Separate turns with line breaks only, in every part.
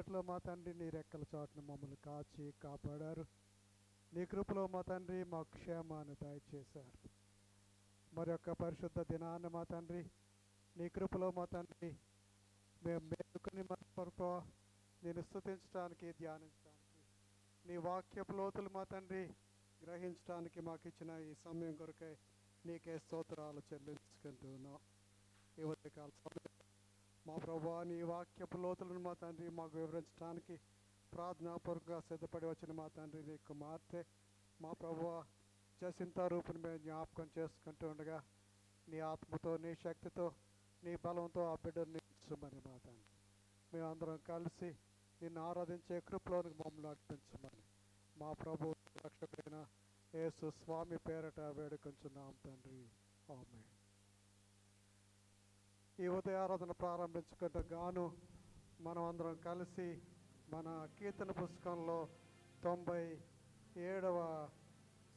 చీకట్లో మా తండ్రి నీ రెక్కల చాటును మమ్మల్ని కాచి కాపాడారు. నీ కృపలో మా తండ్రి మా క్షేమాన్ని దయచేశారు. మరి యొక్క పరిశుద్ధ దినాన్ని మా తండ్రి నీ కృపలో మా తండ్రి మేము మేలుకొని మన నేను స్తుతించడానికి, ధ్యానించడానికి, నీ వాక్యపు లోతులు మా తండ్రి గ్రహించడానికి మాకు ఇచ్చిన ఈ సమయం కొరకై నీకే స్తోత్రాలు చెల్లించుకుంటున్నాం. ఈ ఉదయకాల సమయం మా ప్రభువా నీ వాక్యపు లోతులను మా తండ్రి మాకు వివరించడానికి ప్రార్థనాపూర్వకంగా సిద్ధపడి వచ్చిన మా తండ్రి నీ కుమార్తె మా ప్రభువా జసింత రూపుని మేము జ్ఞాపకం చేసుకుంటూ ఉండగా నీ ఆత్మతో, నీ శక్తితో, నీ బలంతో ఆ బిడ్డను నిలిచమని మా తండ్రి మేమందరం కలిసి నిన్ను ఆరాధించే కృపలోనికి మమ్మల్ని నడిపించమని మా ప్రభు రక్షకుడైన యేసు స్వామి పేరట వేడుకొంచున్నాం తండ్రి. ఆమేన్. ఈ ఉదయ ఆరాధన ప్రారంభించుకుంటూ గాను మనం అందరం కలిసి మన కీర్తన పుస్తకంలో 97వ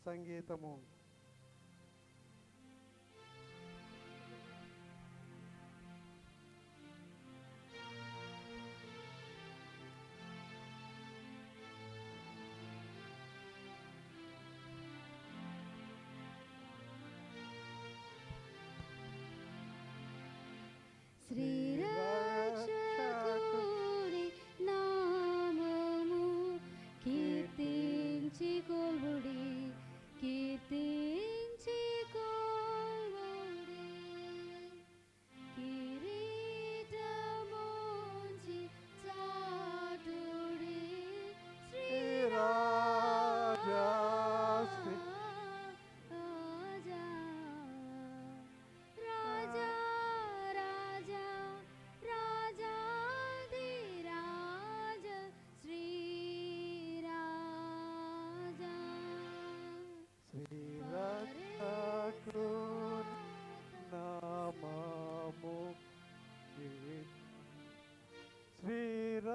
సంగీతము
శ్రీరక్షకుని నామము కీర్తించి కొలుడి, కీర్తించి కొలుడి. కిరీటముంచి చాటుడి
శ్రీరాజా
రాజా రాజా రాజాధిరాజ శ్రీరాజా
శ్రీరక్షకుని నామము శ్రీరాజా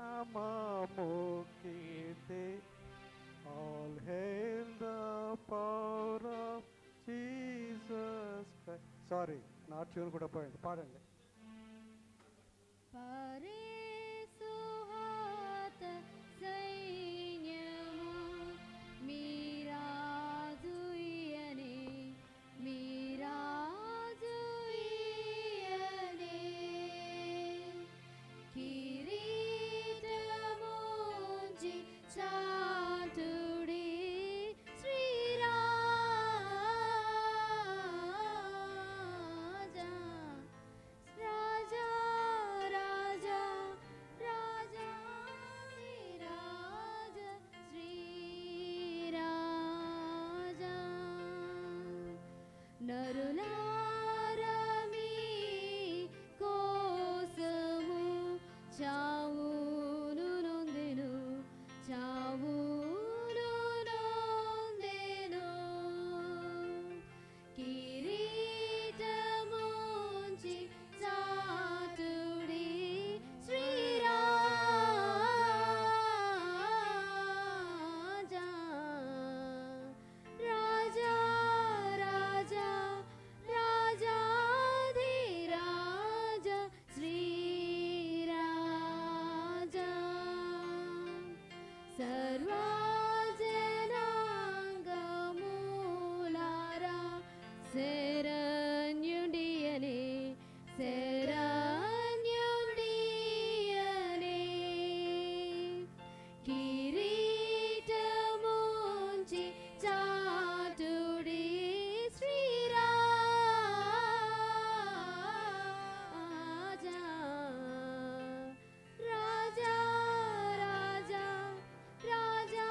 నామము కీర్తి. All hail the power of Jesus Christ. Sorry నా ట్యూన్ కూడా పోయింది, పాడండి.
పరేసుహాత సైన్యము మీరాజు ఇయనే, మీరాజు ఇయనే. కిరీటముంచి చాటుడి శ్రీరాజా రాజా రాజా రాజాధిరాజ శ్రీరాజా. నరులారా మీ కోసము చావును నొందెను, చావును నొందెను. కిరీటముంచి చాటుడి శ్రీరాజా రాజా రాజా రాజాధిరాజ శ్రీరాజా. సర్వజనాంగములారా శరణ్యుడియనే, శరణ్యుడియనే. కిరీటముంచి చాటుడి శ్రీరాజా రాజా రాజా రాజా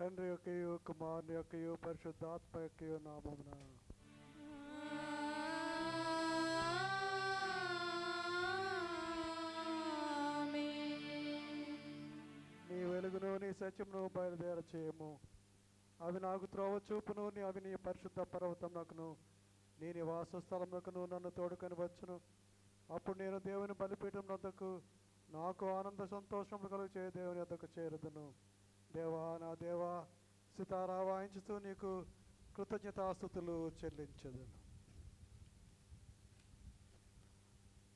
తండ్రి యొక్కయు కుమారుని యొక్కయు పరిశుద్ధాత్మ యొక్కయు నామమున నీ వెలుగును నీ సత్యమును బయలుదేర చేయము. అవి నాకు త్రోవ చూపును, అవి నీ పరిశుద్ధ పర్వతమునకును నీ నివాస స్థలమునకును నన్ను తోడుకొని వచ్చును. అప్పుడు నేను దేవుని బలిపీఠం వద్దకు నాకు ఆనంద సంతోషములు కలుగు చే దేవుని వద్దకు చేరుదును. దేవా నా దేవా, సితారా వాయించుతూ నీకు కృతజ్ఞతాస్తుతులు చెల్లించదును.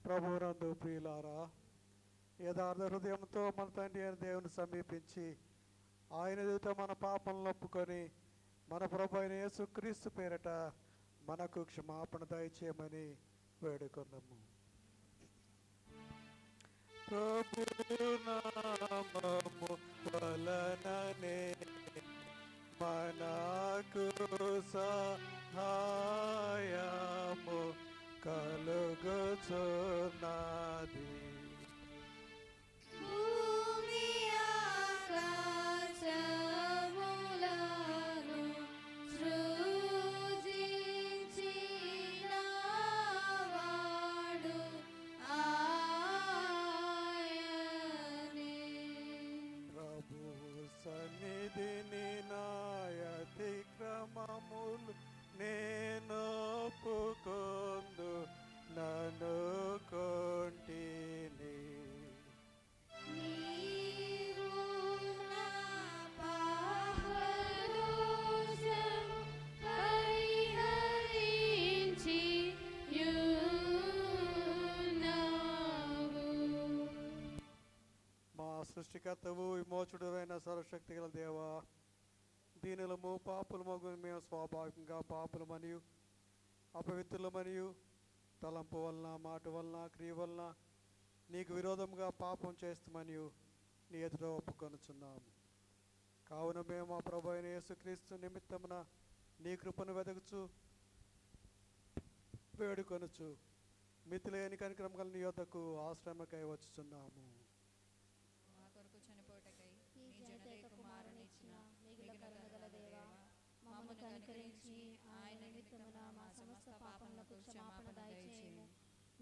ప్రభువునందు ప్రియులారా, యథార్థ హృదయంతో మన తండ్రి అయిన దేవుని సమీపించి ఆయన ఎదుట మన పాపలను ఒప్పుకొని మన ప్రభు అయిన యేసుక్రీస్తు పేరట మనకు క్షమాపణ దయచేయమని వేడుకొందాము. ప్రభు నామము వలననే మనకు సహాయము కలుగుచున్నది. సన్నిధిని నాయతిక్రమములు నేను ఒప్పుకొందు నన్ను కొంటిని. మా సృష్టికర్తవు విమోచుడువైన సర్వశక్తి గల దేవా, దీనులము పాపులమగు మేము స్వాభావికంగా పాపులమనియు అపవిత్రులమనియు తలంపు వలన మాట వలన క్రియ వలన నీకు విరోధంగా పాపం చేస్తామనియు నీ ఎదుట ఒప్పుకొనుచున్నాము. కావున మేము మా ప్రభు అయిన యేసుక్రీస్తు నిమిత్తమున నీ కృపను వెదకుచు వేడుకొనుచు మితిలేని కనికరం గల నీ యొద్దకు ఆశ్రమకై వచ్చుచున్నాము.
మమ్మల్ని కనికరించి ఆయన నిమిత్తమున మా సమస్త పాపములకు క్షమాపణ దయచేయము.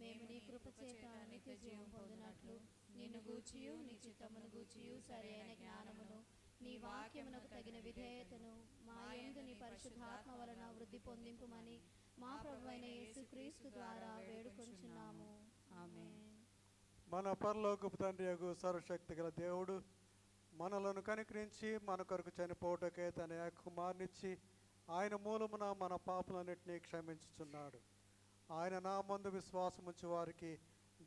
మేము నీ కృప చేత నిత్య జీవం పొందినట్లు నిన్ను గూర్చియు నీ చిత్తమును గూర్చియు సరైన జ్ఞానమును నీ వాక్యమునకు తగిన విధేయతను మా యందు నీ పరిశుద్ధాత్మ వలన వృద్ధి పొందింపుమని మా ప్రభువైన యేసుక్రీస్తు ద్వారా వేడుకొంచున్నాము. ఆమేన్.
మన పరలోకపు తండ్రియగు సర్వశక్తి గల దేవుడు మనలను కనికరించి మన కొరకు చనిపోవటకే తన కుమారునిచ్చి ఆయన మూలమున మన పాపలన్నింటినీ క్షమించుచున్నాడు. ఆయన నామందు విశ్వాసముంచు వారికి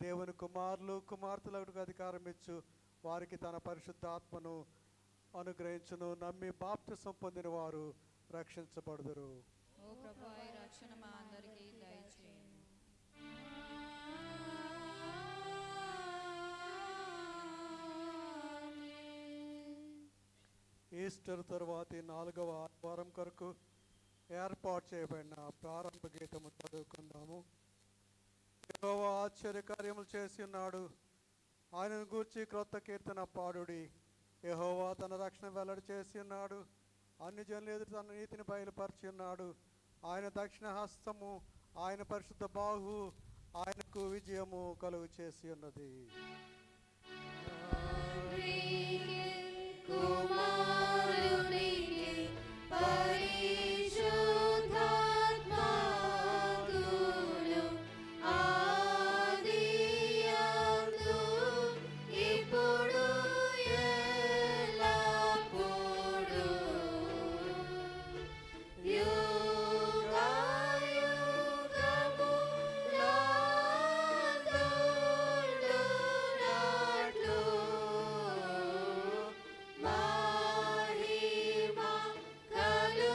దేవుని కుమారులు కుమార్తెలకు అధికారం ఇచ్చు వారికి తన పరిశుద్ధాత్మను అనుగ్రహించును. నమ్మి బాప్తిసం పొందిన వారు రక్షించబడుదురు.
ఓ ప్రభువా, ఈ రక్షణ మా అందరికీ దయచేయము.
ఈస్టర్ తరువాతి 4వ ఆదివారం కొరకు ఏర్పాటు చేయబడిన ప్రారంభ గీతము చదువుకుందాము. యెహోవా ఆశ్చర్యకార్యములు చేసి ఉన్నాడు, ఆయనను గూర్చి క్రొత్త కీర్తన పాడుడి. యెహోవా తన రక్షణ వెల్లడి చేసి ఉన్నాడు, అన్ని జనులు ఎదురు తన నీతిని బయలుపరిచి ఉన్నాడు. ఆయన దక్షిణ హస్తము, ఆయన పరిశుద్ధ బాహు ఆయనకు విజయము కలుగు చేసి ఉన్నది.
Hallelujah.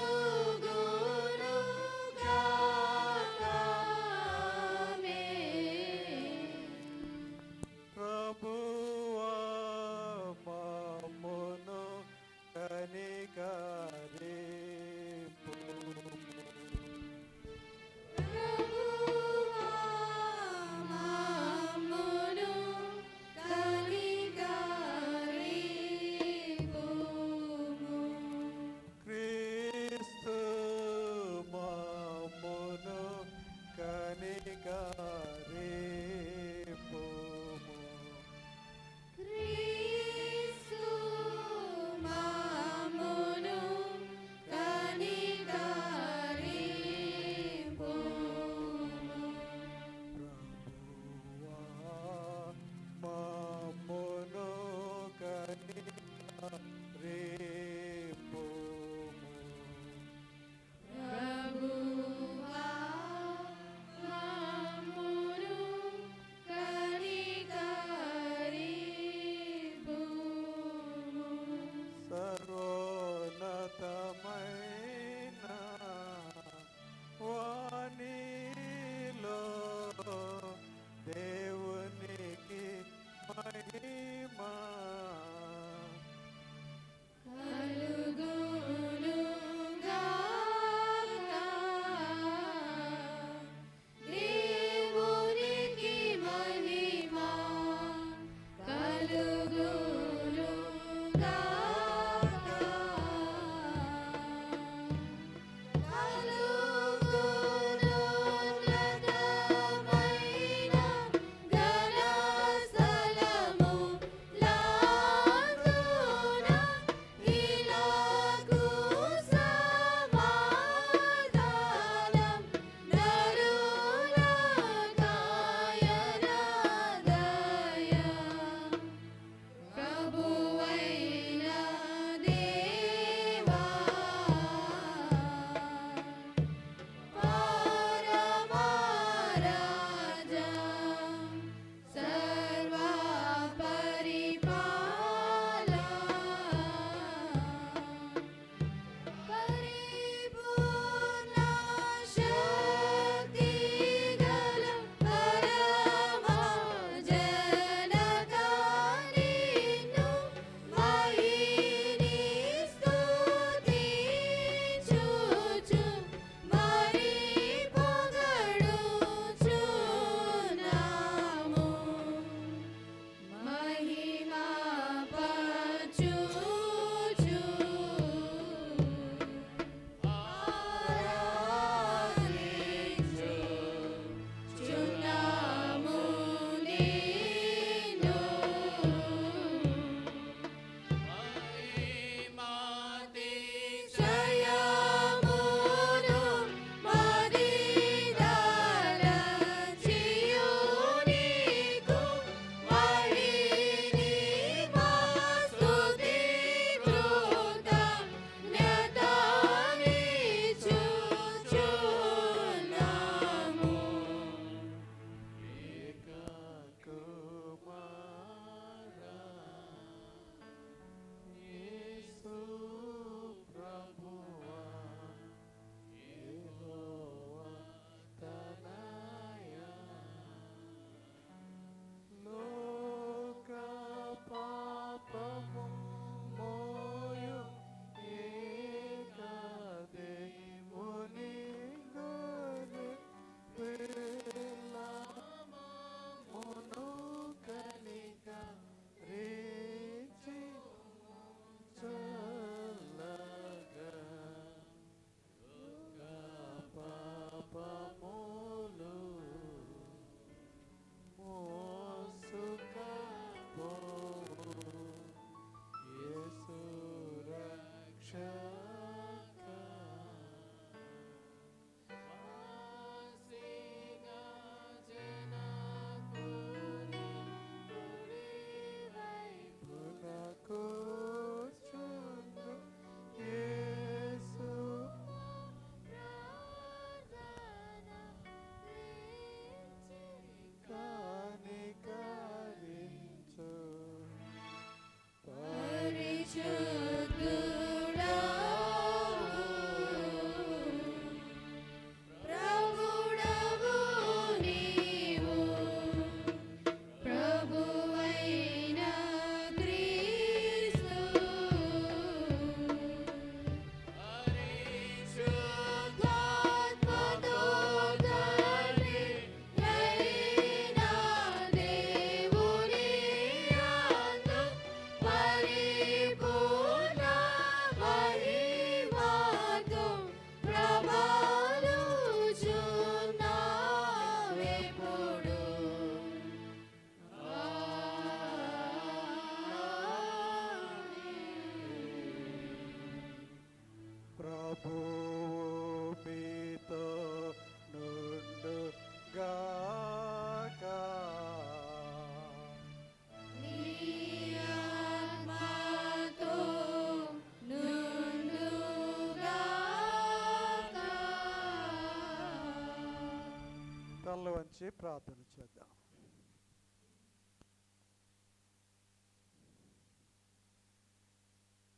మోకరించి ప్రార్థన చేద్దాం.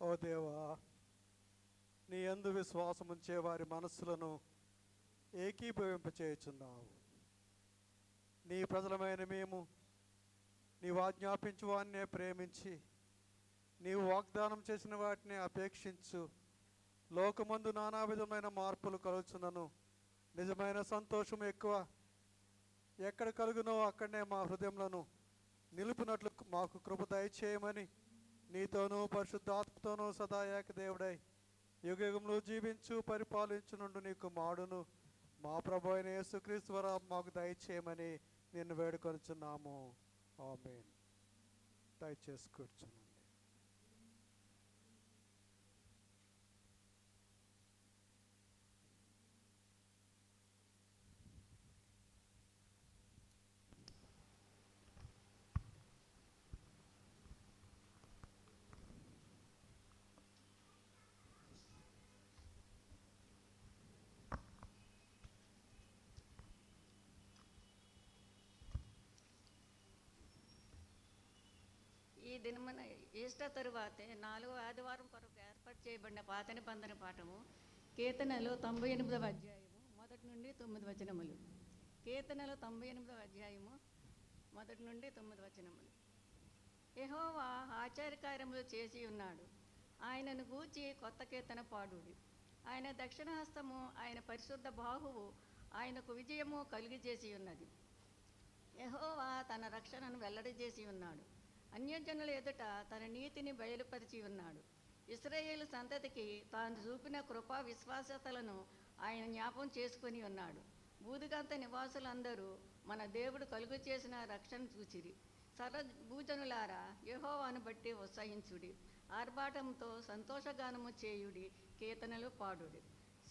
ఓ దేవా, నీ యందు విశ్వాసం ఉంచే వారి మనస్సులను ఏకీభవింపచేయుచున్నావు. నీ ప్రజలమైన మేము నీవు ఆజ్ఞాపించు వాన్నే ప్రేమించి నీవు వాగ్దానం చేసిన వాటిని అపేక్షించు లోకమందు నానా విధమైన మార్పులు కలుగుచున్నను నిజమైన సంతోషం ఎక్కువ ఎక్కడ కలుగునో అక్కడనే మా హృదయములను నిలుపునట్లు మాకు కృప దయచేయమని నీతోనూ పరిశుద్ధాత్మతోనూ సదా ఏకదేవుడై యుగయుగంలో జీవించు పరిపాలించునుండు నీకు మాడును మా ప్రభు అయిన యేసుక్రీస్తు ద్వారా మాకు దయచేయమని నిన్ను వేడుకొనుచున్నాము. ఆమేన్. దయచేసి కూర్చునండి.
ఈ దినమున ఈస్టర్ తరువాతే 4వ ఆదివారం కొరకు ఏర్పాటు చేయబడిన పాత నిబంధన పాఠము కీర్తనలు 98వ అధ్యాయము 1 నుండి 9 వచనములు. కీర్తనలు 98వ అధ్యాయము 1 నుండి 9 వచనములు. యెహోవా ఆశ్చర్యకార్యములు చేసి ఉన్నాడు, ఆయనను గూర్చి కొత్త కీర్తన పాడుడి. ఆయన దక్షిణహస్తము, ఆయన పరిశుద్ధ బాహువు ఆయనకు విజయము కలుగజేసి ఉన్నది. యెహోవా తన రక్షణను వెల్లడి చేసి ఉన్నాడు, అన్యజనుల ఎదుట తన నీతిని బయలుపరిచి ఉన్నాడు. ఇశ్రాయేలు సంతతికి తాను చూపిన కృపా విశ్వాసతలను ఆయన జ్ఞాపం చేసుకొని ఉన్నాడు. బూదిగంత నివాసులందరూ మన దేవుడు కలుగు చేసిన రక్షణ చూచిరి. సర్వభూజనులారా, యెహోవాను బట్టి ఉత్సహించుడి, ఆర్భాటంతో సంతోషగానము చేయుడి, కీర్తనలు పాడుడి.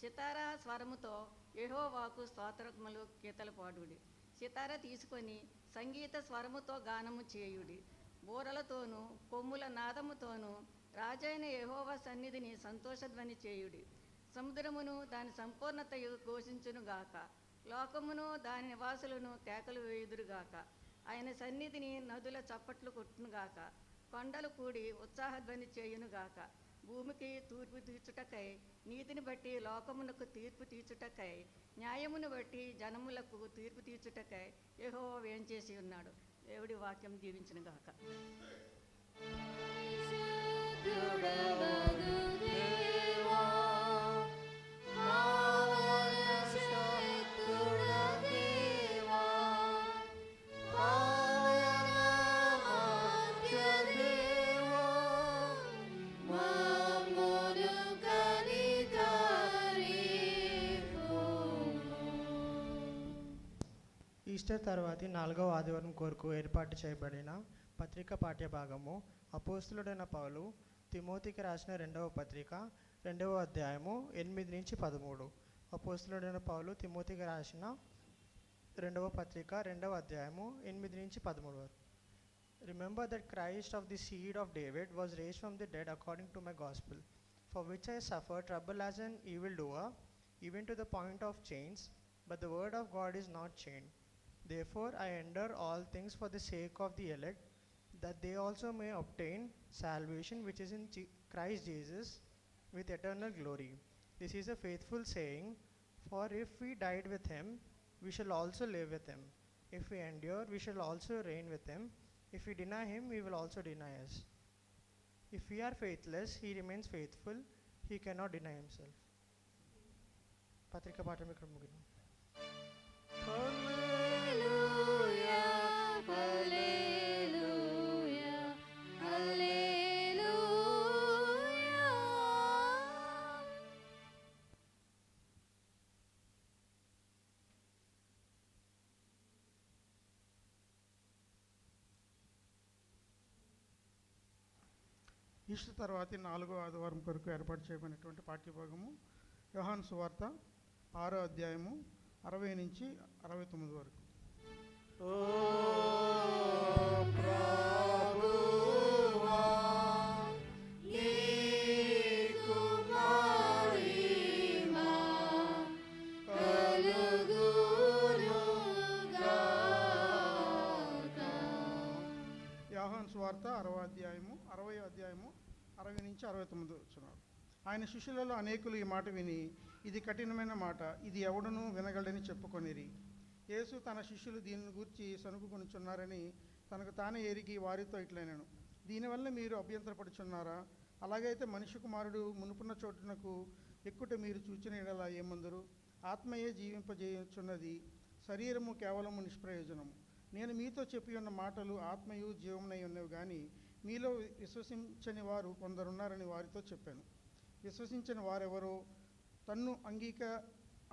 సితారా స్వరముతో యెహోవాకు స్తోత్రములు కీర్తనలు పాడుడి. సితార తీసుకొని సంగీత స్వరముతో గానము చేయుడి. బూరలతోనూ కొమ్ముల నాదముతోనూ రాజైన యెహోవా సన్నిధిని సంతోషధ్వని చేయుడి. సముద్రమును దాని సంపూర్ణతయు ఘోషించునుగాక, లోకమును దాని నివాసులను కేకలు వేయుదురుగాక. ఆయన సన్నిధిని నదుల చప్పట్లు కొట్టునుగాక, కొండలు కూడి ఉత్సాహధ్వని చేయునుగాక. భూమికి తూర్పు తీర్చుటకై, నీతిని బట్టి లోకమునకు తీర్పు తీర్చుటకై, న్యాయమును బట్టి జనములకు తీర్పు తీర్చుటకై యెహోవా వేంచేసి ఉన్నాడు. దేవుడి వాక్యం దీవించునుగాక.
ఈస్టర్ తర్వాతి 4వ ఆదివారం కొరకు ఏర్పాటు చేయబడిన పత్రిక పాఠ్యభాగము అపోస్తులుడైన పౌలు తిమోతికి రాసిన 2వ పత్రిక 2వ అధ్యాయము 8 నుంచి 13. అపోస్తులుడైన పౌలు తిమోతికి రాసిన 2వ పత్రిక 2వ అధ్యాయము 8 నుంచి 13 వరకు. Remember that Christ of the seed of David was raised from the dead according to my gospel, for which I suffered trouble as an evildoer, even to the point of chains, but the word of God is not chained. Therefore I endure all things for the sake of the elect, that they also may obtain salvation which is in Christ Jesus with eternal glory. This is a faithful saying, for if we died with him, we shall also live with him. If we endure, we shall also reign with him. If we deny him, he will also deny us. If we are faithless, he remains faithful. He cannot deny himself. Patrika Patam ikkada muginu.
Easter తర్వాతి 4వ ఆదివారం కొరకు ఏర్పాటు చేయబడినటువంటి పాఠ్యభాగము యోహాను సువార్త 6వ అధ్యాయము 60 నుంచి 69 వరకు.
కలుగునుగా
యోహాను సువార్త 60వ అధ్యాయము 60 నుంచి 69 వచ్చినారు. ఆయన శిష్యులలో అనేకులు ఈ మాట విని, ఇది కఠినమైన మాట, ఇది ఎవడునూ వినగలడని చెప్పుకొనిరి. యేసు తన శిష్యులు దీనిని గూర్చి సనుగుకొనుచున్నారని తనకు తానే ఎరిగి వారితో ఇట్లనెను, దీనివల్ల మీరు అభ్యంతరపడుచున్నారా? అలాగైతే మనిషి కుమారుడు మునుపున్న చోటునకు ఎక్కుట మీరు చూచిన ఎడల ఏమందరు? ఆత్మయే జీవింపజేయుచున్నది, శరీరము కేవలము నిష్ప్రయోజనము. నేను మీతో చెప్పి ఉన్న మాటలు ఆత్మయు జీవమునై ఉన్నవి, కానీ మీలో విశ్వసించని వారు కొందరున్నారని వారితో చెప్పాను. విశ్వసించని వారెవరో, తన్ను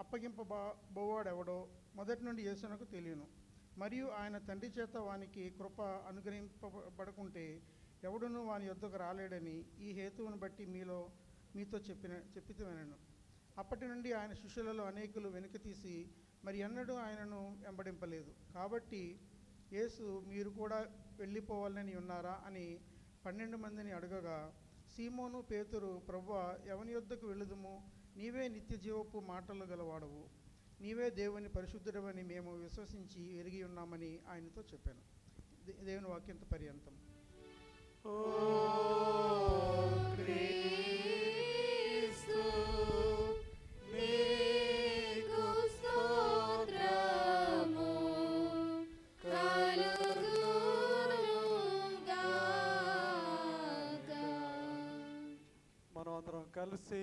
అప్పగింపబోవాడెవడో మొదటి నుండి యేసునకు తెలియను. మరియు ఆయన తండ్రి చేత వానికి కృప అనుగ్రహింపబడకుంటే ఎవడునూ వాని యొద్దకు రాలేడని ఈ హేతువును బట్టి మీతో చెప్పితేనను. అప్పటి నుండి ఆయన శిష్యులలో అనేకులు వెనుక తీసి మరి ఎన్నడూ ఆయనను వెంబడింపలేదు. కాబట్టి యేసు, మీరు కూడా వెళ్ళిపోవాలని ఉన్నారా అని 12 మందిని అడగగా, సీమోను పేతురు, ప్రభువా, ఎవని యొద్దకు వెళ్ళుదుము? నీవే నిత్య జీవపు మాటలు గలవాడవు, నీవే దేవుని పరిశుద్ధుడవని మేము విశ్వసించి ఎరిగి ఉన్నామని ఆయనతో చెప్పాను. దేవుని వాక్యంత పర్యంతం.
మనం అందరం కలిసి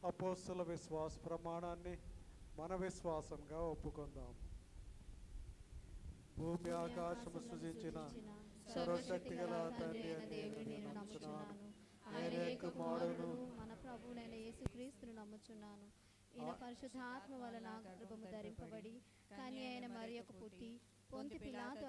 అపోస్తల విశ్వాస ప్రమాణాన్ని మన విశ్వాసంగా ఒప్పుకుందాం. భూమి ఆకాశము సృజించిన సర్వశక్తి గల తండ్రి అయిన దేవుని నేను నమ్ముచున్నాను. ఆయన కుమారుడు
మన ప్రభువైన యేసుక్రీస్తును నమ్ముచున్నాను. ఈయన పరిశుద్ధాత్మ వలన గర్భము ధరింపబడి కన్య అయిన మరియకు పుట్టి పొంతి పిలాతు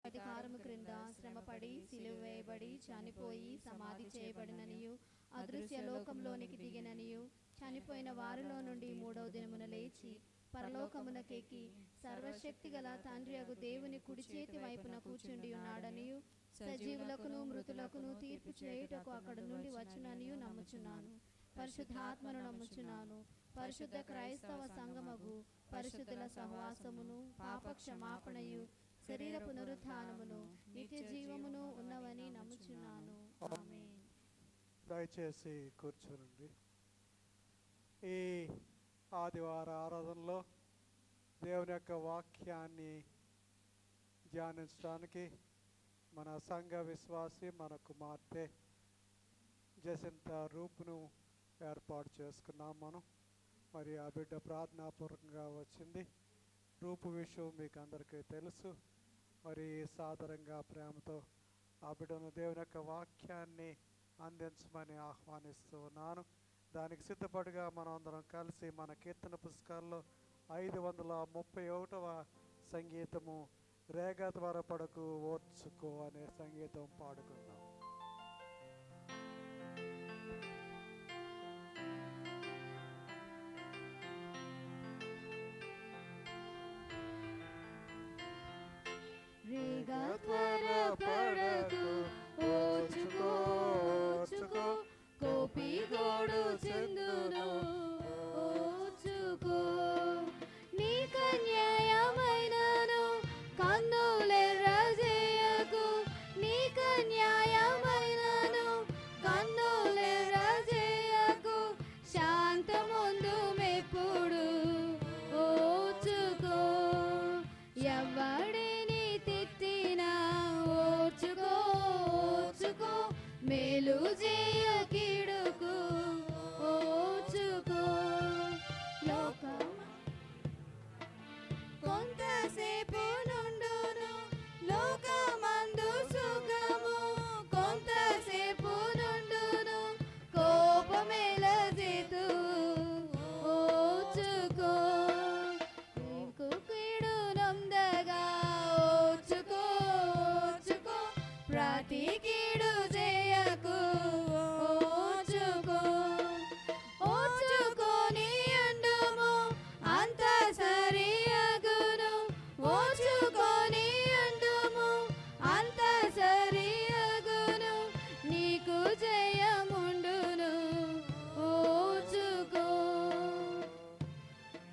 అధికారము క్రింద శ్రమపడి సిలువ వేయబడి చనిపోయి సమాధి చేయబడిననియు అదృశ్య లోకంలోనికి దిగిననియు చనిపోయిన వారిలో నుండి 3వ దినమున లేచి పరలోకమునకెక్కి సర్వశక్తి గల తండ్రి అగు దేవుని కుడి చేతి వైపున కూర్చుండి ఉన్నాడనియు సజీవులకును మృతులకును తీర్పు చేయుటకు అక్కడ నుండి వచ్చుననియు నమ్ముచున్నాను. పరిశుద్ధాత్మను నమ్ముచున్నాను. పరిశుద్ధ క్రైస్తవ సంఘమగు పరిశుద్ధుల సహవాసమును పాప క్షమాపణయు శరీర పునరుత్థానమును నిత్య జీవమును ఉన్నవని నమ్ముచున్నాను. ఆమేన్.
దయచేసి కూర్చోనండి. ఈ ఆదివార ఆరాధనలో దేవుని యొక్క వాక్యాన్ని ధ్యానించడానికి మన సంఘ విశ్వాసి, మన కుమార్తె జసింత రూపును ఏర్పాటు చేసుకున్నాం మనం. మరి ఆ బిడ్డ ప్రార్థనాపూర్వకంగా వచ్చింది. రూపు విషయం మీకు అందరికీ తెలుసు. మరి సాదరంగా ప్రేమతో ఆ బిడ్డను దేవుని యొక్క వాక్యాన్ని అందించమని ఆహ్వానిస్తూ ఉన్నాను. దానికి సిద్ధపడిగా మనం అందరం కలిసి మన కీర్తన పుస్తకాల్లో 531వ సంగీతము రేగ త్వరపడకు ఓర్చుకో అనే సంగీతం పాడుకుందాం.
రేగ త్వరపడకు ఓర్చుకో ఓర్చుకో కోపి గోడు చెందును ఓర్చుకో నీకు న్యాయమైనను కన్నులెర్రజేయకు నీకు న్యాయమైనను కన్నులెర్రజేయకు శాంతముందు మెప్పుడు ఓర్చుకో ఎవడిని తిట్టినా ఓర్చుకో ఓర్చుకో మేలు చేయ కీడుకు ఓర్చుకో లోకం కొంతసేపు నుండును లోకమందు సుఖము కొంతసేపు నుండును కోపమేల చేతు ఓర్చుకో నీకు కీడు నొందగా ఓర్చుకో ఓర్చుకో ప్రతి కీడు చేయకు ఓర్చుకో ఓర్చుకొని ఉండుము అంత సరియగును ఓర్చుకొని ఉండుము అంత సరియగును నీకు జయముండును ఓర్చుకో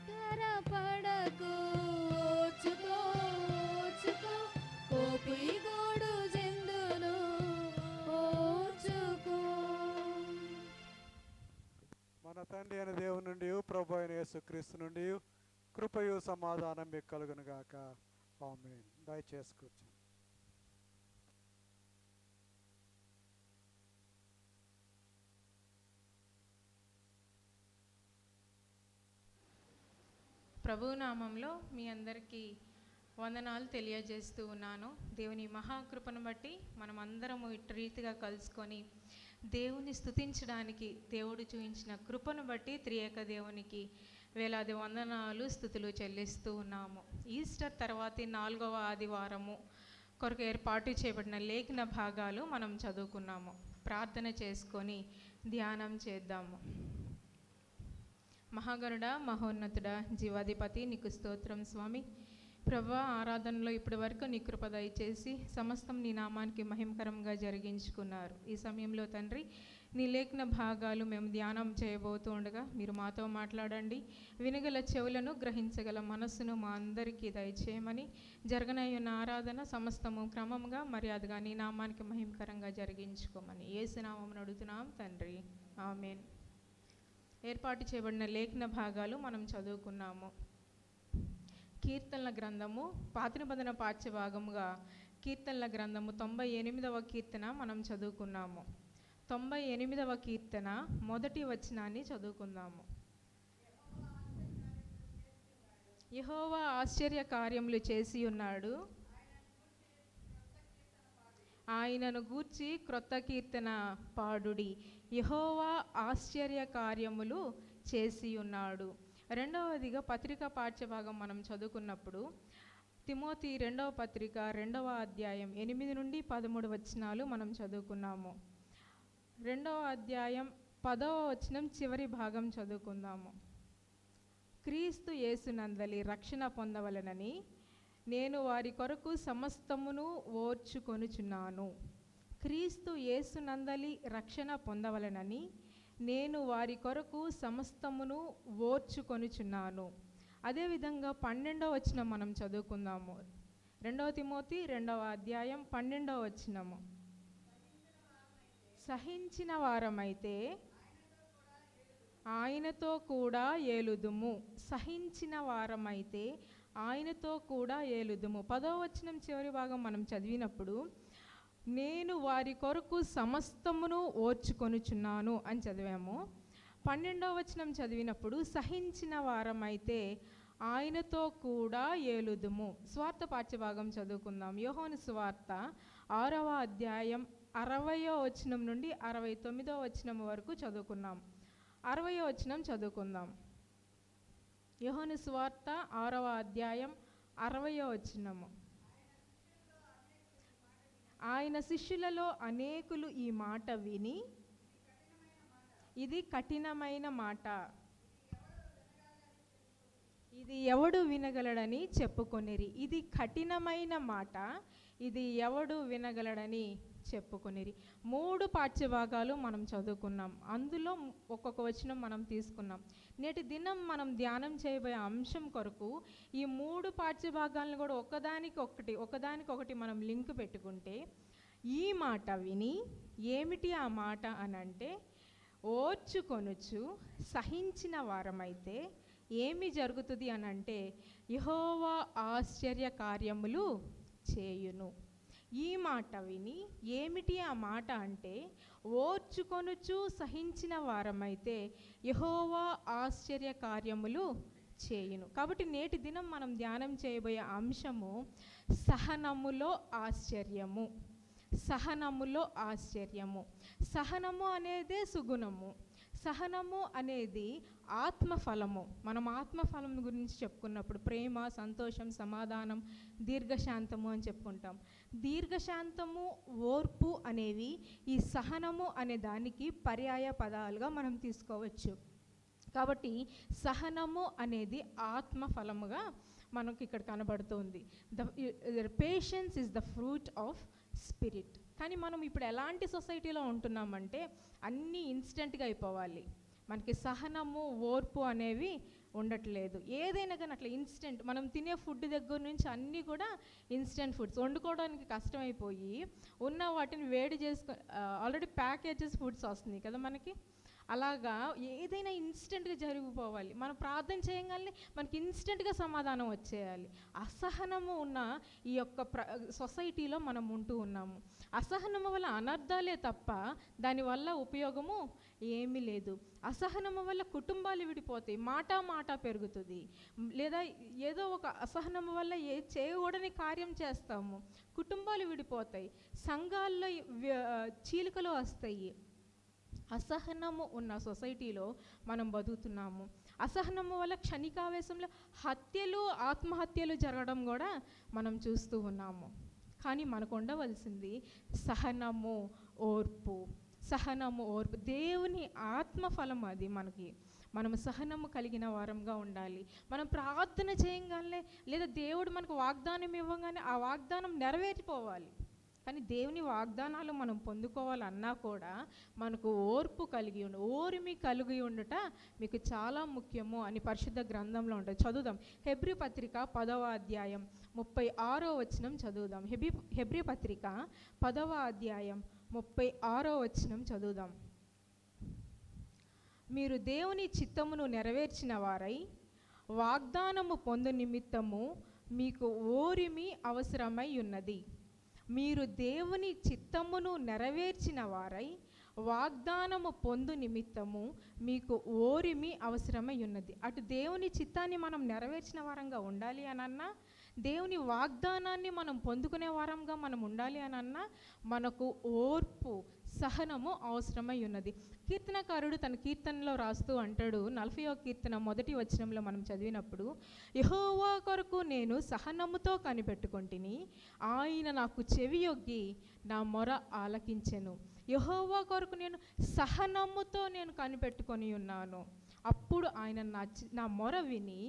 త్వరపడకు ఓర్చుకో ఓర్చుకో కోపి గోడు చెందును
యేసుక్రీస్తు నుండి కృపయు సమాధానం మీకు కలుగునుగాక. ఆమేన్. దయచేసి కూర్చోండి.
ప్రభు నామంలో మీ అందరికీ వందనాలు తెలియజేస్తూ ఉన్నాను. దేవుని మహాకృపను బట్టి మనం అందరము ఇటు రీతిగా కలుసుకొని దేవుని స్తుతించడానికి దేవుడు చూపించిన కృపను బట్టి త్రియేక దేవునికి వేలాది వందనాలు స్తుతులు చెల్లిస్తూ ఉన్నాము. ఈస్టర్ తర్వాతి 4వ ఆదివారము కొరకు ఏర్పాటు చేయబడిన లేఖన భాగాలు మనం చదువుకున్నాము. ప్రార్థన చేసుకొని ధ్యానం చేద్దాము. మహాగణుడా, మహోన్నతుడా, జీవాధిపతి, నీకు స్తోత్రం స్వామి. ప్రభా, ఆరాధనలో ఇప్పటి వరకు నీ కృప దయచేసి సమస్తం నీ నామానికి మహిమకరంగా జరిగించుకున్నారు. ఈ సమయంలో తండ్రి, నీ లేఖన భాగాలు మేము ధ్యానం చేయబోతూ ఉండగా మీరు మాతో మాట్లాడండి. వినగల చెవులను, గ్రహించగల మనస్సును మా అందరికీ దయచేయమని, జరగనయ్యున్న ఆరాధన సమస్తము క్రమంగా మర్యాదగా నీ నామానికి మహిమకరంగా జరిగించుకోమని యేసు నామమున అడుగుతున్నాం తండ్రి. ఆమేన్. ఏర్పాటు చేయబడిన లేఖన భాగాలు మనం చదువుకున్నాము. కీర్తనల గ్రంథము పాత నిబంధన పాఠ్య భాగముగా కీర్తనల గ్రంథము 98వ కీర్తన మనం చదువుకున్నాము. 98వ కీర్తన మొదటి వచనాన్ని చదువుకుందాము. యెహోవా ఆశ్చర్య కార్యములు చేసి ఉన్నాడు, ఆయనను గూర్చి క్రొత్త కీర్తన పాడుడి. యెహోవా ఆశ్చర్య కార్యములు చేసి ఉన్నాడు. రెండవదిగా పత్రిక పాఠ్యభాగం మనం చదువుకున్నప్పుడు తిమోతి 2వ పత్రిక 2వ అధ్యాయం 8 నుండి 13 వచనాలు మనం చదువుకున్నాము. 2వ అధ్యాయం 10వ వచనం చివరి భాగం చదువుకుందాము. క్రీస్తు యేసునందలి రక్షణ పొందవలెనని నేను వారి కొరకు సమస్తమును ఓర్చుకొనుచున్నాను. క్రీస్తు యేసునందలి రక్షణ పొందవలెనని నేను వారి కొరకు సమస్తమును ఓర్చుకొనుచున్నాను. అదేవిధంగా 12వ వచనం మనం చదువుకుందాము. 2వ తిమోతి 2వ అధ్యాయం 12వ వచనము. సహించిన వారమైతే ఆయనతో కూడా ఏలుదుము. సహించిన వారమైతే ఆయనతో కూడా ఏలుదుము. 10వ వచనం చివరి భాగం మనం చదివినప్పుడు నేను వారి కొరకు సమస్తమును ఓర్చుకొనుచున్నాను అని చదివాము. 12వ వచనం చదివినప్పుడు సహించిన వారమైతే ఆయనతో కూడా ఏలుదుము. స్వార్థ పాఠ్యభాగం చదువుకుందాం. యోహాను సువార్త 6వ అధ్యాయం 60వ వచనం నుండి 69వ వచనం వరకు చదువుకున్నాం. 60వ వచనం చదువుకుందాం. యోహాను సువార్త 6వ అధ్యాయం 60వ వచనము. ఆయన శిష్యులలో అనేకులు ఈ మాట విని, ఇది కఠినమైన మాట, ఇది ఎవడు వినగలడని చెప్పుకొనిరి. ఇది కఠినమైన మాట, ఇది ఎవడు వినగలడని చెప్పుకొనిరి. 3 పాఠ్యభాగాలు మనం చదువుకున్నాం. అందులో ఒక్కొక్క వచనం మనం తీసుకున్నాం. నేటి దినం మనం ధ్యానం చేయబోయే అంశం కొరకు ఈ 3 పాఠ్యభాగాలను కూడా ఒకదానికొకటి మనం లింక్ పెట్టుకుంటే, ఈ మాట విని, ఏమిటి ఆ మాట అనంటే, ఓర్చుకొనుచు సహించిన వారమైతే ఏమి జరుగుతుంది అనంటే యెహోవా ఆశ్చర్య కార్యములు చేయును. ఈ మాట విని, ఏమిటి ఆ మాట అంటే, ఓర్చుకొనుచు సహించిన వారమైతే యెహోవా ఆశ్చర్య కార్యములు చేయును. కాబట్టి నేటి దినం మనం ధ్యానం చేయబోయే అంశము సహనములో ఆశ్చర్యము. సహనములో ఆశ్చర్యము. సహనము అనేదే సుగుణము. సహనము అనేది ఆత్మఫలము. మనం ఆత్మఫలం గురించి చెప్పుకున్నప్పుడు ప్రేమ, సంతోషం, సమాధానం, దీర్ఘశాంతము అని చెప్పుకుంటాం. దీర్ఘశాంతము, ఓర్పు అనేవి ఈ సహనము అనే దానికి పర్యాయ పదాలుగా మనం తీసుకోవచ్చు. కాబట్టి సహనము అనేది ఆత్మఫలముగా మనకు ఇక్కడ కనబడుతుంది. Patience is the fruit of spirit. కానీ మనం ఇప్పుడు ఎలాంటి సొసైటీలో ఉంటున్నామంటే అన్నీ ఇన్స్టెంట్గా అయిపోవాలి. మనకి సహనము, ఓర్పు అనేవి ఉండట్లేదు. ఏదైనా కానీ అట్లా ఇన్స్టెంట్, మనం తినే ఫుడ్ దగ్గర నుంచి అన్నీ కూడా ఇన్స్టెంట్ ఫుడ్స్. వండుకోవడానికి కష్టమైపోయి ఉన్న వాటిని వేడి ఆల్రెడీ ప్యాకేజెస్ ఫుడ్స్ వస్తున్నాయి కదా మనకి. అలాగా ఏదైనా ఇన్స్టెంట్గా జరిగిపోవాలి. మనం ప్రార్థన చేయగానే మనకి ఇన్స్టెంట్గా సమాధానం వచ్చేయాలి. అసహనము ఉన్న ఈ యొక్క సొసైటీలో మనం ఉంటూ ఉన్నాము. అసహనము వల్ల అనర్థాలే తప్ప దానివల్ల ఉపయోగము ఏమీ లేదు. అసహనము వల్ల కుటుంబాలు విడిపోతాయి, మాట పెరుగుతుంది. లేదా ఏదో ఒక అసహనము వల్ల చేయకూడని కార్యం చేస్తాము, కుటుంబాలు విడిపోతాయి, సంఘాల్లో చీలికలు వస్తాయి. అసహనము ఉన్న సొసైటీలో మనం బతుకుతున్నాము. అసహనము వల్ల క్షణికావేశంలో హత్యలు, ఆత్మహత్యలు జరగడం కూడా మనం చూస్తూ ఉన్నాము. కానీ మనకు ఉండవలసింది సహనము, ఓర్పు. దేవుని ఆత్మఫలం అది. మనము సహనము కలిగిన వారంగా ఉండాలి. మనం ప్రార్థన చేయగానే లేదా దేవుడు మనకు వాగ్దానం ఇవ్వగానే ఆ వాగ్దానం నెరవేరిపోవాలి. కానీ దేవుని వాగ్దానాలు మనం పొందుకోవాలన్నా కూడా మనకు ఓర్మి కలిగి ఉండుట మీకు చాలా ముఖ్యము అని పరిశుద్ధ గ్రంథంలో ఉంటుంది. చదువుదాం. హెబ్రీ పత్రిక 10వ అధ్యాయం 36వ వచనం చదువుదాం. హెబ్రీ పత్రిక 10వ అధ్యాయం 36వ వచనం చదువుదాం. మీరు దేవుని చిత్తమును నెరవేర్చిన వారై వాగ్దానము పొందు నిమిత్తము మీకు ఓరిమి అవసరమై ఉన్నది. మీరు దేవుని చిత్తమును నెరవేర్చిన వారై వాగ్దానము పొందు నిమిత్తము మీకు ఓరిమి అవసరమై ఉన్నది. అటు దేవుని చిత్తాన్ని మనం నెరవేర్చిన వారంగా ఉండాలి అనన్నా, దేవుని వాగ్దానాన్ని మనం పొందుకునే వారంగా మనం ఉండాలి అనన్నా మనకు ఓర్పు, సహనము అవసరమై ఉన్నది. కీర్తనకారుడు తన కీర్తనలో రాస్తూ అంటాడు, 40వ కీర్తన 1వ వచనంలో మనం చదివినప్పుడు, యెహోవా కొరకు నేను సహనముతో కనిపెట్టుకొంటిని, ఆయన నాకు చెవియొగ్గి నా మొర ఆలకించెను. యెహోవా కొరకు నేను సహనముతో కనిపెట్టుకొని ఉన్నాను, అప్పుడు ఆయన నా మొర విని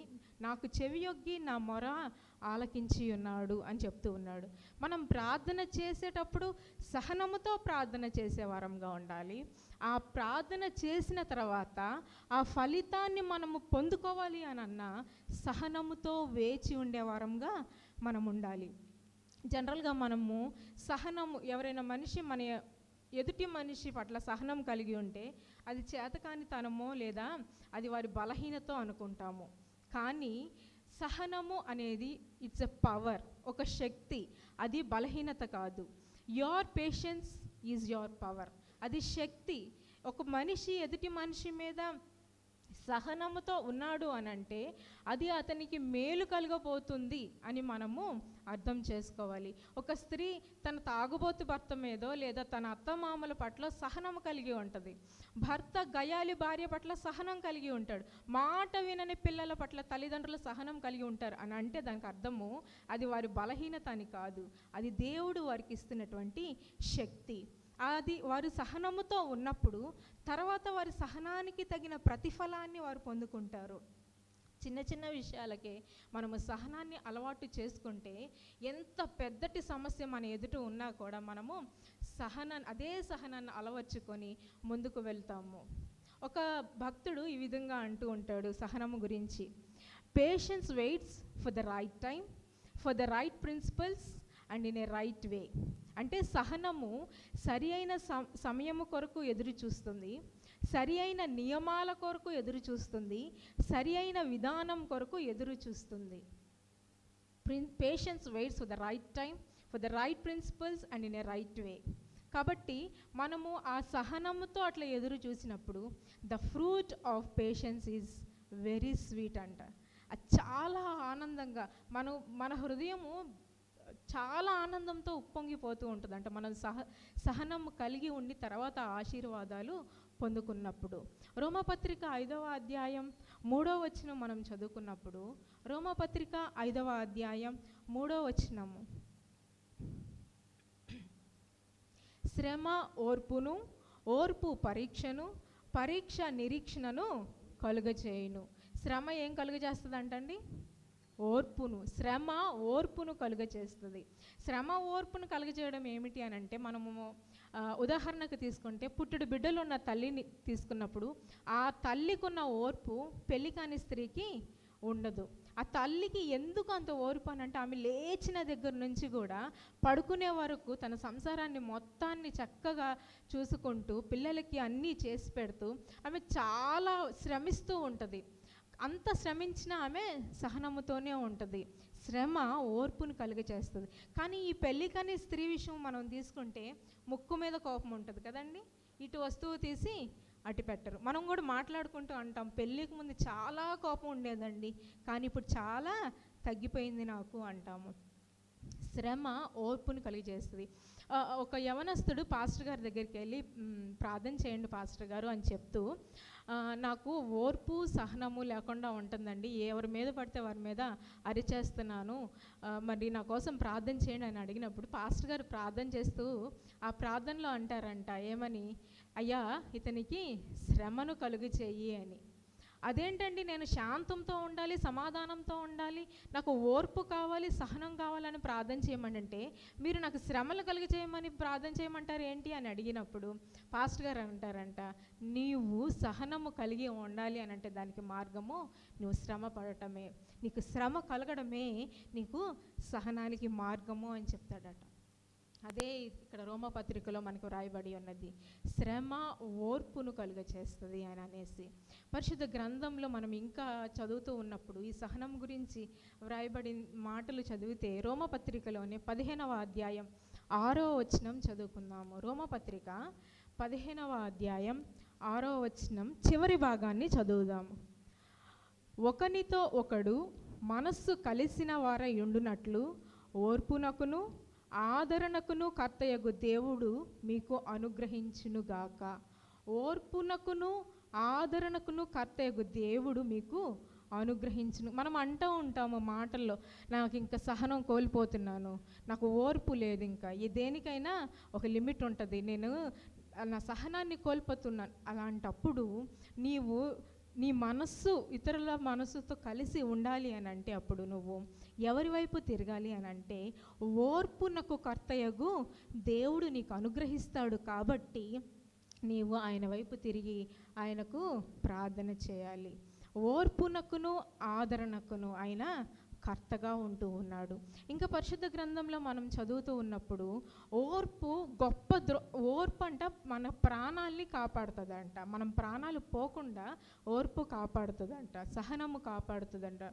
నాకు చెవియొగ్గి నా మొర ఆలకించి ఉన్నాడు అని చెప్తూ ఉన్నాడు. మనం ప్రార్థన చేసేటప్పుడు సహనముతో ప్రార్థన చేసే వారంగా ఉండాలి. ఆ ప్రార్థన చేసిన తర్వాత ఆ ఫలితాన్ని మనము పొందుకోవాలి అనన్నా సహనముతో వేచి ఉండే వారంగా మనం ఉండాలి. జనరల్గా మనము సహనము, ఎవరైనా మనిషి మన ఎదుటి మనిషి పట్ల సహనం కలిగి ఉంటే అది చేతకానితనమో లేదా అది వారి బలహీనతో అనుకుంటాము. కానీ సహనము అనేది ఇట్స్ ఎ పవర్, ఒక శక్తి. అది బలహీనత కాదు. Your patience is your power. అది శక్తి. ఒక మనిషి ఎదుటి మనిషి మీద సహనముతో ఉన్నాడు అనంటే అది అతనికి మేలు కలగబోతుంది అని మనము అర్థం చేసుకోవాలి. ఒక స్త్రీ తన తాగుబోతు భర్త మీదో లేదా తన అత్తమామల పట్ల సహనం కలిగి ఉంటుంది. భర్త గయాలి భార్య పట్ల సహనం కలిగి ఉంటాడు. మాట వినని పిల్లల పట్ల తల్లిదండ్రులు సహనం కలిగి ఉంటారు అని అంటే దానికి అర్థము అది వారి బలహీనత అని కాదు, అది దేవుడు వారికి ఇస్తున్నటువంటి శక్తి. అది వారు సహనముతో ఉన్నప్పుడు తర్వాత వారి సహనానికి తగిన ప్రతిఫలాన్ని వారు పొందుకుంటారు. చిన్న చిన్న విషయాలకే మనము సహనాన్ని అలవాటు చేసుకుంటే ఎంత పెద్దటి సమస్య మన ఎదుట ఉన్నా కూడా మనము అదే సహనాన్ని అలవర్చుకొని ముందుకు వెళ్తాము. ఒక భక్తుడు ఈ విధంగా అంటూ ఉంటాడు సహనము గురించి, patience waits for the right time, for the right principles and in a right way. అంటే సహనము సరి అయిన సమయము కొరకు ఎదురు చూస్తుంది, సరి అయిన నియమాల కొరకు ఎదురు చూస్తుంది, సరి అయిన విధానం కొరకు ఎదురు చూస్తుంది. Patience waits for the right time, for the right principles and in a right way. కాబట్టి మనము ఆ సహనముతో అట్లా ఎదురు చూసినప్పుడు the fruit of patience is very sweet అంట. అది చాలా ఆనందంగా మన హృదయము చాలా ఆనందంతో ఉప్పొంగిపోతూ ఉంటుందంట మనం సహనం కలిగి ఉండి తర్వాత ఆశీర్వాదాలు పొందుకున్నప్పుడు. రోమపత్రిక 5వ అధ్యాయం 3వ వచనం మనం చదువుకున్నప్పుడు, రోమపత్రిక 5వ అధ్యాయం 3వ వచనము, శ్రమ ఓర్పును, ఓర్పు పరీక్షను, పరీక్ష నిరీక్షణను కలుగచేయును. శ్రమ ఏం కలుగజేస్తుంది అంటండి? ఓర్పును. శ్రమ ఓర్పును కలుగచేస్తుంది. శ్రమ ఓర్పును కలుగచేయడం ఏమిటి అని అంటే, మనము ఉదాహరణకు తీసుకుంటే పుట్టుడు బిడ్డలు ఉన్న తల్లిని తీసుకున్నప్పుడు ఆ తల్లికున్న ఓర్పు పెళ్లి కాని స్త్రీకి ఉండదు. ఆ తల్లికి ఎందుకు అంత ఓర్పు అని అంటే, ఆమె లేచిన దగ్గర నుంచి కూడా పడుకునే వరకు తన సంసారాన్ని మొత్తాన్ని చక్కగా చూసుకుంటూ పిల్లలకి అన్నీ చేసి పెడుతూ ఆమె చాలా శ్రమిస్తూ ఉంటుంది. అంత శ్రమించిన ఆమె సహనముతోనే ఉంటుంది. శ్రమ ఓర్పును కలుగజేస్తుంది. కానీ ఈ పెళ్ళికని స్త్రీ విషయం మనం తీసుకుంటే ముక్కు మీద కోపం ఉంటుంది కదండి. ఇటు వస్తువు తీసి అటు పెట్టరు. మనం కూడా మాట్లాడుకుంటూ అంటాం, పెళ్ళికి ముందు చాలా కోపం ఉండేదండి, కానీ ఇప్పుడు చాలా తగ్గిపోయింది నాకు అంటాము. శ్రమ ఓర్పును కలిగజేస్తుంది. ఒక యవనస్తుడు పాస్టర్ గారి దగ్గరికి వెళ్ళి ప్రార్థన చేయండి పాస్టర్ గారు అని చెప్తూ, నాకు ఓర్పు సహనము లేకుండా ఉంటుందండి, ఎవరి మీద పడితే వారి మీద అరిచేస్తున్నాను, మరి నా కోసం ప్రార్థన చేయండి అని అడిగినప్పుడు పాస్టర్ గారు ప్రార్థన చేస్తూ ఆ ప్రార్థనలో అంటారంట, ఏమని, అయ్యా ఇతనికి శ్రమను కలుగు చేయి అని. అదేంటండి, నేను శాంతంతో ఉండాలి, సమాధానంతో ఉండాలి, నాకు ఓర్పు కావాలి, సహనం కావాలని ప్రార్థన చేయమని అంటే మీరు నాకు శ్రమలు కలిగి చేయమని ప్రార్థన చేయమంటారు ఏంటి అని అడిగినప్పుడు పాస్టర్ గారు అంటారంట, నీవు సహనము కలిగి ఉండాలి అని అంటే దానికి మార్గము నువ్వు శ్రమ పడటమే, నీకు శ్రమ కలగడమే నీకు సహనానికి మార్గము అని చెప్తాడట. అదే ఇక్కడ రోమపత్రికలో మనకు రాయబడి ఉన్నది, శ్రమ ఓర్పును కలుగచేస్తుంది అని అనేసి. పరిశుద్ధ గ్రంథంలో మనం ఇంకా చదువుతూ ఉన్నప్పుడు ఈ సహనం గురించి వ్రాయబడి మాటలు చదివితే రోమపత్రికలోనే 15వ అధ్యాయం 6వ వచనం చదువుకుందాము. రోమపత్రిక 15వ అధ్యాయం 6వ వచనం చివరి భాగాన్ని చదువుదాము. ఒకనితో ఒకడు మనస్సు కలిసిన వారై ఉండునట్లు ఓర్పునకును ఆదరణకును కర్తయగు దేవుడు మీకు అనుగ్రహించునుగాక. ఓర్పునకును ఆదరణకును కర్తయగు దేవుడు మీకు అనుగ్రహించును. మనం అంటూ ఉంటాము మాటల్లో, నాకు ఇంకా సహనం కోల్పోతున్నాను, నాకు ఓర్పు లేదు, ఇంకా దేనికైనా ఒక లిమిట్ ఉంటుంది, నేను నా సహనాన్ని కోల్పోతున్నాను. అలాంటప్పుడు నీవు నీ మనస్సు ఇతరుల మనస్సుతో కలిసి ఉండాలి అని అంటే అప్పుడు నువ్వు ఎవరి వైపు తిరగాలి అని అంటే ఓర్పునకు కర్తయగు దేవుడు నీకు అనుగ్రహిస్తాడు. కాబట్టి నీవు ఆయన వైపు తిరిగి ఆయనకు ప్రార్థన చేయాలి. ఓర్పునకును ఆదరణకును ఆయన కర్తగా ఉంటూ ఉన్నాడు. ఇంకా పరిశుద్ధ గ్రంథంలో మనం చదువుతూ ఉన్నప్పుడు ఓర్పు ఓర్పు అంట మన ప్రాణాల్ని కాపాడుతుందంట, మనం ప్రాణాలు పోకుండా ఓర్పు కాపాడుతుందంట, సహనము కాపాడుతుందంట.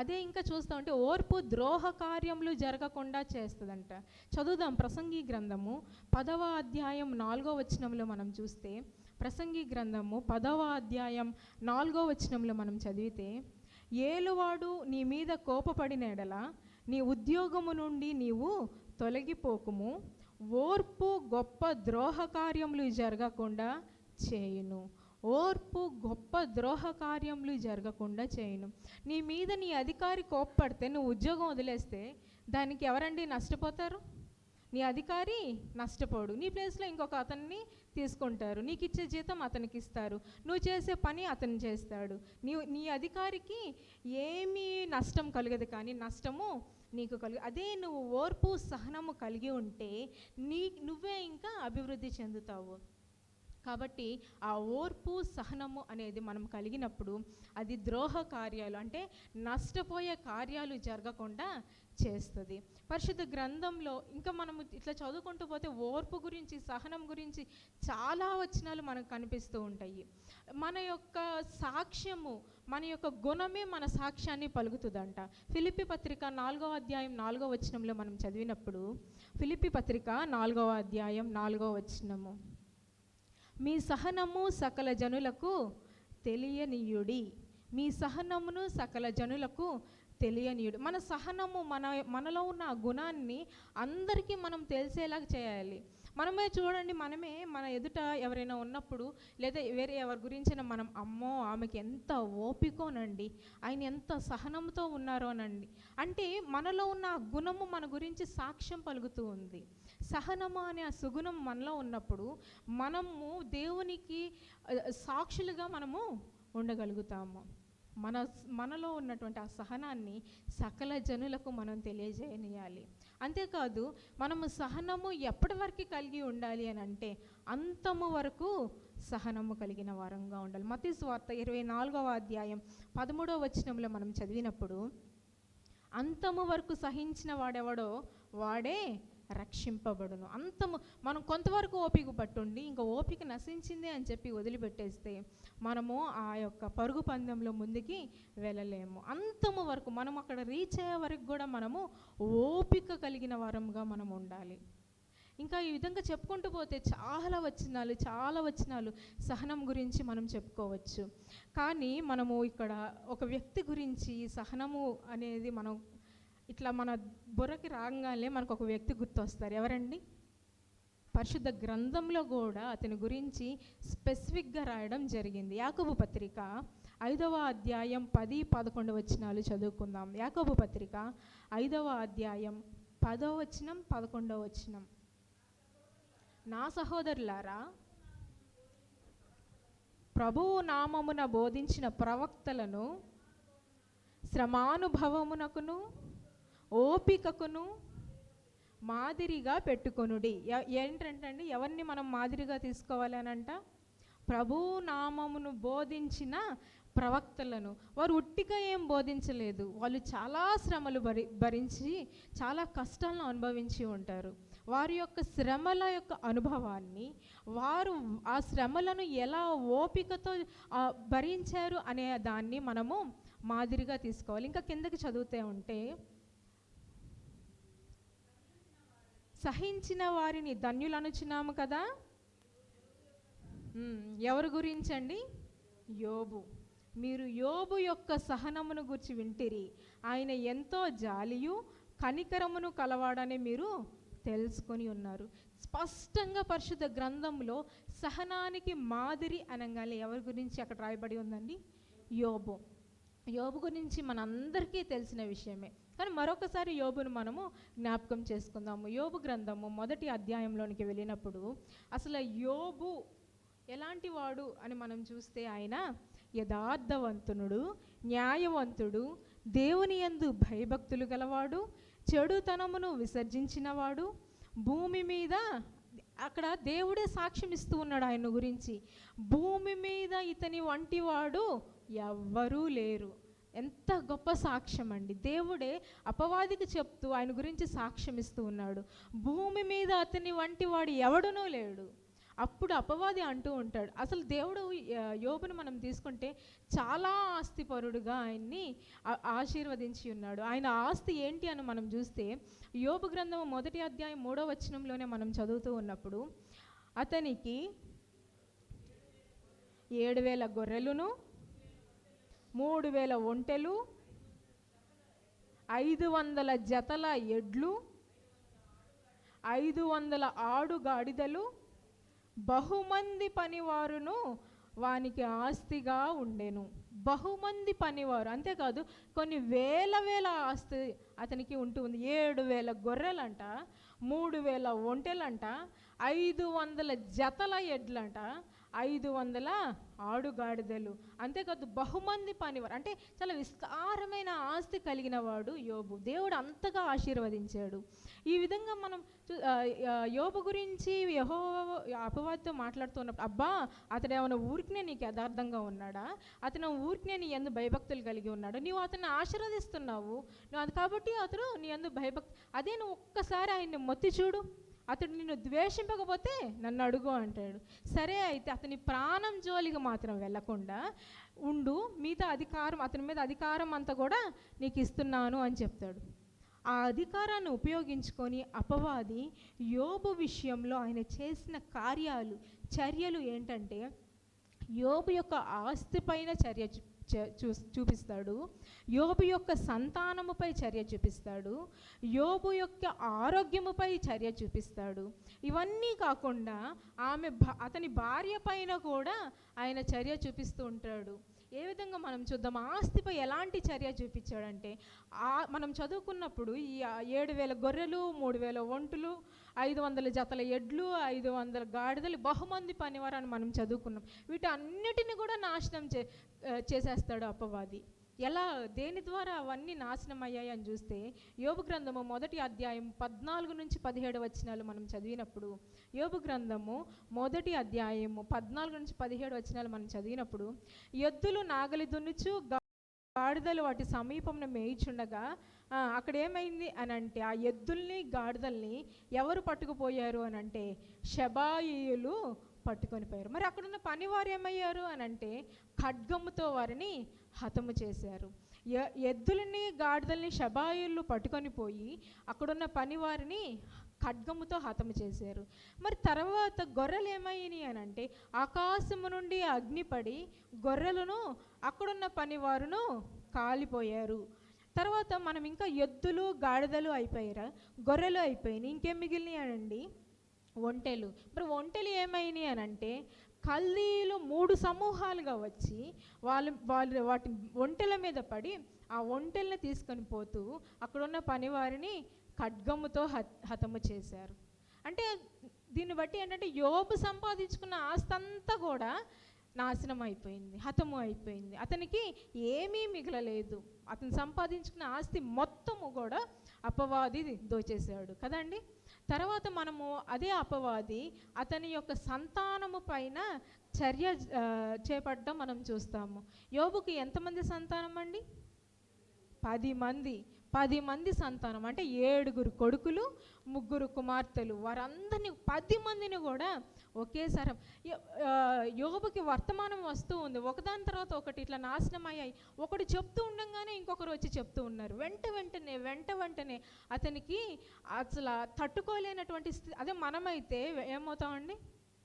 అదే ఇంకా చూస్తూ ఉంటే ఓర్పు ద్రోహ కార్యములు జరగకుండా చేస్తుందంట. చదువుదాం ప్రసంగి గ్రంథము 10వ అధ్యాయం 4వ వచనంలో మనం చూస్తే, ప్రసంగి గ్రంథము 10వ అధ్యాయం 4వ వచనంలో మనం చదివితే, ఏలువాడు నీ మీద కోపపడిన ఎడల నీ ఉద్యోగము నుండి నీవు తొలగిపోకుము, ఓర్పు గొప్ప ద్రోహ కార్యములు జరగకుండా చేయును. ఓర్పు గొప్ప ద్రోహ కార్యములు జరగకుండా చేయును. నీ మీద నీ అధికారి కోప్పడితే నువ్వు ఉద్యోగం వదిలేస్తే దానికి ఎవరండి నష్టపోతారు? నీ అధికారి నష్టపోడు, నీ ప్లేస్లో ఇంకొక అతన్ని తీసుకుంటారు, నీకు ఇచ్చే జీతం అతనికి ఇస్తారు, నువ్వు చేసే పని అతను చేస్తాడు. నీ అధికారికి ఏమీ నష్టం కలగదు, కానీ నష్టము నీకు కలుగు. అదే నువ్వు ఓర్పు సహనము కలిగి ఉంటే నువ్వే ఇంకా అభివృద్ధి చెందుతావు. కాబట్టి ఆ ఓర్పు సహనము అనేది మనం కలిగినప్పుడు అది ద్రోహ కార్యాలు అంటే నష్టపోయే కార్యాలు జరగకుండా చేస్తుంది. పరిశుద్ధ గ్రంథంలో ఇంకా మనము ఇట్లా చదువుకుంటూ పోతే ఓర్పు గురించి సహనం గురించి చాలా వచనాలు మనకు కనిపిస్తూ ఉంటాయి. మన యొక్క సాక్ష్యము, మన యొక్క గుణమే మన సాక్ష్యాన్ని పలుకుతుందంట. ఫిలిప్పీ పత్రిక 4వ అధ్యాయం 4వ వచనంలో మనం చదివినప్పుడు, ఫిలిప్పీ పత్రిక 4వ అధ్యాయం 4వ వచనము, మీ సహనము సకల జనులకు తెలియనీయుడి, మీ సహనమును సకల జనులకు తెలియనీయుడు. మన సహనము మనలో ఉన్న గుణాన్ని అందరికీ మనం తెలిసేలాగా చేయాలి. మనమే చూడండి, మన ఎదుట ఎవరైనా ఉన్నప్పుడు లేదా వేరే ఎవరి గురించిన మనం అమ్మో ఆమెకి ఎంత ఓపికోనండి, ఆయన ఎంత సహనంతో ఉన్నారోనండి అంటే మనలో ఉన్న ఆ గుణము మన గురించి సాక్ష్యం పలుకుతూ ఉంది. సహనము అనే ఆ సుగుణం మనలో ఉన్నప్పుడు మనము దేవునికి సాక్షులుగా మనము ఉండగలుగుతాము. మనలో ఉన్నటువంటి ఆ సహనాన్ని సకల జనులకు మనం తెలియజేయాలి. అంతేకాదు మనము సహనము ఎప్పటి వరకు కలిగి ఉండాలి అని అంటే అంతము వరకు సహనము కలిగిన వారంగా ఉండాలి. మత్తయి సువార్త 24వ అధ్యాయం 13వ వచనంలో మనం చదివినప్పుడు, అంతము వరకు సహించిన వాడెవడో వాడే రక్షింపబడును. అంతము మనం కొంతవరకు ఓపిక పట్టుండి ఇంకా ఓపిక నశించింది అని చెప్పి వదిలిపెట్టేస్తే మనము ఆ యొక్క పరుగు పందెంలో ముందుకి వెళ్ళలేము. అంతము వరకు మనం అక్కడ రీచ్ అయ్యే వరకు కూడా మనము ఓపిక కలిగిన వారంగా మనం ఉండాలి. ఇంకా ఈ విధంగా చెప్పుకుంటూ పోతే చాలా వచనాలు సహనం గురించి మనం చెప్పుకోవచ్చు. కానీ మనము ఇక్కడ ఒక వ్యక్తి గురించి సహనము అనేది మనం ఇట్లా మన బుర్రకి రాగానే మనకు ఒక వ్యక్తి గుర్తొస్తారు. ఎవరండి? పరిశుద్ధ గ్రంథంలో కూడా అతని గురించి స్పెసిఫిక్గా రాయడం జరిగింది. యాకోబు పత్రిక 5వ అధ్యాయం 10-11 వచనాలు చదువుకుందాం. యాకోబు పత్రిక 5వ అధ్యాయం 10వ వచనం 11వ వచనం. నా సహోదరులారా, ప్రభువు నామమున బోధించిన ప్రవక్తలను శ్రమానుభవమునకును ఓపికకును మాదిరిగా పెట్టుకొనుడి. ఏంటంటే ఎవరిని మనం మాదిరిగా తీసుకోవాలి అనంట? ప్రభువు నామమును బోధించిన ప్రవక్తలను. వారు ఉట్టిగా ఏం బోధించలేదు, వాళ్ళు చాలా శ్రమలు భరించి చాలా కష్టాలను అనుభవించి ఉంటారు. వారి యొక్క శ్రమల యొక్క అనుభవాన్ని, వారు ఆ శ్రమలను ఎలా ఓపికతో భరించారు అనే దాన్ని మనము మాదిరిగా తీసుకోవాలి. ఇంకా కిందకి చదివితే ఉంటే, సహించిన వారిని ధన్యులనుచున్నాము కదా. ఎవరి గురించండి? యోబు. మీరు యోబు యొక్క సహనమును గురించి వింటిరి. ఆయన ఎంతో జాలియు కనికరమును కలవాడని మీరు తెలుసుకొని ఉన్నారు. స్పష్టంగా పరిశుద్ధ గ్రంథంలో సహనానికి మాదిరి అనగానే ఎవరి గురించి అక్కడ రాయబడి ఉందండి? యోబు. యోబు గురించి మనందరికీ తెలిసిన విషయమే, కానీ మరొకసారి యోబును మనము జ్ఞాపకం చేసుకుందాము. యోబు గ్రంథము 1వ అధ్యాయంలోనికి వెళ్ళినప్పుడు అసలు యోబు ఎలాంటి వాడు అని మనం చూస్తే, ఆయన యథార్థవంతునుడు, న్యాయవంతుడు, దేవుని యందు భయభక్తులు గలవాడు, చెడుతనమును విసర్జించినవాడు, భూమి మీద అక్కడ దేవుడే సాక్ష్యం ఇస్తూ ఉన్నాడు ఆయన గురించి. భూమి మీద ఇతని వంటి వాడు ఎవ్వరూ లేరు. ఎంత గొప్ప సాక్ష్యం అండి! దేవుడే అపవాదికి చెప్తూ ఆయన గురించి సాక్ష్యం ఇస్తూ ఉన్నాడు. భూమి మీద అతని వంటి వాడు ఎవడునూ లేడు. అప్పుడు అపవాది అంటూ ఉంటాడు. అసలు దేవుడు యోబును మనం తీసుకుంటే చాలా ఆస్తిపరుడుగా ఆయన్ని ఆశీర్వదించి ఉన్నాడు. ఆయన ఆస్తి ఏంటి అని మనం చూస్తే, యోబు గ్రంథం 1వ అధ్యాయం 3వ వచనంలోనే మనం చదువుతూ ఉన్నప్పుడు, అతనికి 7,000 గొర్రెలును, 3,000 ఒంటెలు, 500 జతల ఎడ్లు, 500 ఆడుగాడిదలు, బహుమంది పనివారును వానికి ఆస్తిగా ఉండెను. బహుమంది పనివారు, అంతేకాదు కొన్ని వేల ఆస్తి అతనికి ఉంటుంది. 7,000 గొర్రెలంట, 3,000 ఒంటెలంట, 500 జతల ఎడ్లంట, 500 ఆడుగాడిదలు, అంతేకాదు బహుమంది పనివారు. అంటే చాలా విస్తారమైన ఆస్తి కలిగిన వాడు యోబు. దేవుడు అంతగా ఆశీర్వదించాడు. ఈ విధంగా మనం యోబు గురించి యెహోవా అపవాదితో మాట్లాడుతున్నప్పుడు, అబ్బా అతడు ఏమైనా ఊరికినే నీకు యథార్థంగా ఉన్నాడా, అతను ఊరికినే నీ యందు భయభక్తులు కలిగి ఉన్నాడు, నీవు అతన్ని ఆశీర్వదిస్తున్నావు, నువ్వు అది కాబట్టి అతడు నీ యందు భయభక్తి, అదే నువ్వు ఒక్కసారి ఆయన్ని మొత్తి చూడు, అతడు నిన్ను ద్వేషింపకపోతే నన్ను అడుగు అంటాడు. సరే, అయితే అతని ప్రాణం జోలికి మాత్రం వెళ్లకుండా ఉండు, మిగతా అధికారం, అతని మీద అధికారం అంతా కూడా నీకు ఇస్తున్నాను అని చెప్తాడు. ఆ అధికారాన్ని ఉపయోగించుకొని అపవాది యోబు విషయంలో ఆయన చేసిన చర్యలు ఏంటంటే, యోబు యొక్క ఆస్తి పైన చర్య చూపిస్తాడు, యోబు యొక్క సంతానముపై చర్య చూపిస్తాడు, యోబు యొక్క ఆరోగ్యముపై చర్య చూపిస్తాడు. ఇవన్నీ కాకుండా అతని భార్య పైన కూడా ఆయన చర్య చూపిస్తూ ఉంటాడు. ఏ విధంగా మనం చూద్దాం, ఆస్తిపై ఎలాంటి చర్య చూపించాడంటే, మనం చదువుకున్నప్పుడు ఈ 7,000 గొర్రెలు, 3,000 ఒంటులు, 500 జతల ఎడ్లు, 500 గాడిదలు, బహుమంది పనివారు అని మనం చదువుకున్నాం. వీటన్నిటిని కూడా నాశనం చేసేస్తాడు అపవాది. ఎలా, దేని ద్వారా అవన్నీ నాశనం అయ్యాయి అని చూస్తే, యోబు గ్రంథము 1వ అధ్యాయం 14-17 వచనాలు మనం చదివినప్పుడు, యోబు గ్రంథము 1వ అధ్యాయము 14-17 వచనాలు మనం చదివినప్పుడు, ఎద్దులు నాగలి దున్నుచు, గాడిదలు వాటి సమీపంలో మేయిచుండగా అక్కడ ఏమైంది అని అంటే ఆ ఎద్దుల్ని గాడిదల్ని ఎవరు పట్టుకుపోయారు అని అంటే షెబాయీయులు పట్టుకొని పోయారు. మరి అక్కడున్న పనివారు ఏమయ్యారు అని అంటే ఖడ్గముతో వారిని హతము చేశారు. ఎద్దులని గాడిదల్ని షెబాయీయులు పట్టుకొని పోయి అక్కడున్న పనివారిని ఖడ్గముతో హతము చేశారు. మరి తర్వాత గొర్రెలు ఏమైనాయి అని అంటే ఆకాశము నుండి అగ్నిపడి గొర్రెలను అక్కడున్న పనివారును కాలిపోయారు. తర్వాత మనం ఇంకా ఎద్దులు గాడిదలు అయిపోయారా, గొర్రెలు అయిపోయినాయి, ఇంకేం మిగిలినాయి అండి? ఒంటెలు. మరి ఒంటెలు ఏమైనాయి అని అంటే కల్దీయులు 3 సమూహాలుగా వచ్చి వాళ్ళు వాటి ఒంటెల మీద పడి ఆ ఒంటెల్ని తీసుకొని పోతూ అక్కడున్న పనివారిని ఖడ్గముతో హతము చేశారు. అంటే దీన్ని బట్టి ఏంటంటే యోబు సంపాదించుకున్న ఆస్తి అంతా కూడా నాశనం అయిపోయింది, హతము అయిపోయింది. అతనికి ఏమీ మిగలలేదు. అతను సంపాదించుకున్న ఆస్తి మొత్తము కూడా అపవాది దోచేశాడు కదండి. తర్వాత మనము అదే అపవాది అతని యొక్క సంతానము పైన చర్య చేపట్టడం మనం చూస్తాము. యోబుకి ఎంతమంది సంతానం అండి? 10 మంది సంతానం. అంటే 7 కొడుకులు 3 కుమార్తెలు. వారందరినీ 10 మందిని కూడా ఒకేసారి యోబుకి వర్తమానం వస్తూ ఉంది. ఒకదాని తర్వాత ఒకటి ఇట్లా నాశనం అయ్యాయి. ఒకటి చెప్తూ ఉండగానే ఇంకొకరు వచ్చి చెప్తూ ఉన్నారు. వెంటనే అతనికి అసలు తట్టుకోలేనటువంటి స్థితి. అదే మనమైతే ఏమవుతామండి?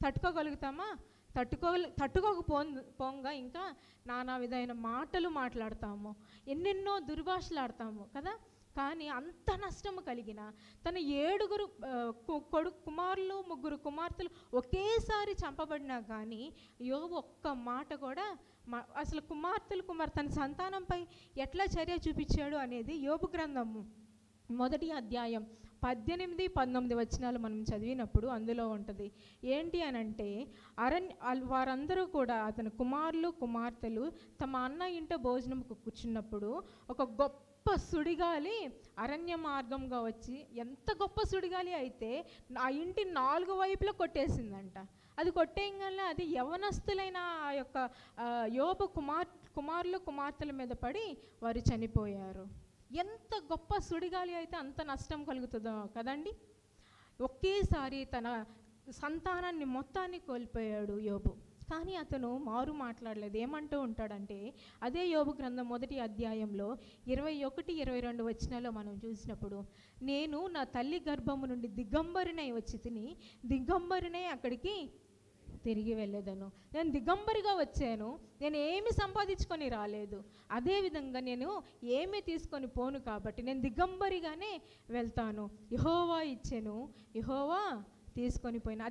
తట్టుకోగలుగుతామా? తట్టుకోకపోగా ఇంకా నానా విధమైన మాటలు మాట్లాడతాము, ఎన్నెన్నో దుర్భాషలాడతాము కదా. కానీ అంత నష్టము కలిగిన తన 7 కుమారులు 3 కుమార్తెలు ఒకేసారి చంపబడినా కానీ యోబు ఒక్క మాట కూడా అసలు తన సంతానంపై ఎట్లా చర్య చూపించాడు అనేది యోబు గ్రంథము 1వ అధ్యాయం 18-19 వచనాలు మనం చదివినప్పుడు అందులో ఉంటుంది. ఏంటి అని అంటే వారందరూ కూడా అతని కుమారులు కుమార్తెలు తమ అన్న ఇంట భోజనంకు కూర్చున్నప్పుడు ఒక గొప్ప సుడిగాలి అరణ్య మార్గంగా వచ్చి, ఎంత గొప్ప సుడిగాలి అయితే ఆ ఇంటి 4 వైపులా కొట్టేసిందంట. అది కొట్టేయగానే అది యవనస్తులైన ఆ యొక్క యోబు కుమారులు కుమార్తెల మీద పడి వారు చనిపోయారు. ఎంత గొప్ప సుడిగాలి అయితే అంత నష్టం కలుగుతుందో కదండి. ఒకేసారి తన సంతానాన్ని మొత్తాన్ని కోల్పోయాడు యోబు. కానీ అతను మారు మాట్లాడలేదు. ఏమంటూ ఉంటాడంటే అదే యోబు గ్రంథం 1వ అధ్యాయంలో 21-22 వచనాల్లో మనం చూసినప్పుడు, నేను నా తల్లి గర్భము నుండి దిగంబరినై వచ్చి తిని దిగంబరినై అక్కడికి తిరిగి వెళ్ళేదను. నేను దిగంబరిగా వచ్చాను, నేను ఏమి సంపాదించుకొని రాలేదు, అదేవిధంగా నేను ఏమీ తీసుకొని పోను కాబట్టి నేను దిగంబరిగానే వెళ్తాను. యెహోవా ఇచ్చెను, యెహోవా తీసుకొని పోయిన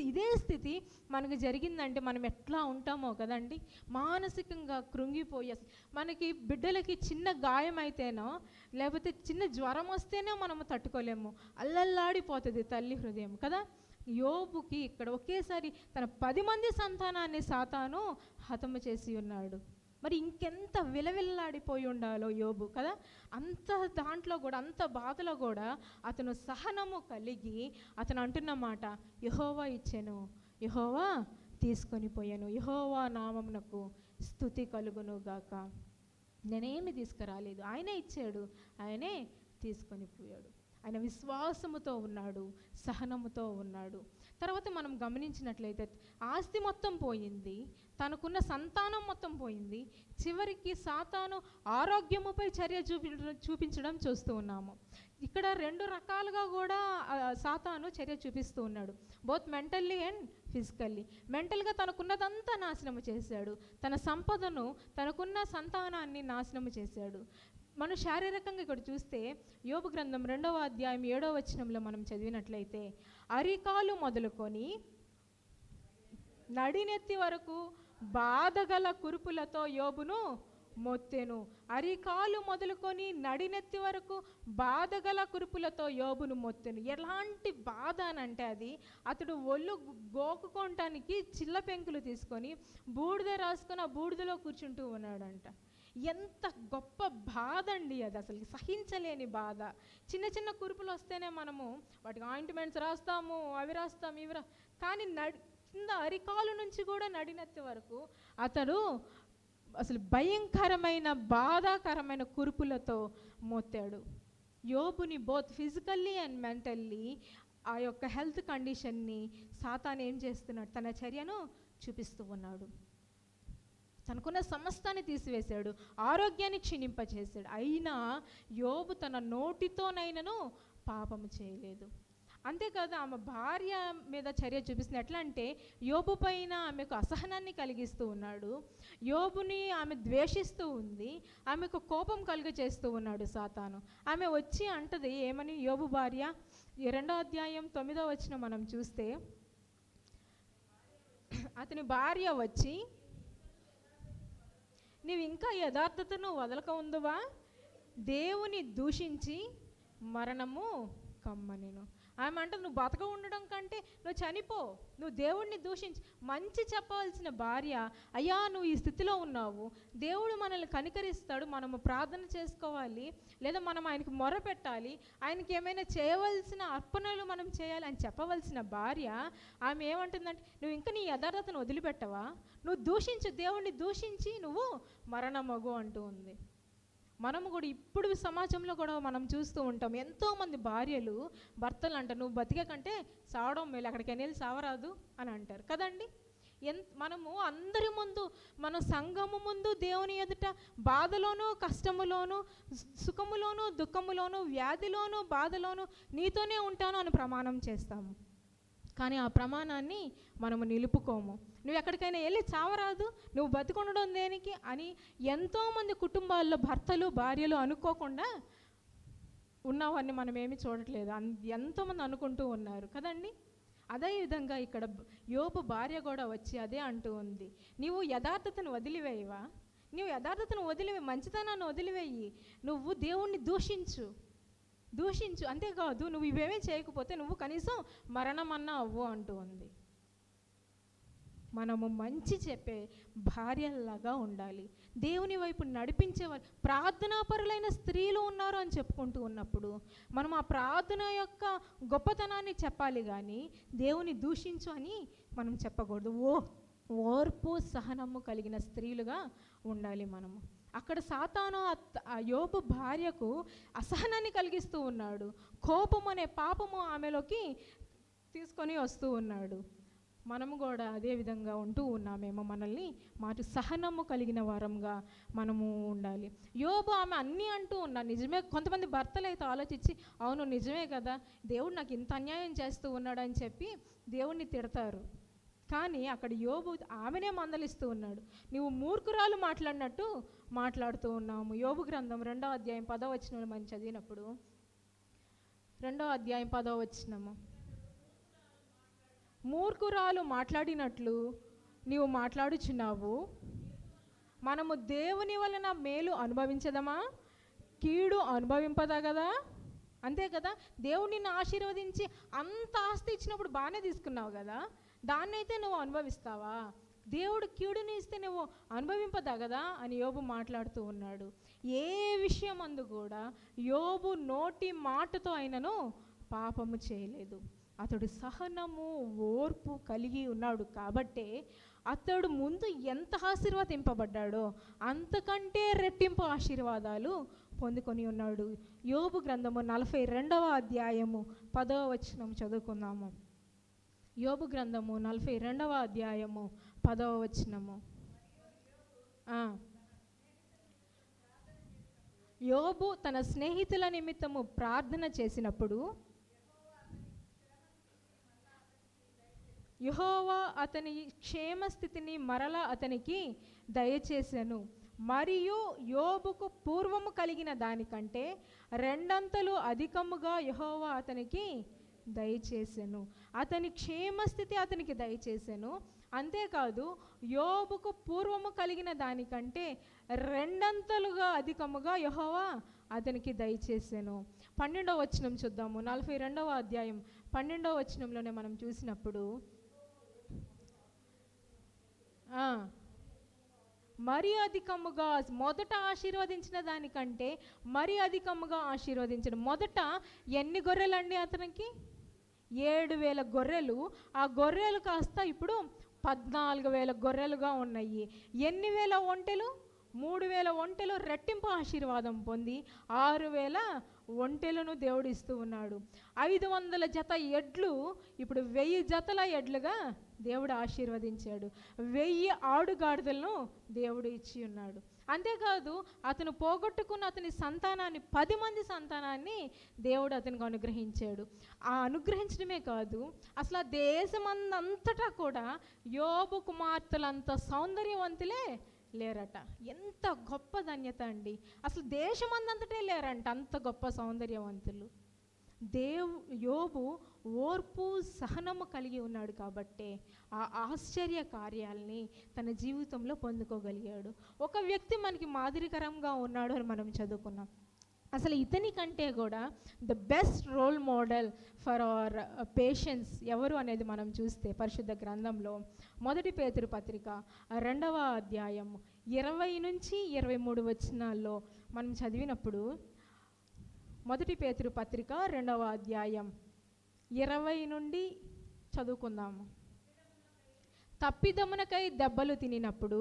ఇదే స్థితి మనకు జరిగిందంటే మనం ఎట్లా ఉంటామో కదండి. మానసికంగా కృంగిపోయి మనకి బిడ్డలకి చిన్న గాయం అయితేనో లేకపోతే చిన్న జ్వరం వస్తేనే మనము తట్టుకోలేము, అల్లల్లాడిపోతుంది తల్లి హృదయం కదా. యోబుకి ఇక్కడ ఒకేసారి తన 10 మంది సంతానాన్ని సాతాను హతము చేసి ఉన్నాడు. మరి ఇంకెంత విలవిల్లాడిపోయి ఉండాలో యోబు కదా. అంత దాంట్లో కూడా, అంత బాధలో కూడా అతను సహనము కలిగి అతను అంటున్న మాట, యెహోవా ఇచ్చెను, యెహోవా తీసుకొని పోయాను, యెహోవా నామమునకు స్తుతి కలుగును గాక. నేనేమి తీసుకురాలేదు, ఆయనే ఇచ్చాడు, ఆయనే తీసుకొని పోయాడు. ఆయన విశ్వాసముతో ఉన్నాడు, సహనముతో ఉన్నాడు. తర్వాత మనం గమనించినట్లయితే ఆస్తి మొత్తం పోయింది, తనకున్న సంతానం మొత్తం పోయింది, చివరికి సాతాను ఆరోగ్యముపై చర్య చూపించడం చూస్తూ ఉన్నాము. ఇక్కడ 2 రకాలుగా కూడా సాతాను చర్య చూపిస్తూ ఉన్నాడు, బోత్ మెంటల్లీ అండ్ ఫిజికల్లీ. మెంటల్గా తనకున్నదంతా నాశనము చేశాడు, తన సంపదను తనకున్న సంతానాన్ని నాశనము చేశాడు. మనం శారీరకంగా ఇక్కడ చూస్తే యోబు గ్రంథం 2వ అధ్యాయం 7వ వచనంలో మనం చదివినట్లయితే, అరికాలు మొదలుకొని నడినెత్తి వరకు బాధగల కురుపులతో యోబును మొత్తెను. అరికాలు మొదలుకొని నడినెత్తి వరకు బాధగల కురుపులతో యోబును మొత్తెను. ఎలాంటి బాధ అనంటే అది అతడు ఒళ్ళు గోకుకోవటానికి చిల్ల పెంకులు తీసుకొని బూడిద రాసుకొని ఆ బూడిదలో కూర్చుంటూ ఉన్నాడంట. ఎంత గొప్ప బాధ అండి అది, అసలు సహించలేని బాధ. చిన్న చిన్న కురుపులు వస్తేనే మనము వాటికి ఆయింట్మెంట్స్ రాస్తాము, అవి రాస్తాము, ఇవి కానీ కింద అరికాలు నుంచి కూడా నడినెత్తి వరకు అతడు అసలు భయంకరమైన బాధాకరమైన కురుపులతో మోతాడు. యోబుని బోత్ ఫిజికల్లీ అండ్ మెంటల్లీ ఆ యొక్క హెల్త్ కండిషన్ని సాతాను ఏం చేస్తున్నాడు, తన చర్యను చూపిస్తూ ఉన్నాడు. తనకున్న సమస్తాన్ని తీసివేశాడు, ఆరోగ్యాన్ని క్షీణింపచేశాడు. అయినా యోబు తన నోటితోనైనను పాపము చేయలేదు. అంతేకాదు ఆమె భార్య మీద చర్య చూపిస్తుంది. ఎట్లా అంటే యోబు పైన ఆమెకు అసహనాన్ని కలిగిస్తూ ఉన్నాడు, యోబుని ఆమె ద్వేషిస్తూ ఉంది, ఆమెకు కోపం కలుగచేస్తూ ఉన్నాడు సాతాను. ఆమె వచ్చి అంటది ఏమని, యోబు భార్య 2వ అధ్యాయం 9వ వచనం మనం చూస్తే, అతని భార్య వచ్చి, నీవు ఇంకా యథార్థతను వదలక ఉందువా, దేవుని దూషించి మరణము కమ్మనెను. ఆమె అంటే నువ్వు బతక ఉండడం కంటే నువ్వు చనిపో, నువ్వు దేవుడిని దూషించి. మంచి చెప్పవలసిన భార్య, అయ్యా నువ్వు ఈ స్థితిలో ఉన్నావు, దేవుడు మనల్ని కనికరిస్తాడు, మనము ప్రార్థన చేసుకోవాలి, లేదా మనం ఆయనకి మొర పెట్టాలి, ఆయనకి ఏమైనా చేయవలసిన అర్పణలు మనం చేయాలి అని చెప్పవలసిన భార్య ఆమె ఏమంటుందంటే, నువ్వు ఇంకా నీ యథార్థతను వదిలిపెట్టవా, నువ్వు దూషించు, దేవుణ్ణి దూషించి నువ్వు మరణమగు అంటూ ఉంది. మనము కూడా ఇప్పుడు సమాజంలో కూడా మనం చూస్తూ ఉంటాం, ఎంతోమంది భార్యలు భర్తలు అంటారు, నువ్వు బతికే కంటే సావడం మేలు, అక్కడికి వెళ్ళి సావరాదు అని అంటారు కదండి. మనము అందరి ముందు, మన సంఘము ముందు, దేవుని ఎదుట బాధలోనూ కష్టములోనూ సుఖములోనూ దుఃఖములోనూ వ్యాధిలోనూ బాధలోనూ నీతోనే ఉంటాను అని ప్రమాణం చేస్తాము. కానీ ఆ ప్రమాణాన్ని మనము నిలుపుకోము. నువ్వు ఎక్కడికైనా వెళ్ళి చావరాదు, నువ్వు బతికొనడం దేనికి అని ఎంతోమంది కుటుంబాల్లో భర్తలు భార్యలు అనుకోకుండా ఉన్నవాన్ని మనం ఏమి చూడట్లేదు, ఎంతోమంది అనుకుంటూ ఉన్నారు కదండి. అదేవిధంగా ఇక్కడ యోబు భార్య కూడా వచ్చి అదే అంటూ ఉంది, నీవు యథార్థతను వదిలివేయవా, నీవు యథార్థతను వదిలివే, మంచితనాన్ని వదిలివేయి, నువ్వు దేవుణ్ణి దూషించు, అంతేకాదు నువ్వు ఇవేమీ చేయకపోతే నువ్వు కనీసం మరణమన్నా అవ్వు అంటూ ఉంది. మనము మంచి చెప్పే భార్యలాగా ఉండాలి, దేవుని వైపు నడిపించేవారు. ప్రార్థనాపరులైన స్త్రీలు ఉన్నారు అని చెప్పుకుంటూ ఉన్నప్పుడు మనం ఆ ప్రార్థన యొక్క గొప్పతనాన్ని చెప్పాలి, కానీ దేవుని దూషించు అని మనం చెప్పకూడదు. ఓర్పు సహనము కలిగిన స్త్రీలుగా ఉండాలి మనము. అక్కడ సాతాను యోబు భార్యకు అసహనాన్ని కలిగిస్తూ ఉన్నాడు, కోపం అనే పాపము ఆమెలోకి తీసుకొని వస్తూ ఉన్నాడు. మనము కూడా అదే విధంగా ఉంటూ ఉన్నామేమో, మనల్ని మాటు సహనము కలిగిన వారంగా మనము ఉండాలి. యోబు ఆమె అన్నీ అంటూ ఉన్నాడు, నిజమే. కొంతమంది భర్తలు అయితే ఆలోచించి, అవును నిజమే కదా, దేవుడు నాకు ఇంత అన్యాయం చేస్తూ ఉన్నాడు అని చెప్పి దేవుణ్ణి తిడతారు. కానీ అక్కడ యోబు ఆమెనే మందలిస్తూ ఉన్నాడు, నువ్వు మూర్ఖురాలు మాట్లాడినట్టు మాట్లాడుతూ ఉన్నాము. యోబు గ్రంథం 2వ అధ్యాయం 10వ వచనం మనం చదివినప్పుడు, 2వ అధ్యాయం 10వ వచనము, మూర్ఖురాలు మాట్లాడినట్లు నీవు మాట్లాడుచున్నావు, మనము దేవుని వలన మేలు అనుభవించదమా, కీడు అనుభవింపదా కదా. అంతే కదా, దేవుడు నిన్ను ఆశీర్వదించి అంత ఆస్తి ఇచ్చినప్పుడు బాగానే తీసుకున్నావు కదా, దాన్నైతే నువ్వు అనుభవిస్తావా, దేవుడు కీడుని ఇస్తే నువ్వు అనుభవింపదా కదా అని యోబు మాట్లాడుతూ ఉన్నాడు. ఏ విషయం అందు కూడా యోబు నోటి మాటతో అయినను పాపము చేయలేదు. అతడు సహనము ఓర్పు కలిగి ఉన్నాడు కాబట్టే అతడు ముందు ఎంత ఆశీర్వదింపబడ్డాడో అంతకంటే రెట్టింపు ఆశీర్వాదాలు పొందుకొని ఉన్నాడు. యోబు గ్రంథము 42వ అధ్యాయము 10వ వచనం చదువుకుందాము. యోబు గ్రంథము 42వ అధ్యాయము 10వ వచనము. యోబు తన స్నేహితుల నిమిత్తము ప్రార్థన చేసినప్పుడు యెహోవా అతని క్షేమస్థితిని మరలా అతనికి దయచేసెను, మరియు యోబుకు పూర్వము కలిగిన దానికంటే 2 అంతలు అధికముగా యెహోవా అతనికి దయచేసెను. అతని క్షేమస్థితి అతనికి దయచేసెను. అంతేకాదు యోబుకు పూర్వము కలిగిన దానికంటే 2 అంతలుగా అధికముగా యెహోవా అతనికి దయచేసెను. 12వ వచనం చూద్దాము. 42వ అధ్యాయం 12వ వచనంలోనే మనం చూసినప్పుడు, మరి అధికముగా, మొదట ఆశీర్వదించిన దానికంటే మరి అధికముగా ఆశీర్వదించడం. మొదట ఎన్ని గొర్రెలండి అతనికి? 7,000 గొర్రెలు. ఆ గొర్రెలు కాస్త ఇప్పుడు 14,000 గొర్రెలుగా ఉన్నాయి. ఎన్ని వేల ఒంటెలు? 3,000 ఒంటెలు రెట్టింపు ఆశీర్వాదం పొంది 6,000 ఒంటెలను దేవుడు ఇస్తూ ఉన్నాడు. 500 జత ఎడ్లు ఇప్పుడు 1000 జతల ఎడ్లుగా దేవుడు ఆశీర్వదించాడు. 1000 ఆడుగాడిదలను దేవుడు ఇచ్చి ఉన్నాడు. అంతేకాదు అతను పోగొట్టుకున్న అతని సంతానాన్ని 10 మంది సంతానాన్ని దేవుడు అతనికి అనుగ్రహించాడు. ఆ అనుగ్రహించడమే కాదు, అసలు ఆ దేశమందంతటా కూడా యోబు కుమార్తెలంత సౌందర్యవంతులే లేరట. ఎంత గొప్ప ధన్యత అండి! అసలు దేశమందంతటే లేరంట అంత గొప్ప సౌందర్యవంతులు. యోబు ఓర్పు సహనము కలిగి ఉన్నాడు కాబట్టే ఆ ఆశ్చర్య కార్యాలని తన జీవితంలో పొందుకోగలిగాడు. ఒక వ్యక్తి మనకి మాదిరికరంగా ఉన్నాడు అని మనం చదువుకున్నాం. అసలు ఇతని కంటే కూడా the best role model for our patience ఎవరు అనేది మనం చూస్తే పరిశుద్ధ గ్రంథంలో 1 పేతురు పత్రిక 2వ అధ్యాయం 20 నుంచి 23 వచనాల్లో మనం చదివినప్పుడు 1 పేతురు పత్రిక 2వ అధ్యాయం 20 నుండి చదువుకుందాము. తప్పిదమునకై దెబ్బలు తినినప్పుడు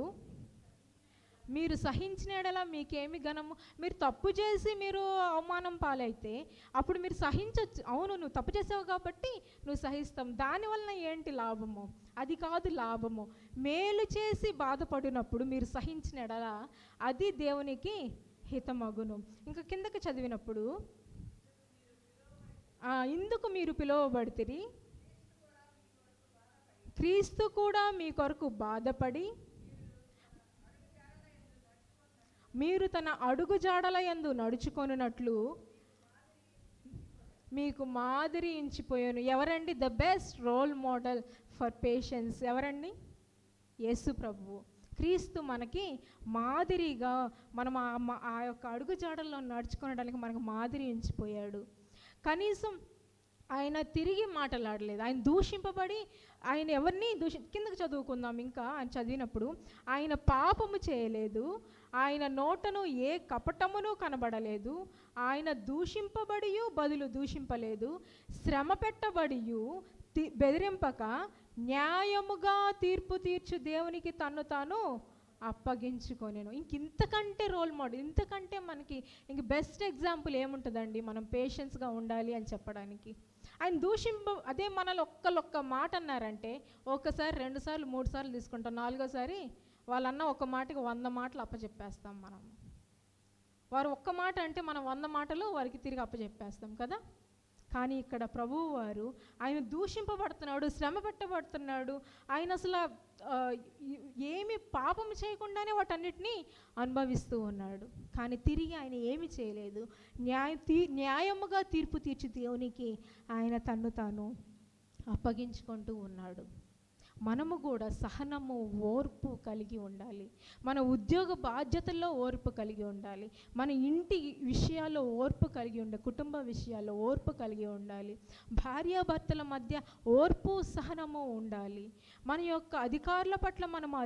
మీరు సహించిన ఎడల మీకేమి ఘనము? మీరు తప్పు చేసి మీరు అవమానం పాలైతే అప్పుడు మీరు సహించవచ్చు. అవును, నువ్వు తప్పు చేసావు కాబట్టి నువ్వు సహిస్తాం. దానివలన ఏంటి లాభము? అది కాదు లాభము. మేలు చేసి బాధపడినప్పుడు మీరు సహించిన ఎడల అది దేవునికి హితమగును. ఇంకా కిందకి చదివినప్పుడు ఇందుకు మీరు పిలువబడితిరి, క్రీస్తు కూడా మీ కొరకు బాధపడి మీరు తన అడుగు జాడల యందు నడుచుకొనున్నట్లు మీకు మాదిరి ఎంచిపోయాను. ఎవరండి the best role model for patience? ఎవరండి? యేసు ప్రభువు. క్రీస్తు మనకి మాదిరిగా మనం ఆ యొక్క అడుగు జాడల్లో నడుచుకోవడానికి మనకు మాదిరి ఎంచిపోయాడు. కనీసం ఆయన తిరిగి మాట్లాడలేదు. ఆయన దూషింపబడి ఆయన ఎవరిని కిందకు చదువుకుందాం. ఇంకా ఆయన చదివినప్పుడు ఆయన పాపము చేయలేదు, ఆయన నోటను ఏ కపటమును కనబడలేదు, ఆయన దూషింపబడియు బదులు దూషింపలేదు, శ్రమ పెట్టబడియు బెదిరింపక న్యాయముగా తీర్పు తీర్చు దేవునికి తన్ను తాను అప్పగించుకొనెను. ఇంతకంటే రోల్ మోడల్, ఇంతకంటే మనకి ఇంక బెస్ట్ ఎగ్జాంపుల్ ఏముంటుందండి మనం పేషెన్స్గా ఉండాలి అని చెప్పడానికి? ఆయన అదే మనల్ని ఒక్క మాట అన్నారంటే ఒకసారి 2 సార్లు 3 సార్లు తీసుకుంటాం, 4వసారి వాళ్ళన్న ఒక మాటకి 100 మాటలు అప్పచెప్పేస్తాం మనం. వారు ఒక్క మాట అంటే మనం 100 మాటలు వారికి తిరిగి అప్పచెప్పేస్తాం కదా. కానీ ఇక్కడ ప్రభువు వారు ఆయన దూషింపబడుతున్నాడు, శ్రమ పెట్టబడుతున్నాడు. ఆయన అసలు ఏమి పాపం చేయకుండానే వాటన్నిటినీ అనుభవిస్తూ ఉన్నాడు. కానీ తిరిగి ఆయన ఏమి చేయలేదు. న్యాయముగా తీర్పు తీర్చి దేవునికి ఆయన తన్ను తాను అప్పగించుకుంటూ ఉన్నాడు. మనము కూడా సహనము, ఓర్పు కలిగి ఉండాలి. మన ఉద్యోగ బాధ్యతల్లో ఓర్పు కలిగి ఉండాలి. మన ఇంటి విషయాల్లో ఓర్పు కలిగి ఉండాలి. కుటుంబ విషయాల్లో ఓర్పు కలిగి ఉండాలి. భార్యాభర్తల మధ్య ఓర్పు, సహనము ఉండాలి. మన యొక్క అధికారుల పట్ల మనము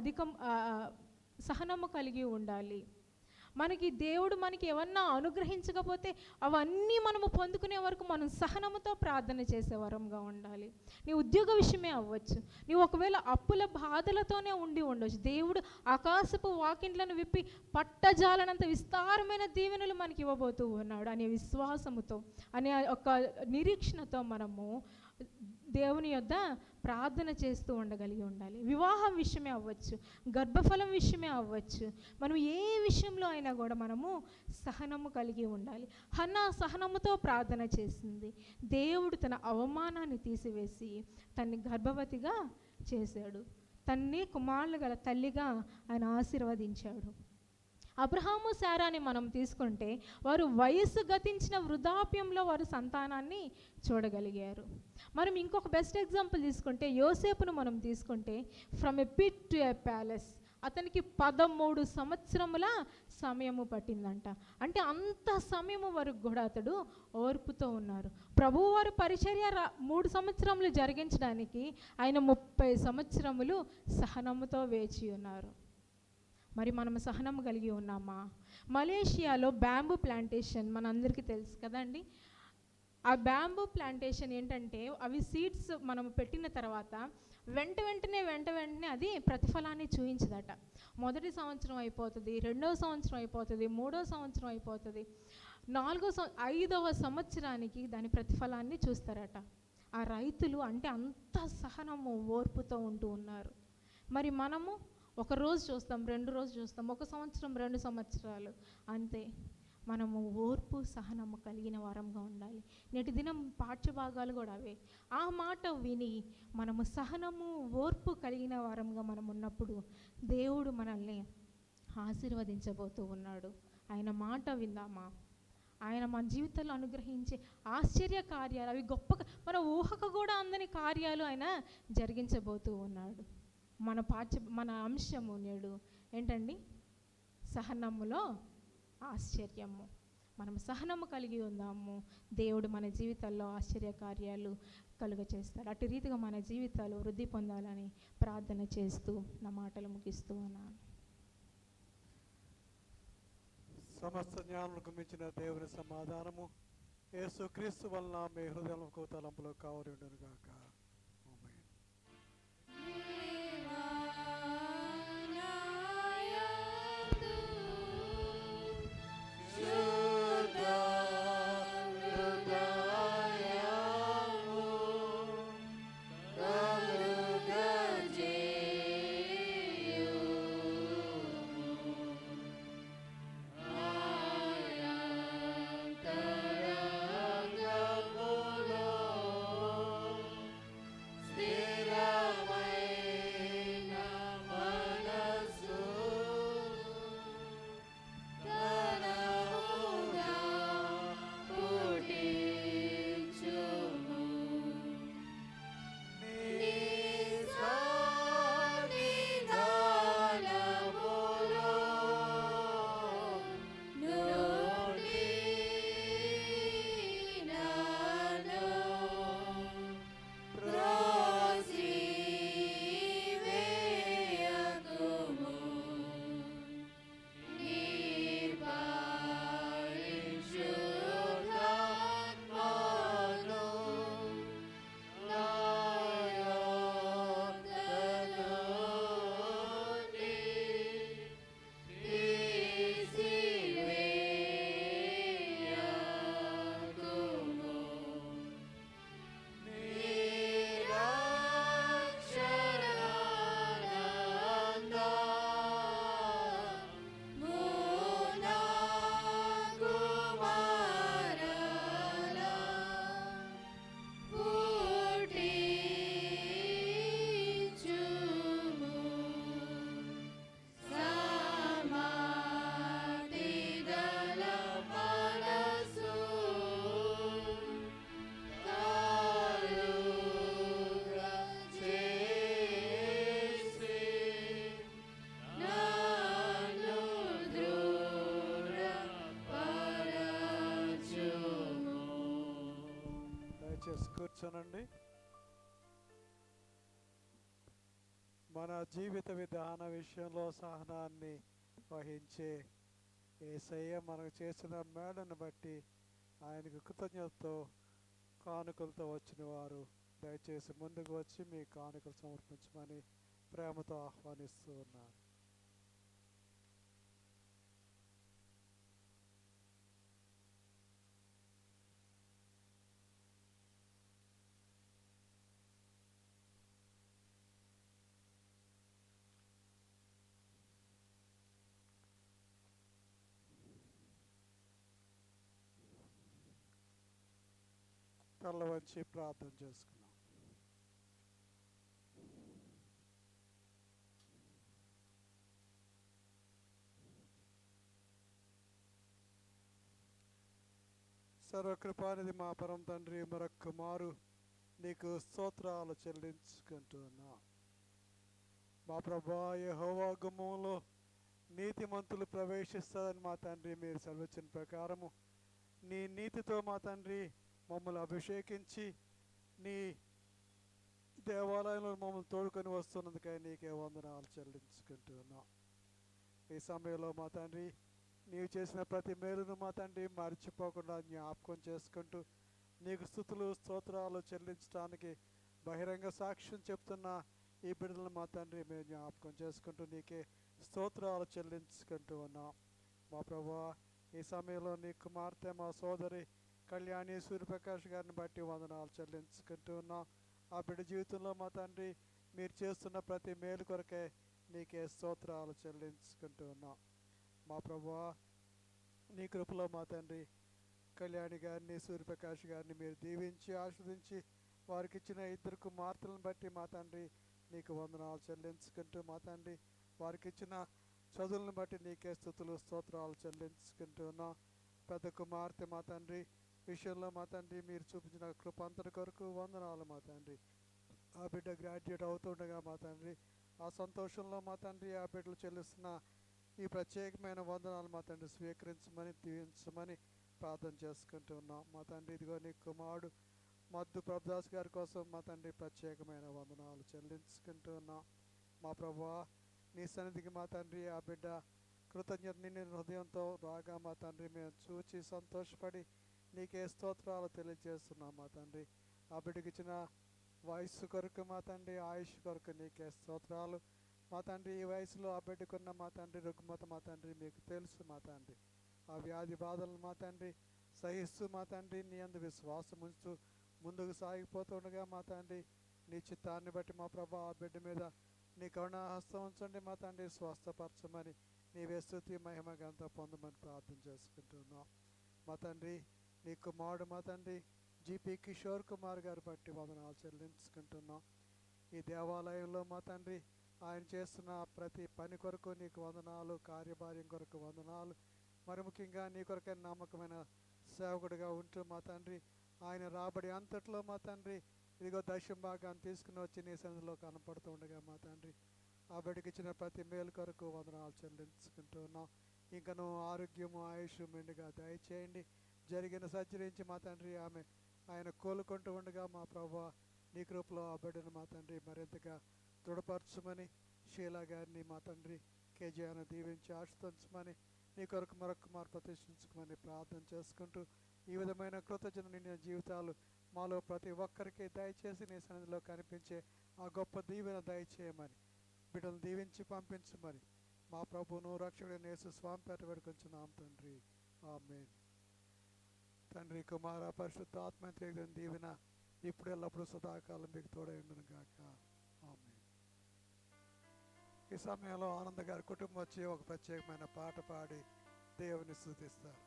సహనము కలిగి ఉండాలి. మనకి దేవుడు మనకి ఏమన్నా అనుగ్రహించకపోతే అవన్నీ మనము పొందుకునే వరకు మనం సహనముతో ప్రార్థన చేసే వరంగా ఉండాలి. నీ ఉద్యోగ విషయమే అవ్వచ్చు, నీవు ఒకవేళ అప్పుల బాధలతోనే ఉండొచ్చు. దేవుడు ఆకాశపు వాకిండ్లను విప్పి పట్టజాలనంత విస్తారమైన దీవెనలు మనకి ఇవ్వబోతూ ఉన్నాడు అనే విశ్వాసముతో, అనే ఒక నిరీక్షణతో మనము దేవుని యొద్ద ప్రార్థన చేస్తూ ఉండగలిగి ఉండాలి. వివాహం విషయమే అవ్వచ్చు, గర్భఫలం విషయమే అవ్వచ్చు, మనం ఏ విషయంలో అయినా కూడా మనము సహనము కలిగి ఉండాలి. హన్నా సహనముతో ప్రార్థన చేసింది. దేవుడు తన అవమానాన్ని తీసివేసి తన్ని గర్భవతిగా చేశాడు. తన్ని కుమారులు గల తల్లిగా ఆయన ఆశీర్వదించాడు. అబ్రహాము, శారాని మనం తీసుకుంటే వారు వయస్సు గతించిన వృద్ధాప్యంలో వారు సంతానాన్ని చూడగలిగారు. మనం ఇంకొక బెస్ట్ ఎగ్జాంపుల్ తీసుకుంటే యోసేపును మనం తీసుకుంటే from a pit to a palace, అతనికి 13 సంవత్సరముల సమయము పట్టిందంట. అంటే అంత సమయము వరకు కూడా అతడు ఓర్పుతో ఉన్నారు. ప్రభువారు పరిచర్య 3 సంవత్సరములు జరిగించడానికి ఆయన 30 సంవత్సరములు సహనముతో వేచి ఉన్నారు. మరి మనం సహనం కలిగి ఉన్నామా? మలేషియాలో బ్యాంబూ ప్లాంటేషన్ మనందరికీ తెలుసు కదండి. ఆ బ్యాంబూ ప్లాంటేషన్ ఏంటంటే అవి సీడ్స్ మనం పెట్టిన తర్వాత వెంటనే అది ప్రతిఫలాన్ని చూయించదట. మొదటి సంవత్సరం అయిపోతుంది, రెండవ సంవత్సరం అయిపోతుంది, మూడో సంవత్సరం అయిపోతుంది, ఐదవ సంవత్సరానికి దాని ప్రతిఫలాన్ని చూస్తారట. ఆ రైతులు అంటే అంత సహనము ఓర్పుతో ఉంటూ ఉన్నారు. మరి మనము ఒక రోజు చూస్తాం, 2 రోజులు చూస్తాం, 1 సంవత్సరం 2 సంవత్సరాలు అంతే. మనము ఓర్పు సహనము కలిగిన వారంగా ఉండాలి. నేటి దినం పాఠ్యభాగాలు కూడా అవే. ఆ మాట విని మనము సహనము ఓర్పు కలిగిన వారంగా మనం ఉన్నప్పుడు దేవుడు మనల్ని ఆశీర్వదించబోతూ ఉన్నాడు. ఆయన మాట విందామా? ఆయన మన జీవితంలో అనుగ్రహించే ఆశ్చర్య కార్యాలు, అవి గొప్ప, మన ఊహకు కూడా అందని కార్యాలు ఆయన జరిగించబోతూ ఉన్నాడు. మన అంశము నేడు ఏంటండి? సహనములో ఆశ్చర్యము. మనం సహనము కలిగి ఉందాము, దేవుడు మన జీవితాల్లో ఆశ్చర్య కార్యాలు కలుగ చేస్తాడు. అటు రీతిగా మన జీవితాలు వృద్ధి పొందాలని ప్రార్థన చేస్తూ నా మాటలు ముగిస్తూ ఉన్నాను.
సమస్త జ్ఞానులకు మించిన దేవుని సమాధానము యేసుక్రీస్తు వలన మీ హృదయాలకు తలంపులో కావలి ఉండును గాక. ఆమేన్. కూర్చోనండి. మన జీవిత విధాన విషయంలో సహనాన్ని వహించే యేసయ్య మనకు చేసిన మేడను బట్టి ఆయనకు కృతజ్ఞతతో కానుకలతో వచ్చిన వారు దయచేసి ముందుకు వచ్చి మీ కానుకలు సమర్పించమని ప్రేమతో ఆహ్వానిస్తూ ఉన్నాను. తల వంచి ప్రార్థన చేసుకున్నాం. సర్వకృపానిధి మా పరమ తండ్రి, మరొక్క మారు నీకు స్తోత్రాలు చెల్లించుకుంటున్నా. మా ప్రభా యెహోవా గుమ్మంలో నీతిమంతులు ప్రవేశిస్తారని మా తండ్రి మీరు సెలవిచ్చిన ప్రకారము నీ నీతితో మా తండ్రి మమ్మల్ని అభిషేకించి నీ దేవాలయంలో మమ్మల్ని తోడుకొని వస్తున్నందుకై నీకే వందనాలు చెల్లించుకుంటున్నాం. ఈ సమయంలో మా తండ్రి నీవు చేసిన ప్రతి మేలును మా తండ్రి మర్చిపోకుండా జ్ఞాపకం చేసుకుంటూ నీకు స్తుతులు స్తోత్రాలు చెల్లించడానికి బహిరంగ సాక్ష్యం చెప్తున్న ఈ బిడ్డలను మా తండ్రి మేము జ్ఞాపకం చేసుకుంటూ నీకే స్తోత్రాలు చెల్లించుకుంటూ ఉన్నాం. మా ప్రభువా, ఈ సమయంలో నీ కుమార్తె మా సోదరి కళ్యాణి సూర్యప్రకాష్ గారిని బట్టి వందనాలు చెల్లించుకుంటూ ఉన్నాం. ఆ బిడ్డ జీవితంలో మా తండ్రి మీరు చేస్తున్న ప్రతి మేలు కొరకే నీకే స్తోత్రాలు చెల్లించుకుంటూ ఉన్నాం. మా ప్రభువా, నీ కృపలో మా తండ్రి కళ్యాణి గారిని సూర్యప్రకాష్ గారిని మీరు దీవించి ఆస్వాదించి వారికి ఇచ్చిన ఇద్దరు కుమార్తెలను బట్టి మా తండ్రి నీకు వందనాలు చెల్లించుకుంటూ మా తండ్రి వారికి ఇచ్చిన చదువులను బట్టి నీకే స్తుతులు స్తోత్రాలు చెల్లించుకుంటూ ఉన్నాం. పెద్ద కుమార్తె మా తండ్రి విషయంలో మా తండ్రి మీరు చూపించిన కృపాంతటి కొరకు వందనాలు మా తండ్రి. ఆ బిడ్డ గ్రాడ్యుయేట్ అవుతుండగా మా తండ్రి ఆ సంతోషంలో మా తండ్రి ఆ బిడ్డలు చెల్లిస్తున్న ఈ ప్రత్యేకమైన వందనాలు మా తండ్రి స్వీకరించమని దీవించమని ప్రార్థన చేసుకుంటూ ఉన్నాం. మా తండ్రి ఇదిగో నీ కుమారుడు మద్దు ప్రభుదాస్ గారి కోసం మా తండ్రి ప్రత్యేకమైన వందనాలు చెల్లించుకుంటూ ఉన్నాం. మా ప్రభువా, నీ సన్నిధికి మా తండ్రి ఆ బిడ్డ కృతజ్ఞత నిండిన హృదయంతో రాగా మా తండ్రి మేము చూచి సంతోషపడి నీకే స్తోత్రాలు తెలియజేస్తున్నాం. మా తండ్రి ఆ బిడ్డకి ఇచ్చిన వయస్సు కొరకు మా తండ్రి ఆయుష్ కొరకు నీకే స్తోత్రాలు. మా తండ్రి ఈ వయసులో ఆ బిడ్డకున్న మా తండ్రి రుగ్మత మా తండ్రి మీకు తెలుసు. మా తండ్రి ఆ వ్యాధి బాధలను మా తండ్రి సహిస్తూ మా తండ్రి నీ అందు విశ్వాసం ఉంచుతూ ముందుకు సాగిపోతుండగా మా తండ్రి నీ చిత్తాన్ని బట్టి మా ప్రభా ఆ బిడ్డ మీద నీ కరుణా హస్తం ఉంచండి. మా తండ్రి స్వస్థపరచమని నీవే స్తుతి మహిమ ఘనత పొందమని ప్రార్థన చేసుకుంటున్నాం. మా తండ్రి నీ కుమారుడు మా తండ్రి జీపీ కిషోర్ కుమార్ గారు బట్టి వందనాలు చెల్లించుకుంటున్నాం. ఈ దేవాలయంలో మా తండ్రి ఆయన చేస్తున్న ప్రతి పని కొరకు నీకు వందనాలు, కార్యభార్యం కొరకు వందనాలు. మరి ముఖ్యంగా నీ కొరకే నమ్మకమైన సేవకుడిగా ఉంటూ మా తండ్రి ఆయన రాబడి అంతట్లో మా తండ్రి ఇదిగో దశం భాగాన్ని తీసుకుని వచ్చి నీ సన్నిధిలో కనపడుతూ ఉండగా మా తండ్రి ఆ బిడ్డకి ఇచ్చిన ప్రతి మేలు కొరకు వందనాలు చెల్లించుకుంటూ ఉన్నాం. ఇంకను ఆరోగ్యము ఆయుష్ మెండుగా దయచేయండి. జరిగిన సర్జరించి మా తండ్రి ఆయన కోలుకుంటూ ఉండగా మా ప్రభువా నీ కృపలో ఆ బిడ్డను మా తండ్రి మరింతగా దృఢపరచమని షీలా గారిని మా తండ్రి కేజీఆర్ను దీవించి ఆశించమని నీ కొరకు మరొక ప్రతిష్ఠించుకోమని ప్రార్థన చేసుకుంటూ ఈ విధమైన కృతజ్ఞత నిండిన జీవితాలు మాలో ప్రతి ఒక్కరికి దయచేసి నీ సన్నిధిలో కనిపించే ఆ గొప్ప దీవెన దయచేయమని బిడ్డలు దీవించి పంపించమని మా ప్రభువును రక్షకుడైన యేసు స్వామి పేట వేడుకొంచున్నాం తండ్రి. ఆమేన్. తండ్రి కుమార పరిశుద్ధ ఆత్మ దీవెన ఇప్పుడు ఎల్లప్పుడూ సదాకాలం మీకు తోడై ఉండును గాక. ఆమేన్. ఈ సమయంలో ఆనంద్ గారి కుటుంబం వచ్చి ఒక ప్రత్యేకమైన పాట పాడి దేవుని స్తుతిస్తారు.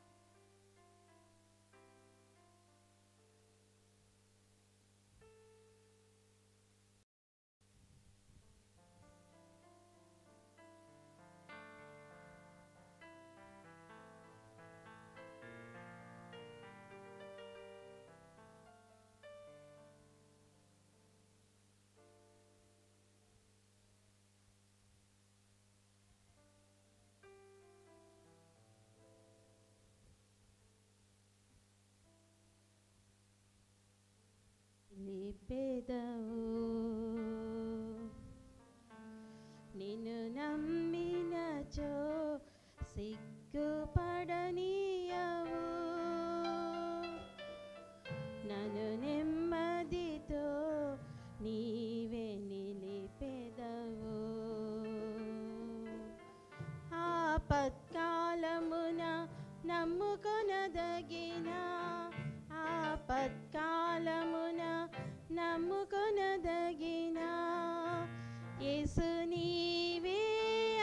నిలిపెదవు నిన్ను నమ్మినచో సిగ్గుపడనీయవు నన్ను నెమ్మదితో నీవే నిలిపెదవు ఆపత్కాలమున నమ్ముకొనదగిన ఆపత్కాలమున నమ్ముకొనదగిన యేసు నీవే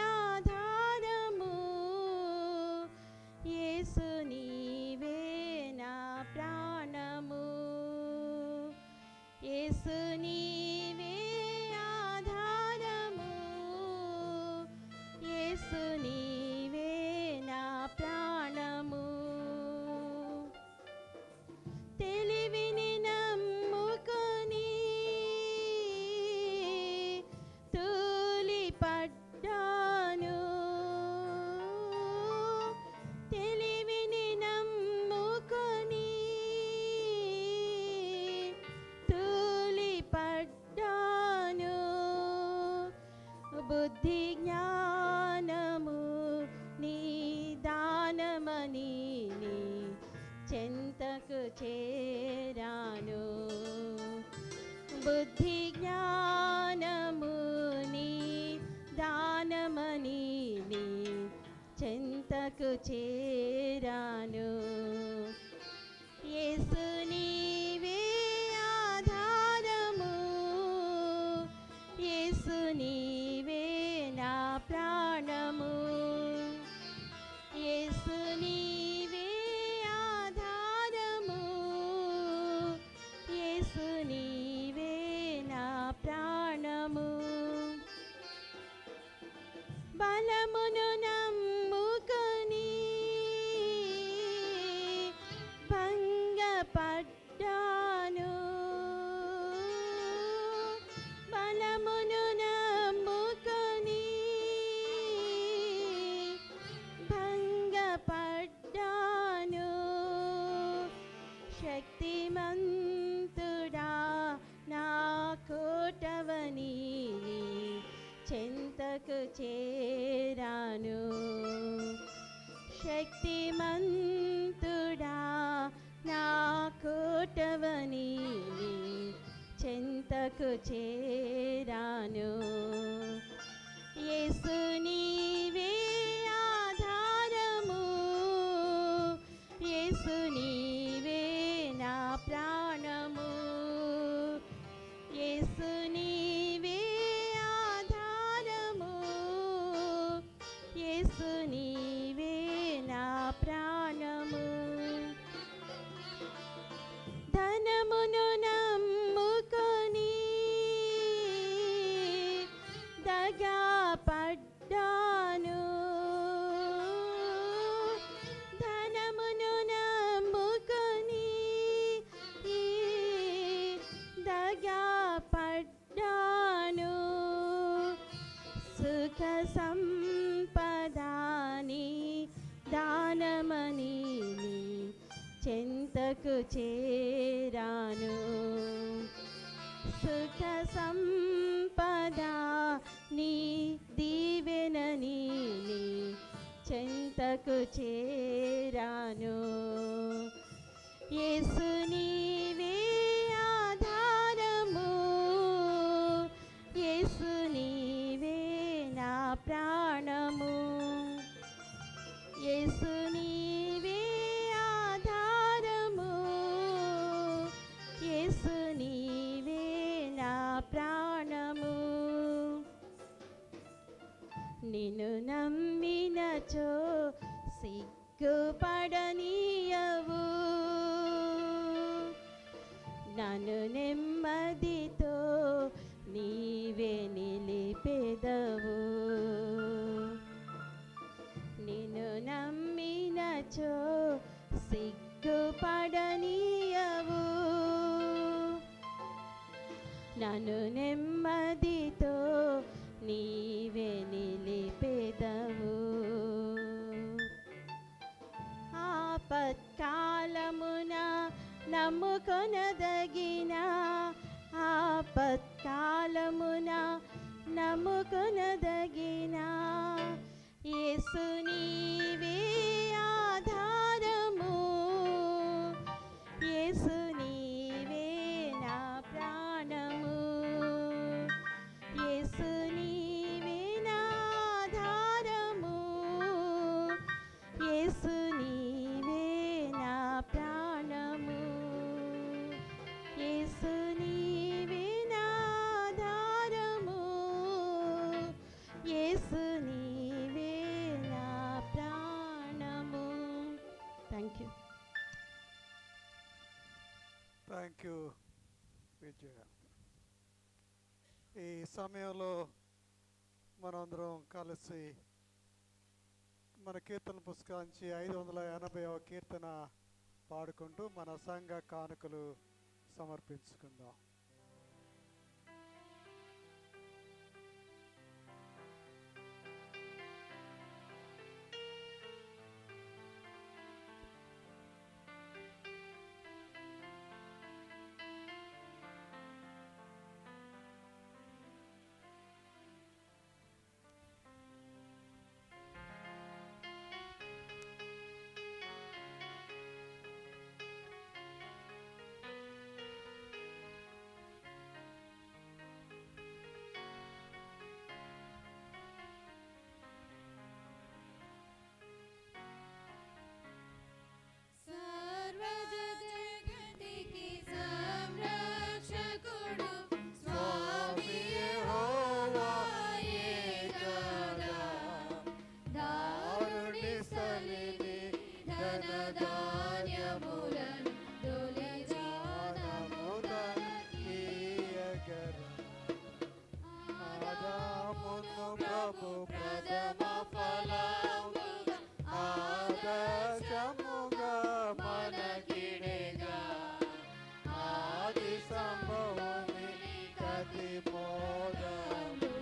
ఆధారము యేసు నీవే నా ప్రాణము యేసు నీవే ఆధారము యేసు నీవే నా ప్రాణము తెలివిని నమ్ముకొని తూలిపడ్డాను తెలివిని నమ్ముకొని తూలిపడ్డాను బుద్ధి జ్ఞానము నీ దానమని నీ చెంతకు చేరా యేసు నీవే నా ప్రాణము, యేసు నీవే ఆధారము, యేసు నీవే నా ప్రాణము. బలమును నమ్ముకొని భంగపడ్డాను, బలమును నమ్ముకొని భంగపడ్డాను. శక్తిమంతుడా నా కోటవని చెంతకు చేరాను, శక్తిమంతుడా నా కోటవని చెంతకు చేరాను. యేసు నీవే ఆధారము, యేసు నీవే నా ప్రాణము, యేసు నీవే ఆధారము, యేసు నీవే నా ప్రాణము. ధనమును నమ్ముకొని దగాపడ్డాను, ధనమును నమ్ముకొని దగాపడ్డాను. సుఖ సంపదాని దానమని చెంతకు చేరాను, సుఖ సంపద నీ దీవెనని చెంతకు చేరాను. యేసు నీవే ఆధారము, యేసు నీవే నా ప్రాణము, యేసు నీవే ఆధారము, యేసు నీవే నా ప్రాణము. నిన్ను నమ్మినచో సిగ్గుపడనీయవు, నన్ను నెమ్మదితో నీవే నిలిపెదవు. నిన్ను నమ్మినచో సిగ్గుపడనీయవు, నన్ను నెమ్మదితో నీవే నిలిపెదవు. ఆపత్కాలమున నమ్ముకొనదగిన, ఆపత్కాలమున నమ్ముకొనదగిన యేసు నీవే ఆధారము, యేసు నీవే నా ప్రాణము, యేసు నీవే నా ఆధారము, యేసు నీవే నా ప్రాణము, యేసు నీవే నా ఆధారము, యేసు నీవే నా ప్రాణము. Thank you.
థ్యాంక్ యూ విజయ. ఈ సమయంలో మనందరం కలిసి మన కీర్తన పుస్తకాంచి 580వ కీర్తన పాడుకుంటూ మన సంఘ కానుకలు సమర్పించుకుందాం. ప్రభు ప్రథమ ఫలముగా ఆదర్శముగా మనకిడేగా ఆది సంభవని కతి మోదము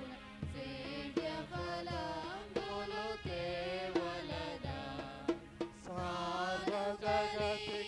సేవ్య ఫలములు కేవలదా సర్వ జగతి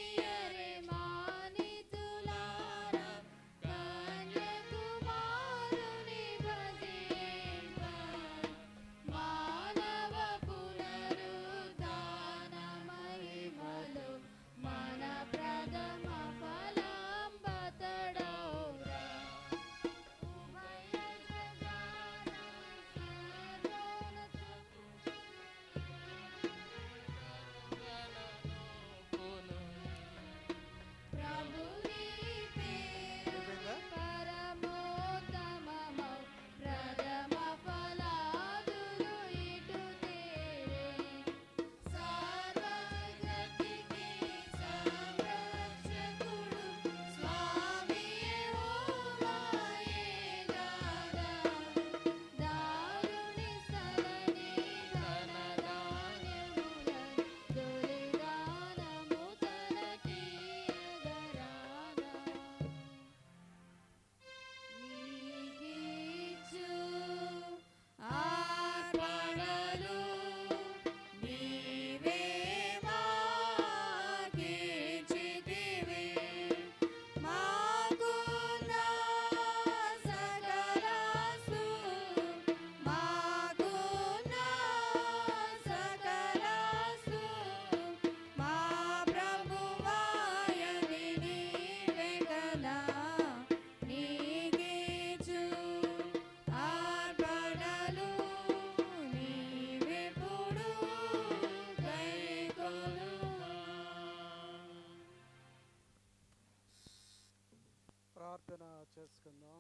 ప్రార్థన చేసుకుందాం.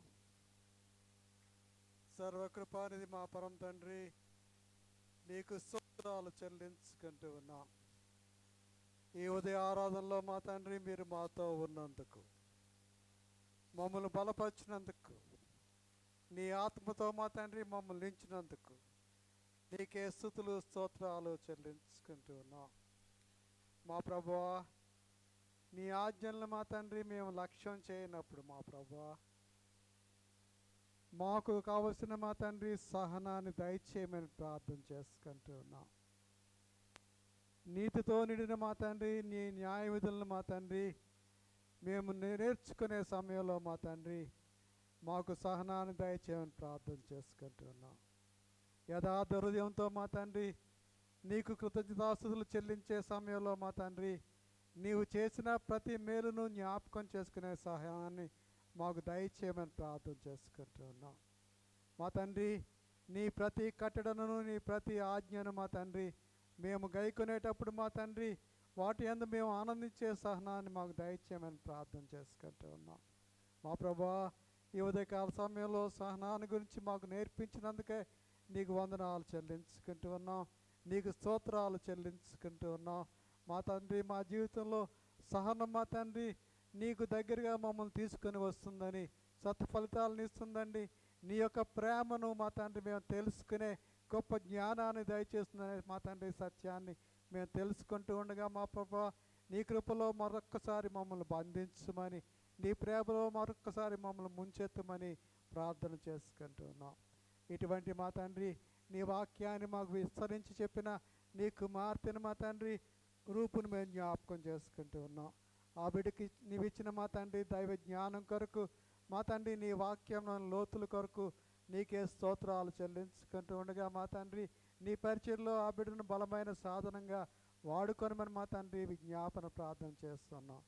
సర్వకృపానిధి మా పరమ తండ్రి, నీకు స్తోత్రాలు చెల్లించుకుంటూ ఉన్నాం. ఈ ఉదయ ఆరాధనలో మా తండ్రి మీరు మాతో ఉన్నందుకు, మమ్మల్ని బలపరిచినందుకు, నీ ఆత్మతో మా తండ్రి మమ్మల్ని నించినందుకు నీకే స్తుతులు స్తోత్రాలు చెల్లించుకుంటూ ఉన్నాం. మా ప్రభువా, నీ ఆజ్ఞలను మా తండ్రి మేము లక్ష్యం చేయనప్పుడు మా ప్రభువా, మాకు కావలసిన మా తండ్రి సహనాన్ని దయచేయమని ప్రార్థన చేసుకుంటూ ఉన్నాం. నీతితో నిండిన మా తండ్రి, నీ న్యాయ విధులను మా తండ్రి మేము నేర్చుకునే సమయంలో మా తండ్రి మాకు సహనాన్ని దయచేయమని ప్రార్థన చేసుకుంటూ ఉన్నాం. యథార్థ హృదయంతో మా తండ్రి నీకు కృతజ్ఞతాస్తుతులు చెల్లించే సమయంలో మా తండ్రి నీవు చేసిన ప్రతి మేలును జ్ఞాపకం చేసుకునే సహాయాన్ని మాకు దయచేయమని ప్రార్థన చేసుకుంటూ ఉన్నాం. మా తండ్రి నీ ప్రతి కట్టడను, నీ ప్రతి ఆజ్ఞను మా తండ్రి మేము గైకొనేటప్పుడు మా తండ్రి వాటి యందు మేము ఆనందించే సహనాన్ని మాకు దయచేయమని ప్రార్థన చేసుకుంటూ ఉన్నాం. మా ప్రభువా, ఈ ఉదయకాల సమయంలో సహనాన్ని గురించి మాకు నేర్పించినందుకే నీకు వందనాలు చెల్లించుకుంటూ ఉన్నాం. నీకు స్తోత్రాలు చెల్లించుకుంటూ ఉన్నాం. మా తండ్రి మా జీవితంలో సహనం మా తండ్రి నీకు దగ్గరగా మమ్మల్ని తీసుకొని వస్తుందని, సత్ఫలితాలను ఇస్తుందండి. నీ యొక్క ప్రేమను మా తండ్రి మేము తెలుసుకునే గొప్ప జ్ఞానాన్ని దయచేస్తుందనే మా తండ్రి సత్యాన్ని మేము తెలుసుకుంటూ ఉండగా మా ప్రభువా, నీ కృపలో మరొక్కసారి మమ్మల్ని బంధించమని, నీ ప్రేమలో మరొక్కసారి మమ్మల్ని ముంచెత్తమని ప్రార్థన చేసుకుంటూ ఉన్నాం. ఇటువంటి మా తండ్రి నీ వాక్యాన్ని మాకు విస్తరించి చెప్పిన నీ కుమార్తెను మా తండ్రి రూపును మేము జ్ఞాపకం చేసుకుంటూ ఉన్నాం. ఆ బిడ్డకి నీవిచ్చిన మా తండ్రి దైవ జ్ఞానం కొరకు, మా తండ్రి నీ వాక్యం లోతుల కొరకు నీకే స్తోత్రాలు చెల్లించుకుంటూ ఉండగా మా తండ్రి నీ పరిచయంలో ఆ బిడ్డను బలమైన సాధనంగా వాడుకొనమని మా తండ్రి విజ్ఞాపన ప్రార్థన చేస్తున్నాం.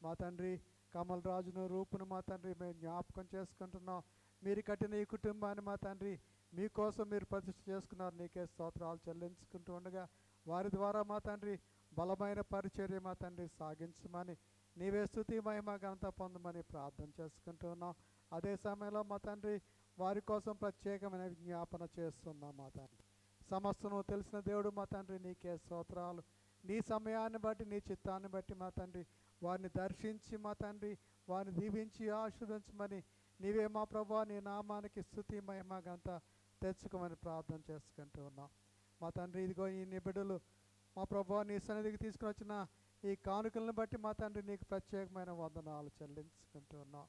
మా తండ్రి కమల్ రాజును రూపును మా తండ్రి మేము జ్ఞాపకం చేసుకుంటున్నాం. మీరు కట్టిన ఈ కుటుంబాన్ని మా తండ్రి మీకోసం మీరు ప్రతిష్ఠ చేసుకున్నారు. నీకే స్తోత్రాలు చెల్లించుకుంటూ ఉండగా వారి ద్వారా మా తండ్రి బలమైన పరిచర్య మా తండ్రి సాగించమని, నీవే స్తుతి మహిమ ఘనత పొందమని ప్రార్థన చేసుకుంటూ ఉన్నాం. అదే సమయంలో మా తండ్రి వారి కోసం ప్రత్యేకమైన విజ్ఞాపన చేస్తున్నాం. మా తండ్రి సమస్తను తెలిసిన దేవుడు మా తండ్రి నీకే స్తోత్రాలు. నీ సమయాన్ని బట్టి, నీ చిత్తాన్ని బట్టి మా తండ్రి వారిని దర్శించి మా తండ్రి వారిని దీవించి ఆశీర్వదించమని, నీవే మా ప్రభువా నీ నామానికి స్తుతి మహిమ ఘనత తెచ్చుకోమని ప్రార్థన చేసుకుంటూ ఉన్నాం. మా తండ్రి ఇదిగో ఈ నీ బిడ్డలు మా ప్రభా నీ సన్నిధికి తీసుకుని వచ్చిన ఈ కానుకలను బట్టి మా తండ్రి నీకు ప్రత్యేకమైన వందనాలు చెల్లించుకుంటూ ఉన్నాం.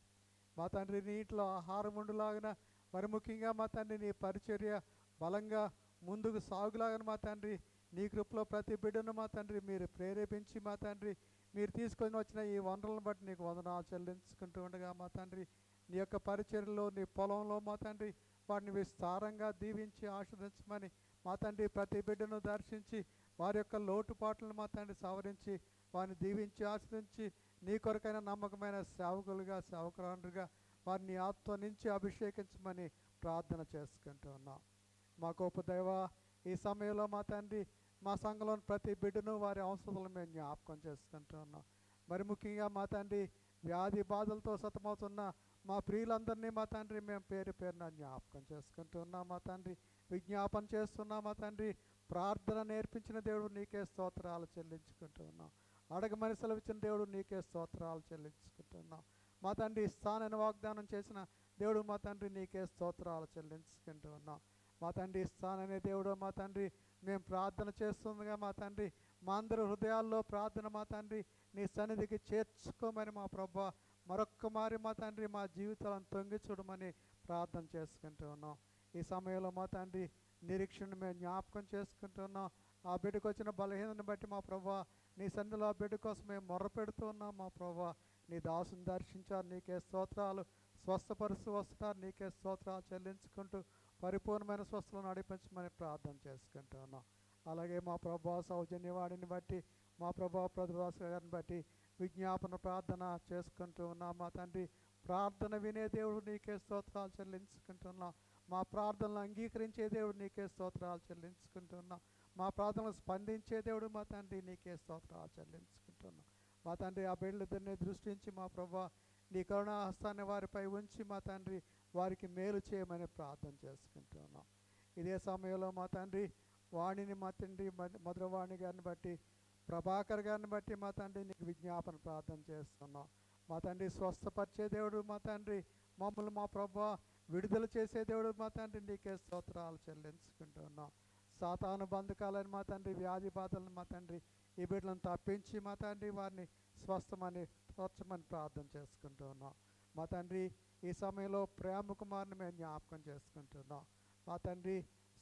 మా తండ్రి నీటిలో ఆహారం ఉండులాగిన మరి ముఖ్యంగా మా తండ్రి నీ పరిచర్య బలంగా ముందుకు సాగులాగన మా తండ్రి నీ కృపలో ప్రతి బిడ్డను మా తండ్రి మీరు ప్రేరేపించి మా తండ్రి మీరు తీసుకొని వచ్చిన ఈ వనరులను బట్టి నీకు వందనాలు చెల్లించుకుంటూ ఉండగా మా తండ్రి నీ యొక్క పరిచర్యలో నీ పొలంలో మా తండ్రి వాటిని విస్తారంగా దీవించి ఆస్వాదించమని మా తండ్రి ప్రతి బిడ్డను దర్శించి వారి యొక్క లోటుపాట్లను మా తండ్రి సవరించి వారిని దీవించి ఆస్వాదించి నీ కొరకైన నమ్మకమైన సేవకులుగా సేవకురాలుగా వారిని ఆత్మ నుంచి అభిషేకించమని ప్రార్థన చేసుకుంటూ ఉన్నాం. మా గొప్ప దైవ ఈ సమయంలో మా తండ్రి మా సంఘంలోని ప్రతి బిడ్డను వారి అవసరాలను మేము జ్ఞాపకం చేసుకుంటూ ఉన్నాం. మరి ముఖ్యంగా మా తండ్రి వ్యాధి బాధలతో సతమవుతున్న మా ప్రియులందరినీ మా తండ్రి మేము పేరు పేరున జ్ఞాపకం చేసుకుంటూ ఉన్నాం. మా తండ్రి విజ్ఞాపన చేస్తున్నాం. మా తండ్రి ప్రార్థన నేర్పించిన దేవుడు నీకే స్తోత్రాలు చెల్లించుకుంటూ ఉన్నాం. అడగమని సెలవిచ్చిన దేవుడు నీకే స్తోత్రాలు చెల్లించుకుంటున్నాం. మా తండ్రి ఇస్తానని వాగ్దానం చేసిన దేవుడు మా తండ్రి నీకే స్తోత్రాలు చెల్లించుకుంటూ ఉన్నాం. మా తండ్రి ఇస్తాననే దేవుడు మా తండ్రి మేము ప్రార్థన చేస్తుండగా మా తండ్రి మా అందరి హృదయాల్లో ప్రార్థన మా తండ్రి నీ సన్నిధికి చేర్చుకోమని మా ప్రభా మరొక్క మారి మా తండ్రి మా జీవితాలను తొంగి చూడమని ప్రార్థన చేసుకుంటూ ఉన్నాం. ఈ సమయంలో మా తండ్రి నిరీక్షణ మేము జ్ఞాపకం చేసుకుంటున్నాం. ఆ బిడ్డకు వచ్చిన బలహీనను బట్టి మా ప్రభా నీ సన్నిధిలో ఆ బిడ్డ కోసం మేము మొర్ర పెడుతూ ఉన్నాం. మా ప్రభా నీ దాసుని దర్శించారు, నీకే స్తోత్రాలు. స్వస్థపరుస్తూ వస్తున్నారు, నీకే స్తోత్రాలు చెల్లించుకుంటూ పరిపూర్ణమైన స్వస్థలను నడిపించమని ప్రార్థన చేసుకుంటూ ఉన్నాం. అలాగే మా ప్రభా సౌజన్యవాడిని బట్టి మా ప్రభా ప్రభుదాస్ గారిని బట్టి విజ్ఞాపన ప్రార్థన చేసుకుంటూ ఉన్నాం. మా తండ్రి ప్రార్థన వినే దేవుడు నీకే స్తోత్రాలు చెల్లించుకుంటున్నాం. మా ప్రార్థనలు అంగీకరించే దేవుడు నీకే స్తోత్రాలు చెల్లించుకుంటున్నాం. మా ప్రార్థనలు స్పందించే దేవుడు మా తండ్రి నీకే స్తోత్రాలు చెల్లించుకుంటున్నాం. మా తండ్రి ఆ బిడ్డలిద్దరిని దృష్టించి మా ప్రభా నీ కరుణా హస్తాన్ని వారిపై ఉంచి మా తండ్రి వారికి మేలు చేయమని ప్రార్థన చేసుకుంటున్నాం. ఇదే సమయంలో మా తండ్రి వాణిని మా తండ్రి మధురవాణి గారిని బట్టి ప్రభాకర్ గారిని బట్టి మా తండ్రి నీకు విజ్ఞాపన ప్రార్థన చేస్తున్నాం. మా తండ్రి స్వస్థపరిచే దేవుడు మా తండ్రి మమ్మల్ని మా ప్రభా విడుదల చేసే దేవుడు మా తండ్రి నీకే స్తోత్రాలు చెల్లించుకుంటున్నాం. సాతాను బంధకాలని మా తండ్రి వ్యాధి బాధలను మా తండ్రి ఈ బిడ్డలను తప్పించి మా తండ్రి వారిని స్వస్థమని తోర్చమని ప్రార్థన చేసుకుంటూ ఉన్నాం. మా తండ్రి ఈ సమయంలో ప్రేమ కుమార్ని మేము జ్ఞాపకం చేసుకుంటున్నాం. మా తండ్రి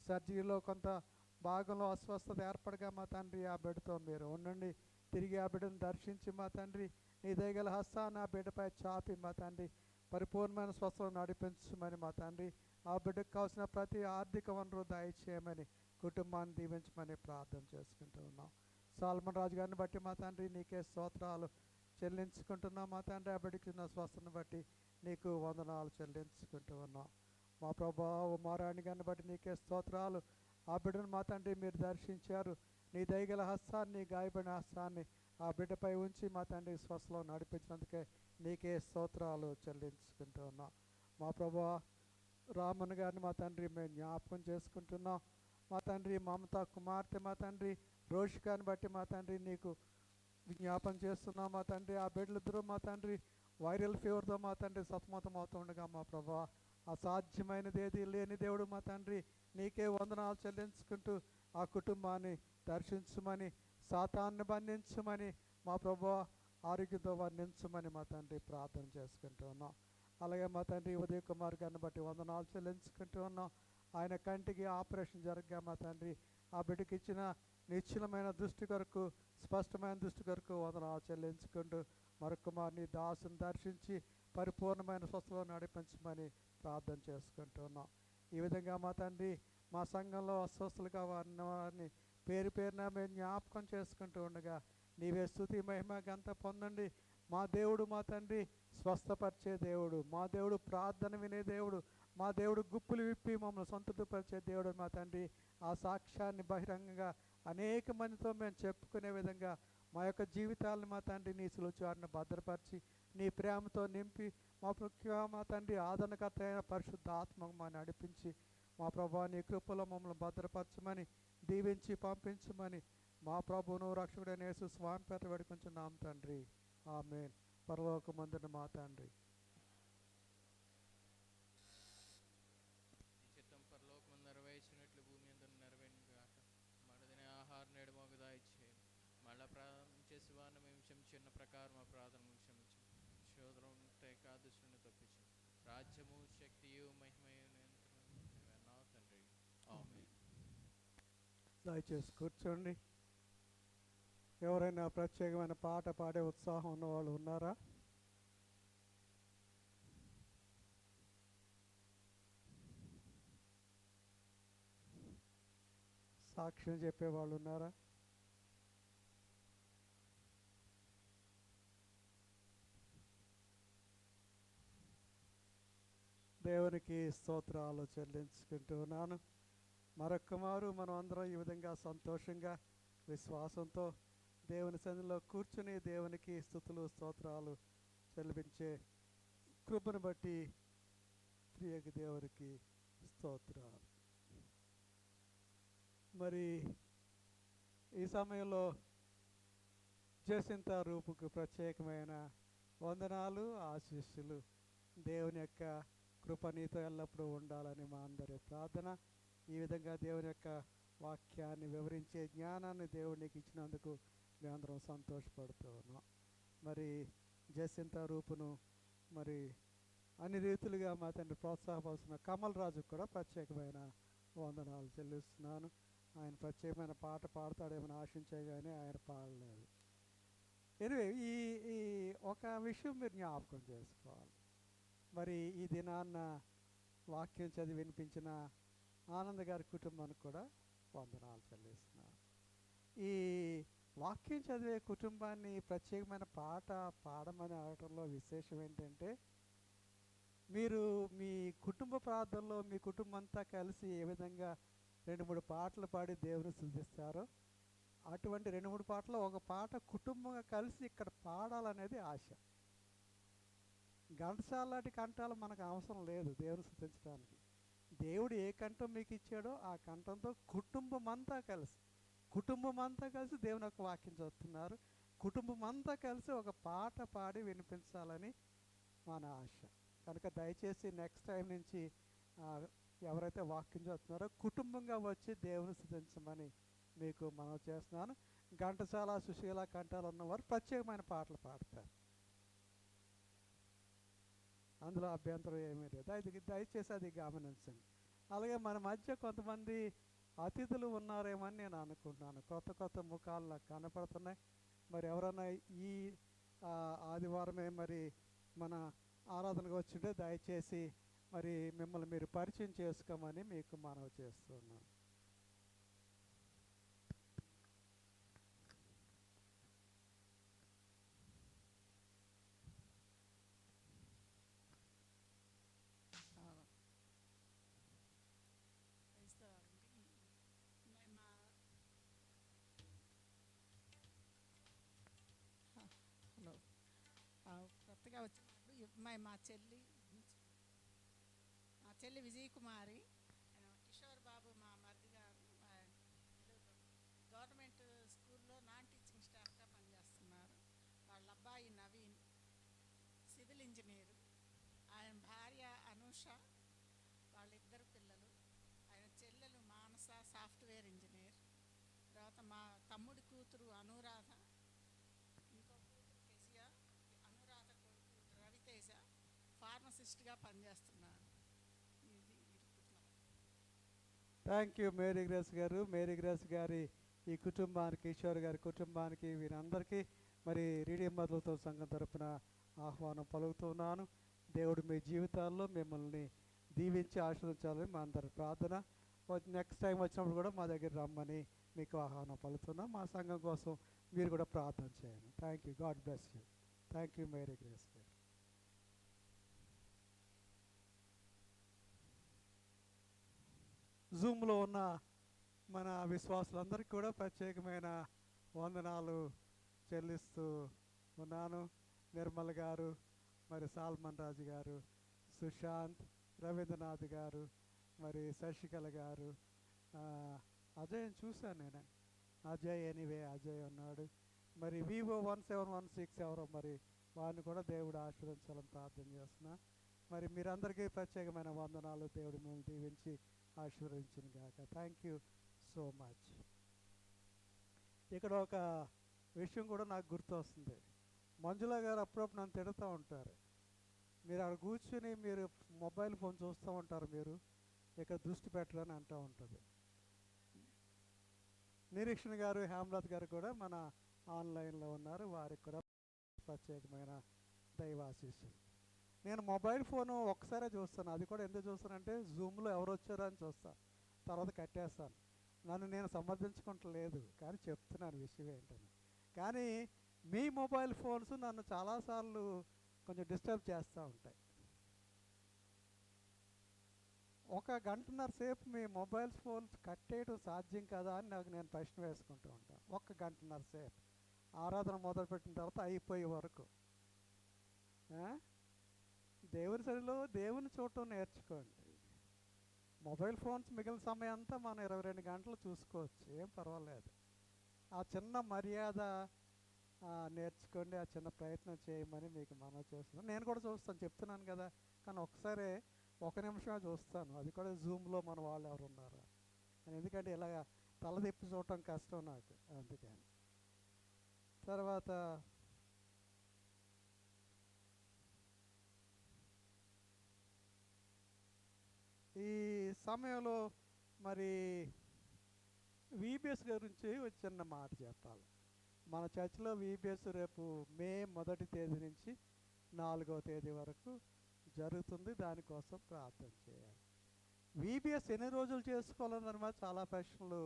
సర్జరీలో కొంత భాగంలో అస్వస్థత ఏర్పడగా మా తండ్రి ఆ బిడ్డతో మీరు ఉండండి. తిరిగి ఆ బిడ్డను దర్శించి మా తండ్రి నీ దయగల హస్తాన్ని ఆ బిడ్డపై చాపి మా తండ్రి పరిపూర్ణమైన స్వస్థలను నడిపించమని మా తండ్రి ఆ బిడ్డకు కావాల్సిన ప్రతి ఆర్థిక వనరు దయచేయమని కుటుంబాన్ని దీవించమని ప్రార్థన చేసుకుంటూ ఉన్నాం. సాల్మన్ రాజు గారిని బట్టి మా తండ్రి నీకే స్తోత్రాలు చెల్లించుకుంటున్నాం. మా తండ్రి ఆ బిడ్డకి స్వస్థను బట్టి నీకు వందనాలు చెల్లించుకుంటూ ఉన్నాం. మా ప్రభా ఉమారాణి గారిని బట్టి నీకే స్తోత్రాలు. ఆ బిడ్డను మా తండ్రి మీరు దర్శించారు. నీ దయగల హస్తాన్ని, నీ గాయపడిన హస్తాన్ని ఆ బిడ్డపై ఉంచి మా తండ్రి స్వస్థలో నడిపించినందుకే నీకే స్తోత్రాలు చెల్లించుకుంటూ ఉన్నాం. మా ప్రభా రామన్ గారిని మా తండ్రి మేము జ్ఞాపకం చేసుకుంటున్నాం. మా తండ్రి మమత కుమార్తె మా తండ్రి రోషికాని బట్టి మా తండ్రి నీకు విజ్ఞాపన చేస్తున్నాం. మా తండ్రి ఆ బిడ్డలిద్దరూ మా తండ్రి వైరల్ ఫీవర్తో మా తండ్రి సతమతం అవుతుండగా మా ప్రభా అసాధ్యమైనది ఏది లేని దేవుడు మా తండ్రి నీకే వందనాలు చెల్లించుకుంటూ ఆ కుటుంబాన్ని దర్శించమని సాతాన్ని బంధించమని మా ప్రభా ఆరోగ్యంతో వర్ణించమని మా తండ్రి ప్రార్థన చేసుకుంటూ ఉన్నాం. అలాగే మా తండ్రి ఉదయ్ కుమార్ గారిని బట్టి వందనాలు చెల్లించుకుంటూ ఉన్నాం. ఆయన కంటికి ఆపరేషన్ జరగగా మా తండ్రి ఆ బిడ్డకి ఇచ్చిన నిశ్చలమైన దృష్టి కొరకు, స్పష్టమైన దృష్టి కొరకు వందనాలు చెల్లించుకుంటూ మరొక నీ దాసుని దర్శించి పరిపూర్ణమైన స్వస్థలో నడిపించమని ప్రార్థన చేసుకుంటున్నాం. ఈ విధంగా మా తండ్రి మా సంఘంలో అస్వస్థలుగా వారిని పేరు పేరున మేము జ్ఞాపకం చేసుకుంటూ ఉండగా నీవే స్తుతి మహిమ గంత పొందండి. మా దేవుడు మా తండ్రి స్వస్థపరిచే దేవుడు, మా దేవుడు ప్రార్థన వినే దేవుడు, మా దేవుడు గుప్పులు విప్పి మమ్మల్ని సంతృప్తిపరిచే దేవుడు మా తండ్రి. ఆ సాక్ష్యాన్ని బహిరంగంగా అనేక మందితో మేము చెప్పుకునే విధంగా మా యొక్క జీవితాలను మా తండ్రి నీ సులుచారును భద్రపరిచి నీ ప్రేమతో నింపి ముఖ్యంగా మా తండ్రి ఆదరణకర్త అయిన పరిశుద్ధ ఆత్మకు మా నడిపించి మా ప్రభా నీ కృపలో మమ్మల్ని భద్రపరచమని దీవించి పంపించమని మా ప్రభువును రక్షకుడైన యేసు స్వామి పేట వేడుకుంటున్నాం తండ్రి. ఆమేన్. పరలోకమందున మా తండ్రి
చిత్తం పరలోకమందు వారిని మేము క్షమించిన ప్రకారం మా ప్రార్థనలు క్షమించు. శోధనం ఏకాదశుని తప్పించు. రాజ్యము శక్తియు మహిమయు నిరంతరము తండ్రి. ఆమేన్.
దయచేసి కూర్చోండి. ఎవరైనా ప్రత్యేకమైన పాట పాడే ఉత్సాహం ఉన్నవాళ్ళు ఉన్నారా? సాక్ష్యం చెప్పేవాళ్ళు ఉన్నారా? దేవునికి స్తోత్రాలు చెల్లించుకుంటూ ఉన్నాను. మరొక్క మారు మనం అందరం ఈ విధంగా సంతోషంగా విశ్వాసంతో దేవుని సన్నిధిలో కూర్చుని దేవునికి స్తుతులు స్తోత్రాలు చెల్లించే కృపను బట్టి ప్రియక దేవునికి స్తోత్రాలు. మరి ఈ సమయంలో జసింత రూపుకు ప్రత్యేకమైన వందనాలు, ఆశీస్సులు. దేవుని యొక్క కృప నీతో ఎల్లప్పుడూ ఉండాలని మా అందరి ప్రార్థన. ఈ విధంగా దేవుని యొక్క వాక్యాన్ని వివరించే జ్ఞానాన్ని దేవునికి ఇచ్చినందుకు మేమందరం సంతోషపడుతూ ఉన్నాం. మరి జసింత రూపును మరి అన్ని రీతులుగా మా తండ్రి ప్రోత్సాహపరుస్తున్న కమల్ రాజుకు కూడా ప్రత్యేకమైన వందనాలు చెల్లిస్తున్నాను. ఆయన ప్రత్యేకమైన పాట పాడతాడేమని ఆశించే కానీ ఆయన పాడలేదు. ఎనివే ఈ ఈ ఒక విషయం మీరు జ్ఞాపకం చేసుకోవాలి. మరి ఈ దినాన్న వాక్యం చదివి వినిపించిన ఆనంద్ గారి కుటుంబానికి కూడా వందనాలు చెల్లిస్తున్నాను. ఈ వాక్యం చదివే కుటుంబాన్ని ప్రత్యేకమైన పాట పాడమని అడగడంలో విశేషం ఏంటంటే, మీరు మీ కుటుంబ ప్రార్థనలో మీ కుటుంబం అంతా కలిసి ఏ విధంగా 2-3 పాటలు పాడి దేవుని స్తుతిస్తారో అటువంటి 2-3 పాటలు ఒక పాట కుటుంబంగా కలిసి ఇక్కడ పాడాలనేది ఆశ. ఘంటసాల లాంటి కంఠాలు మనకు అవసరం లేదు దేవుని స్తుతించడానికి. దేవుడు ఏ కంఠం మీకు ఇచ్చాడో ఆ కంఠంతో కుటుంబం అంతా కలిసి దేవుని యొక్క వాక్యం చదువుతున్నారు. కుటుంబం అంతా కలిసి ఒక పాట పాడి వినిపించాలని మన ఆశ. కనుక దయచేసి నెక్స్ట్ టైం నుంచి ఎవరైతే వాక్యం చదువుతున్నారో కుటుంబంగా వచ్చి దేవుని స్తుతించమని మీకు మనవి చేస్తున్నాను. ఘంటసాల, సుశీల కంఠాలు ఉన్నవారు ప్రత్యేకమైన పాటలు పాడతారు, అందులో అభ్యంతరం ఏమీ లేదు. దయచేసి అది గమనించండి. అలాగే మన మధ్య కొంతమంది అతిథులు ఉన్నారేమని నేను అనుకుంటున్నాను. కొత్త ముఖాలు నాకు కనపడుతున్నాయి. మరి ఎవరైనా ఈ ఆదివారమే మరి మన ఆరాధనకు వచ్చింటే దయచేసి మరి మిమ్మల్ని మీరు పరిచయం చేసుకోమని మీకు మనవి చేస్తున్నాను.
కొత్తగా వచ్చినప్పుడు ఈ అమ్మాయి మా చెల్లి విజయ్ కుమారి, కిషోర్ బాబు మా మరిది గారు గవర్నమెంట్ స్కూల్లో నాన్ టీచింగ్ స్టాఫ్గా పనిచేస్తున్నారు. వాళ్ళ అబ్బాయి నవీన్ సివిల్ ఇంజనీరు, ఆయన భార్య అనూష, వాళ్ళిద్దరు పిల్లలు, ఆయన చెల్లెలు మానస సాఫ్ట్వేర్ ఇంజనీర్, తర్వాత మా తమ్ముడి కూతురు అనురాధ, ఇంకో కూతురు కెసియా, అనురాధ కొడుకు రవితేజ ఫార్మసిస్ట్గా పనిచేస్తున్నారు.
థ్యాంక్ యూ మేరీ గ్రేస్ గారు. మేరీ గ్రేస్ గారి ఈ కుటుంబానికి, కిషోర్ గారి కుటుంబానికి, వీరందరికీ మరి రీడియం మొదలుతో సంఘం తరపున ఆహ్వానం పలుకుతున్నాను. దేవుడు మీ జీవితాల్లో మిమ్మల్ని దీవించి ఆశీర్వదించాలని మా అందరి ప్రార్థన. నెక్స్ట్ టైం వచ్చినప్పుడు కూడా మా దగ్గర రమ్మని మీకు ఆహ్వానం పలుకుతున్నాం. మా సంఘం కోసం మీరు కూడా ప్రార్థన చేయండి. Thank you. God bless you. Thank you Mary Grace garu. జూమ్లో ఉన్న మన విశ్వాసులందరికీ కూడా ప్రత్యేకమైన వందనాలు చెల్లిస్తూ ఉన్నాను. నిర్మల్ గారు, మరి సాల్మన్ రాజు గారు, సుశాంత్, రవీంద్రనాథ్ గారు, మరి శశికళ గారు, అజయ్ని చూశాను నేను. అజయ్ అజయ్ ఉన్నాడు. మరి వివో 1716 ఎవరో మరి వారిని కూడా దేవుడు ఆశీర్వదించాలని ప్రార్థన చేస్తున్నా. మరి మీరందరికీ ప్రత్యేకమైన వందనాలు. దేవుడు మిమ్మల్ని దీవించి ఆశీర్వదించిన గాక. Thank you so much. ఇక్కడ ఒక విషయం కూడా నాకు గుర్తు వస్తుంది. మంజుల గారు అప్పుడప్పుడు నన్ను తిడుతూ ఉంటారు, మీరు అక్కడ కూర్చుని మీరు మొబైల్ ఫోన్ చూస్తూ ఉంటారు, మీరు ఇక్కడ దృష్టి పెట్టరని అంటూ ఉంటుంది. నిరీక్షణ గారు, హేమలత గారు కూడా మన ఆన్లైన్లో ఉన్నారు, వారికి కూడా ప్రత్యేకమైన దైవాశీస్సులు. నేను మొబైల్ ఫోను ఒక్కసారే చూస్తాను, అది కూడా ఎందుకు చూస్తానంటే జూమ్లో ఎవరు వచ్చారో అని చూస్తాను, తర్వాత కట్టేస్తాను. నన్ను నేను సమర్థించుకుంటలేదు, కానీ చెప్తున్నాను విషయం ఏంటని. కానీ మీ మొబైల్ ఫోన్స్ నన్ను చాలాసార్లు కొంచెం డిస్టర్బ్ చేస్తూ ఉంటాయి. 1 గంటన్నర సేపు మీ మొబైల్ ఫోన్స్ కట్టేయడం సాధ్యం కదా అని నాకు నేను ప్రశ్న వేసుకుంటూ ఉంటాను. 1 గంటన్నర సేపు ఆరాధన మొదలుపెట్టిన తర్వాత అయిపోయే వరకు. దేవుని సరిలో దేవుని చూడటం నేర్చుకోండి. మొబైల్ ఫోన్స్ మిగిలిన సమయం అంతా మనం 22 గంటలు చూసుకోవచ్చు, ఏం పర్వాలేదు. ఆ చిన్న మర్యాద నేర్చుకోండి, ఆ చిన్న ప్రయత్నం చేయమని మీకు మనం చేస్తున్నాను. నేను కూడా చూస్తాను, చెప్తున్నాను కదా, కానీ ఒకసారి 1 నిమిషమే చూస్తాను, అది కూడా జూమ్లో మన వాళ్ళు ఎవరు ఉన్నారా అని. ఎందుకంటే ఇలాగ తలదిప్పి చూడటం కష్టం నాకు, అందుకని. తర్వాత ఈ సమయంలో మరి వీబీఎస్ గురించి ఒక చిన్న మాట చెప్పాలి. మన చర్చిలో వీబీఎస్ రేపు మే 1వ తేదీ నుంచి 4వ తేదీ వరకు జరుగుతుంది, దానికోసం ప్రార్థన చేయాలి. వీబీఎస్ ఎన్ని రోజులు చేసుకోవాలన్న మీద చాలా ప్రశ్నలు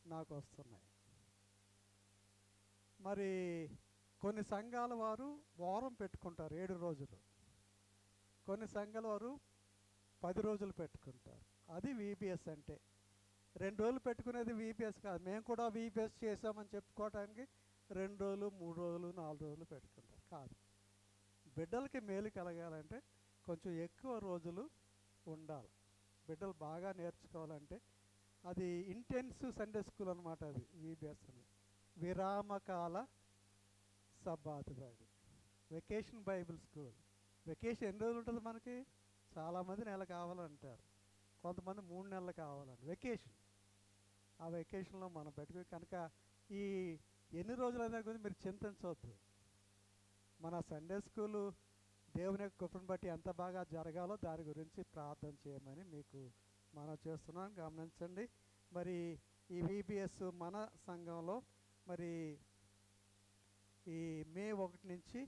నాకు వస్తున్నాయి. మరి కొన్ని సంఘాల వారు వారం పెట్టుకుంటారు, 7 రోజులు. కొన్ని సంఘాల వారు 10 రోజులు పెట్టుకుంటారు. అది వీబీఎస్ అంటే. 2 రోజులు పెట్టుకునేది వీబీఎస్ కాదు. మేము కూడా వీబీఎస్ చేసామని చెప్పుకోవడానికి 2 రోజులు, 3 రోజులు, 4 రోజులు పెట్టుకుంటారు కాదు. బిడ్డలకి మేలు కలగాలంటే కొంచెం ఎక్కువ రోజులు ఉండాలి. బిడ్డలు బాగా నేర్చుకోవాలంటే అది ఇంటెన్సివ్ సండే స్కూల్ అనమాట. అది వీబీఎస్ అని, విరామకాల సబ్బాతు బడి, వెకేషన్ బైబిల్ స్కూల్. వెకేషన్ ఎన్ని రోజులు ఉంటుంది మనకి? చాలామంది నెల కావాలంటారు, కొంతమంది 3 నెలలు కావాలండి వెకేషన్. ఆ వెకేషన్లో మనం పెట్టుకుని కనుక ఈ ఎన్ని రోజులైనా గురించి మీరు చింతించవద్దు. మన సండే స్కూలు దేవుని యొక్క కృపను బట్టి ఎంత బాగా జరగాలో దాని గురించి ప్రార్థన చేయమని మీకు మనం చేస్తున్నాం, గమనించండి. మరి ఈ వీబీఎస్ మన సంఘంలో మరి ఈ మే 1 నుంచి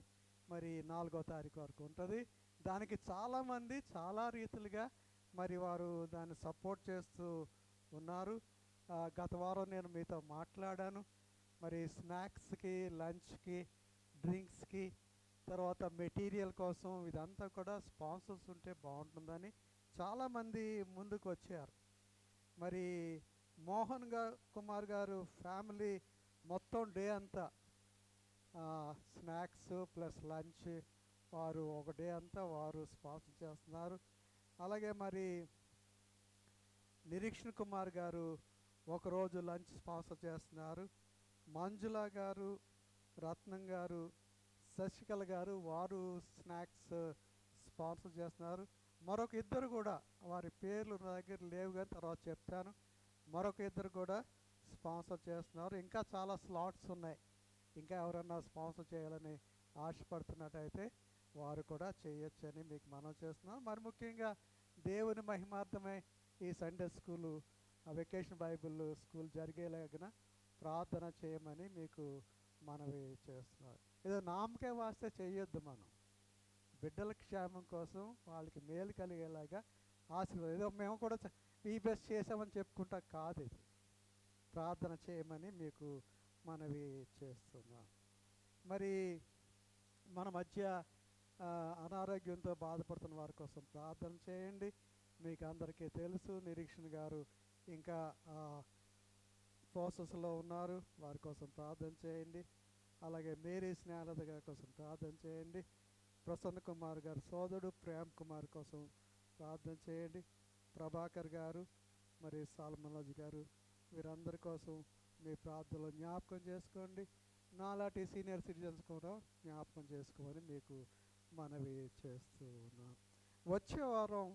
మరి 4వ తారీఖు వరకు ఉంటుంది. దానికి చాలామంది చాలా రీతిలుగా మరి వారు దాన్ని సపోర్ట్ చేస్తూ ఉన్నారు. గత వారం నేను మీతో మాట్లాడాను. మరి స్నాక్స్కి, లంచ్కి, డ్రింక్స్కి, తర్వాత మెటీరియల్ కోసం ఇదంతా కూడా స్పాన్సర్స్ ఉంటే బాగుంటుందని చాలామంది ముందుకు వచ్చారు. మరి మోహన్ కుమార్ గారు ఫ్యామిలీ మొత్తం డే అంతా స్నాక్స్ ప్లస్ లంచ్ వారు ఒక డే అంతా వారు స్పాన్సర్ చేస్తున్నారు. అలాగే మరి నిరీక్షణ కుమార్ గారు ఒకరోజు లంచ్ స్పాన్సర్ చేస్తున్నారు. మంజుల గారు, రత్నం గారు, శశికళ గారు వారు స్నాక్స్ స్పాన్సర్ చేస్తున్నారు. మరొక 2 కూడా, వారి పేర్లు నా దగ్గర లేవు కానీ తర్వాత చెప్తాను, మరొక 2 కూడా స్పాన్సర్ చేస్తున్నారు. ఇంకా చాలా స్లాట్స్ ఉన్నాయి. ఇంకా ఎవరన్నా స్పాన్సర్ చేయాలని ఆశపడుతున్నట్టయితే వారు కూడా చేయొచ్చని మీకు మనం చేస్తున్నాం. మరి ముఖ్యంగా దేవుని మహిమార్థమై ఈ Sunday school, vacation Bible school జరిగేలాగిన ప్రార్థన చేయమని మీకు మనవి చేస్తున్నారు. ఏదో నామకే వాస్తే చేయొద్దు. మనం బిడ్డల క్షేమం కోసం వాళ్ళకి మేలు కలిగేలాగా ఆశీర్వాదం, ఏదో మేము కూడా వీబీఎస్ చేసామని చెప్పుకుంటా కాదు, ఇది ప్రార్థన చేయమని మీకు మనవి చేస్తున్నాం. మరి మన మధ్య అనారోగ్యంతో బాధపడుతున్న వారి కోసం ప్రార్థన చేయండి. మీకు అందరికీ తెలుసు, నిరీక్షణ గారు ఇంకా ప్రాసెస్లో ఉన్నారు, వారి కోసం ప్రార్థన చేయండి. అలాగే మేరీ స్నేహలత గారి కోసం ప్రార్థన చేయండి. ప్రసన్న కుమార్ గారు సోదరుడు ప్రేమ్ కుమార్ కోసం ప్రార్థన చేయండి. ప్రభాకర్ గారు, మరి సాల్మనోజ్ గారు, వీరందరి కోసం మీ ప్రార్థనలో జ్ఞాపకం చేసుకోండి. నాలాంటి సీనియర్ సిటిజన్స్ కూడా జ్ఞాపకం చేసుకోమని మీకు మనవి చేస్తూ ఉన్నాం. వచ్చే వారం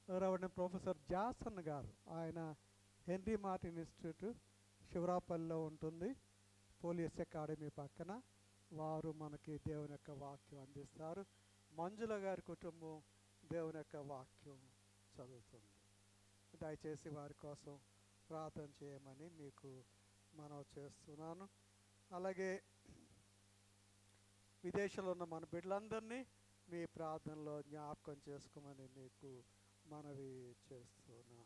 రెవరెండ్ ప్రొఫెసర్ జాసన్ గారు, ఆయన హెన్రీ మార్టిన్ ఇన్స్టిట్యూట్ శివరాపల్లిలో ఉంటుంది, పోలీస్ అకాడమీ పక్కన వారు మనకి దేవుని యొక్క వాక్యం అందిస్తారు. మంజుల గారి కుటుంబం దేవుని యొక్క వాక్యం చదువుతుంది. దయచేసి వారి కోసం ప్రార్థన చేయమని మీకు మనవి చేస్తున్నాను. అలాగే విదేశాల్లో ఉన్న మన బిడ్డలందరినీ మీ ప్రార్థనలో జ్ఞాపకం చేసుకోమని మీకు మనవి చేస్తున్నా.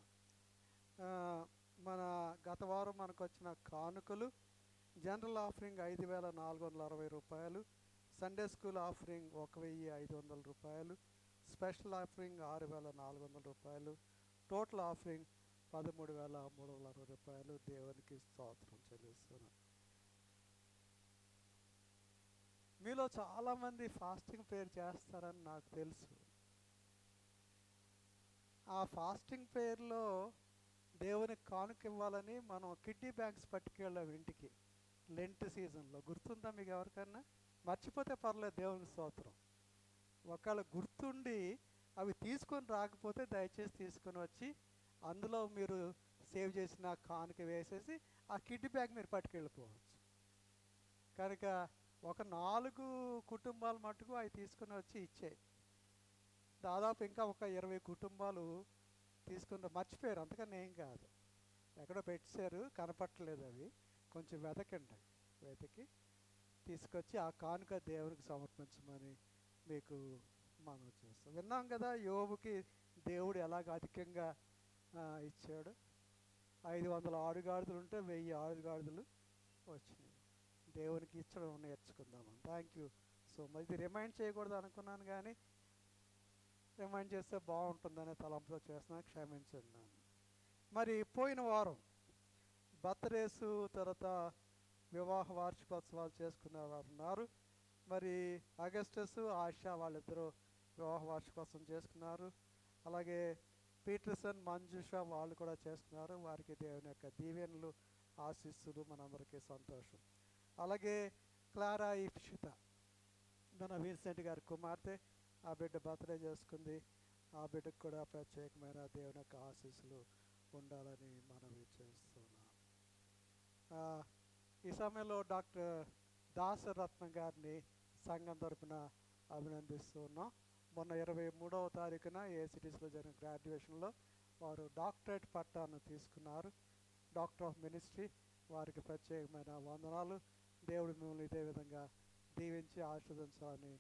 మన గత వారం మనకు వచ్చిన కానుకలు: జనరల్ ఆఫరింగ్ 5,460 రూపాయలు, సండే స్కూల్ ఆఫరింగ్ 1,500 రూపాయలు, స్పెషల్ ఆఫరింగ్ 6,400 రూపాయలు, టోటల్ ఆఫరింగ్ 13,360 రూపాయలు. దేవునికి స్తోత్రం చెల్లిస్తున్నాను. మీలో చాలామంది ఫాస్టింగ్ ప్రేయర్ చేస్తారని నాకు తెలుసు. ఆ ఫాస్టింగ్ ప్రేయర్లో దేవునికి కానుక ఇవ్వాలని మనం కిడ్నీ బ్యాంక్స్ పట్టుకెళ్ళాం ఇంటికి లెంట్ సీజన్లో. గుర్తుందా మీకు ఎవరికన్నా? మర్చిపోతే పర్లేదు, దేవునికి స్తోత్రం. ఒకవేళ గుర్తుండి అవి తీసుకొని రాకపోతే దయచేసి తీసుకొని వచ్చి అందులో మీరు సేవ్ చేసిన కానుక వేసేసి ఆ కిడ్నీ బ్యాగ్ మీరు పట్టుకెళ్ళిపోవచ్చు. కనుక ఒక 4 కుటుంబాలు మటుకు అవి తీసుకుని వచ్చి ఇచ్చాయి. దాదాపు ఇంకా ఒక 20 కుటుంబాలు తీసుకుని మర్చిపోయారు. అంతకని ఏం కాదు, ఎక్కడో పెట్టారు, కనపట్టలేదు. అవి కొంచెం వెతకండి, వెతికి తీసుకొచ్చి ఆ కానుక దేవునికి సమర్పించమని మీకు మనం చేస్తాం. విన్నాం కదా, యోబుకి దేవుడు ఎలాగ అధికంగా ఇచ్చాడు. 500 ఆడుగాడిదలు ఉంటే 1000 ఆడుగాడిదలు వచ్చినాయి. దేవునికి ఇచ్చడం నేర్చుకుందాము. Thank you so much. ఇది రిమైండ్ చేయకూడదు అనుకున్నాను, కానీ రిమైండ్ చేస్తే బాగుంటుందనే తలంపుతో చేస్తున్నాను, క్షమించండి నన్ను. మరి పోయిన వారం బర్త్డేస్, తర్వాత వివాహ వార్షికోత్సవాలు చేసుకున్న వారు ఉన్నారు. మరి అగస్టస్, ఆశా వాళ్ళిద్దరూ వివాహ వార్షికోత్సవం చేసుకున్నారు. అలాగే పీటర్సన్, మంజుష వాళ్ళు కూడా చేసుకున్నారు. వారికి దేవుని యొక్క దీవెనలు, ఆశీస్సులు మనందరికీ సంతోషం. అలాగే క్లారా ఇప్షిత, మన విన్సెంట్ గారి కుమార్తె, ఆ బిడ్డ బర్త్డే చేసుకుంది. ఆ బిడ్డకు కూడా ప్రత్యేకమైన దేవుని యొక్క ఆశీస్సులు ఉండాలని మనవి చేస్తున్నాం. ఈ సమయంలో డాక్టర్ దాసరత్నం గారిని సంఘం తరపున అభినందిస్తున్నాం. మొన్న 23వ తారీఖున ఏసిటీస్లో జరిగిన గ్రాడ్యుయేషన్లో వారు డాక్టరేట్ పట్టాను తీసుకున్నారు, డాక్టర్ ఆఫ్ మినిస్ట్రీ. వారికి ప్రత్యేకమైన వందనాలు. దేవుడు మిమ్మల్ని ఇదే విధంగా దీవించి ఆశీర్వదించాలని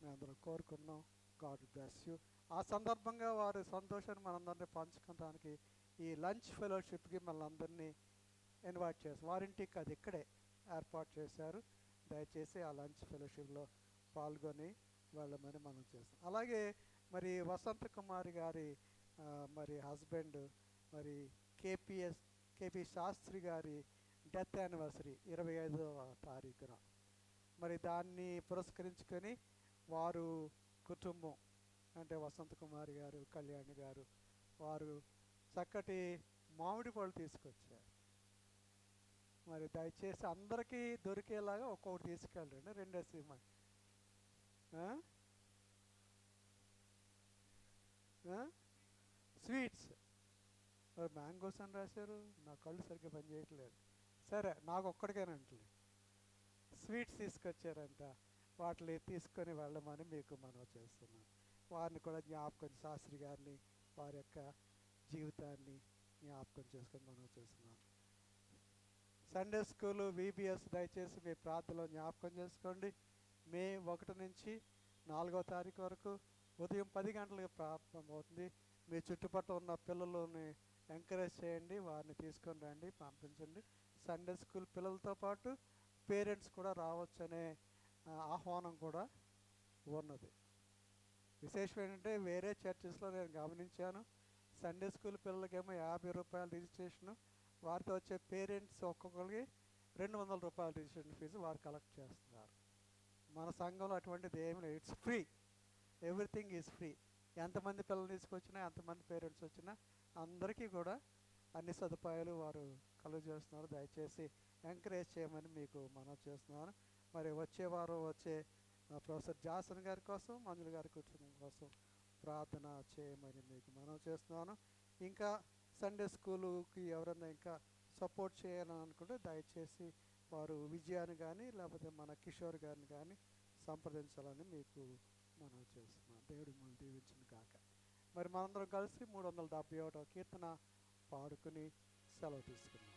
మేమందరం కోరుకున్నాం. God bless you. ఆ సందర్భంగా వారి సంతోషాన్ని మనందరినీ పంచుకోవడానికి ఈ లంచ్ ఫెలోషిప్కి మనందరినీ ఇన్వైట్ చేస్తాం. వారింటికి అది ఇక్కడే ఏర్పాటు చేశారు. దయచేసి ఆ లంచ్ ఫెలోషిప్లో పాల్గొని వెళ్ళమని మనం చేస్తాం. అలాగే మరి వసంత కుమారి గారి మరి హస్బెండ్ మరి కేపీ శాస్త్రి గారి డెత్ యానివర్సరీ 25వ తారీఖున. మరి దాన్ని పురస్కరించుకొని వారు కుటుంబం అంటే వసంత కుమారి గారు, కళ్యాణి గారు, వారు చక్కటి మామిడి పళ్ళు తీసుకొచ్చారు. మరి దయచేసి అందరికీ దొరికేలాగా ఒక్కొక్కటి తీసుకెళ్ళండి. 2 సినిమా స్వీట్స్, మ్యాంగోస్ అని రాశారు. నా కళ్ళు సరిగ్గా పనిచేయట్లేదు. సరే, నాకు ఒక్కడికేనంటలే. స్వీట్స్ తీసుకొచ్చారంట. వాటిని తీసుకొని వెళ్ళమని మీకు మనవి చేస్తున్నాను. వారిని కూడా జ్ఞాపకం, శాస్త్రి గారిని, వారి యొక్క జీవితాన్ని జ్ఞాపకం చేసుకొని మనవి చేస్తున్నాను. సండే స్కూలు VBS దయచేసి మీ ప్రార్థనలో జ్ఞాపకం చేసుకోండి. మే 1 నుంచి 4వ తారీఖు వరకు ఉదయం 10 గంటలకు ప్రారంభమవుతుంది. మీ చుట్టుపక్కల ఉన్న పిల్లలని ఎంకరేజ్ చేయండి, వారిని తీసుకొని రండి, పంపించండి. సండే స్కూల్ పిల్లలతో పాటు పేరెంట్స్ కూడా రావచ్చనే ఆహ్వానం కూడా ఉన్నది. విశేషం ఏంటంటే వేరే చర్చెస్లో నేను గమనించాను, సండే స్కూల్ పిల్లలకేమో 50 రూపాయలు రిజిస్ట్రేషను, వారితో వచ్చే పేరెంట్స్ ఒక్కొక్కరికి 200 రూపాయల రిజిస్ట్రేషన్ ఫీజు వారు కలెక్ట్ చేస్తున్నారు. మన సంఘంలో అటువంటిది ఏమి లేదు. It's free, everything is free. ఎంతమంది పిల్లలు తీసుకొచ్చినా, ఎంతమంది పేరెంట్స్ వచ్చినా అందరికీ కూడా అన్ని సదుపాయాలు వారు కలుగ చేస్తున్నారు. దయచేసి ఎంకరేజ్ చేయమని మీకు మనవి చేస్తున్నాను. మరి వచ్చే వారం వచ్చే ప్రొఫెసర్ జాసన్ గారి కోసం, మంజుల గారి కుటుంబం కోసం ప్రార్థన చేయమని మీకు మనవి చేస్తున్నాను. ఇంకా సండే స్కూలుకి ఎవరైనా ఇంకా సపోర్ట్ చేయాలని అనుకుంటే దయచేసి వారు విజయాన్ని కానీ లేకపోతే మన కిషోర్ గారిని కానీ సంప్రదించాలని మీకు మనం చేస్తున్నాం. దేవుడు మిమ్మల్ని దీవించును కాక. మరి మనందరం కలిసి 371వ కీర్తన పాడుకుని సెలవు తీసుకున్నాం.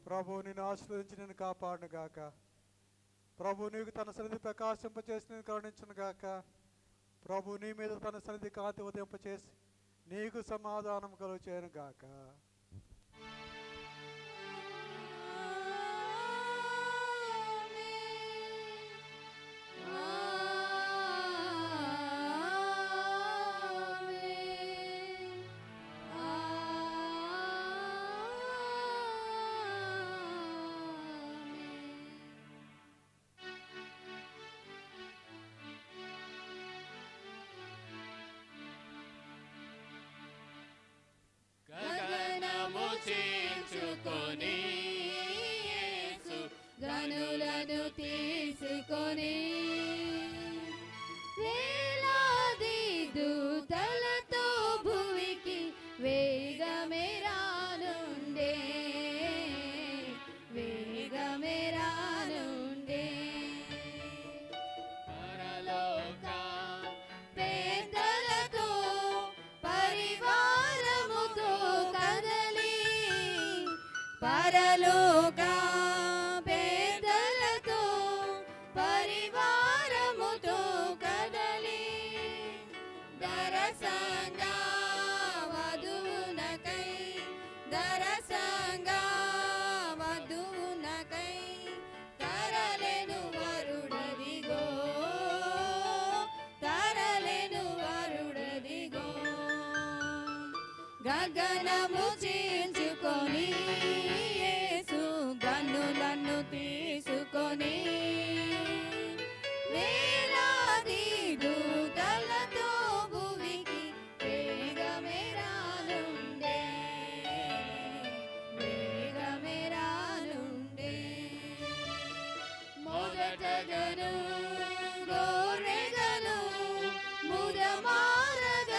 ప్రభు నిన్ను ఆశీర్వదించి నేను కాపాడును గాక. ప్రభు నీకు తన సన్నిధి ప్రకాశింపచేసి నేను కరుణించును గాక. ప్రభు నీ మీద తన సన్నిధి కాంతి ఉదయింపచేసి నీకు సమాధానం కలుగు చేయను గాక.
గగన
గగనము చీల్చుకొని యేసు గన్నులను తీసుకొని వేలాది దూతలతో భువికి వేగమే రానుండే మొదటగను గోరెగను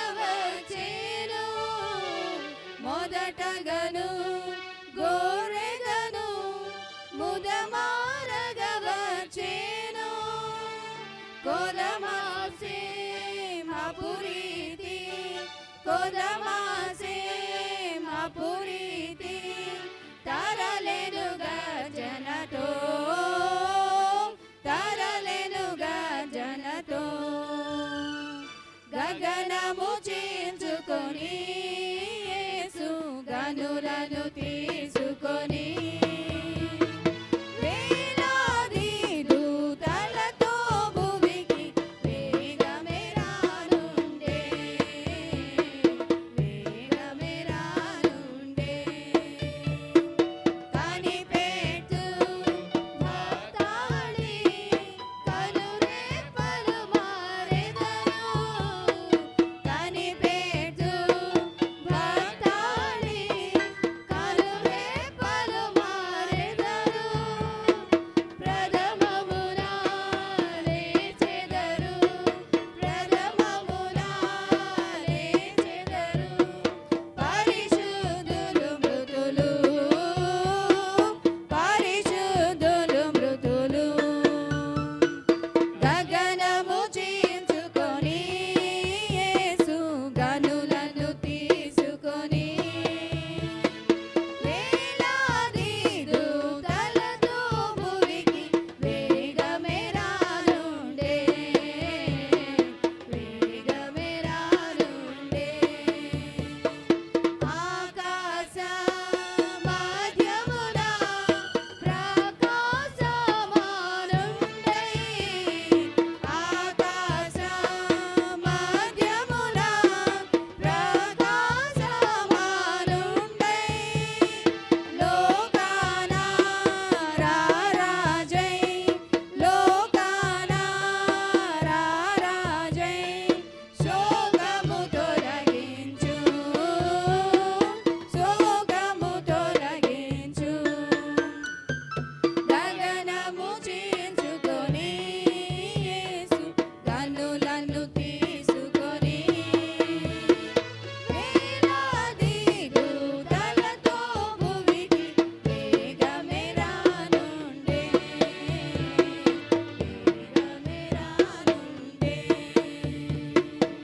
ముదమారగవచ్చేను మొదటగను గోరెగను ముదమారగవచ్చేను కొదమాసే మపురీతి కొదమాసే మపురీతి తరలెను గర్జనతో తరలెనుగా జనతో గగనము చీల్చుకొని యేసు గనులను తీసుకొని వేలాది దూతలతో భువికి వేగమే రానుండే కనిపెట్టు భక్తాళి కనురెప్పలు మారెదరు కనిపెట్టు భక్తాళి కనురెప్పలు మారెదరు ప్రథమమున లేచెదరు ప్రథమమున లేచెదరు పరిశుద్ధులు మృతులు పరిశుద్ధులు మృతులు గగ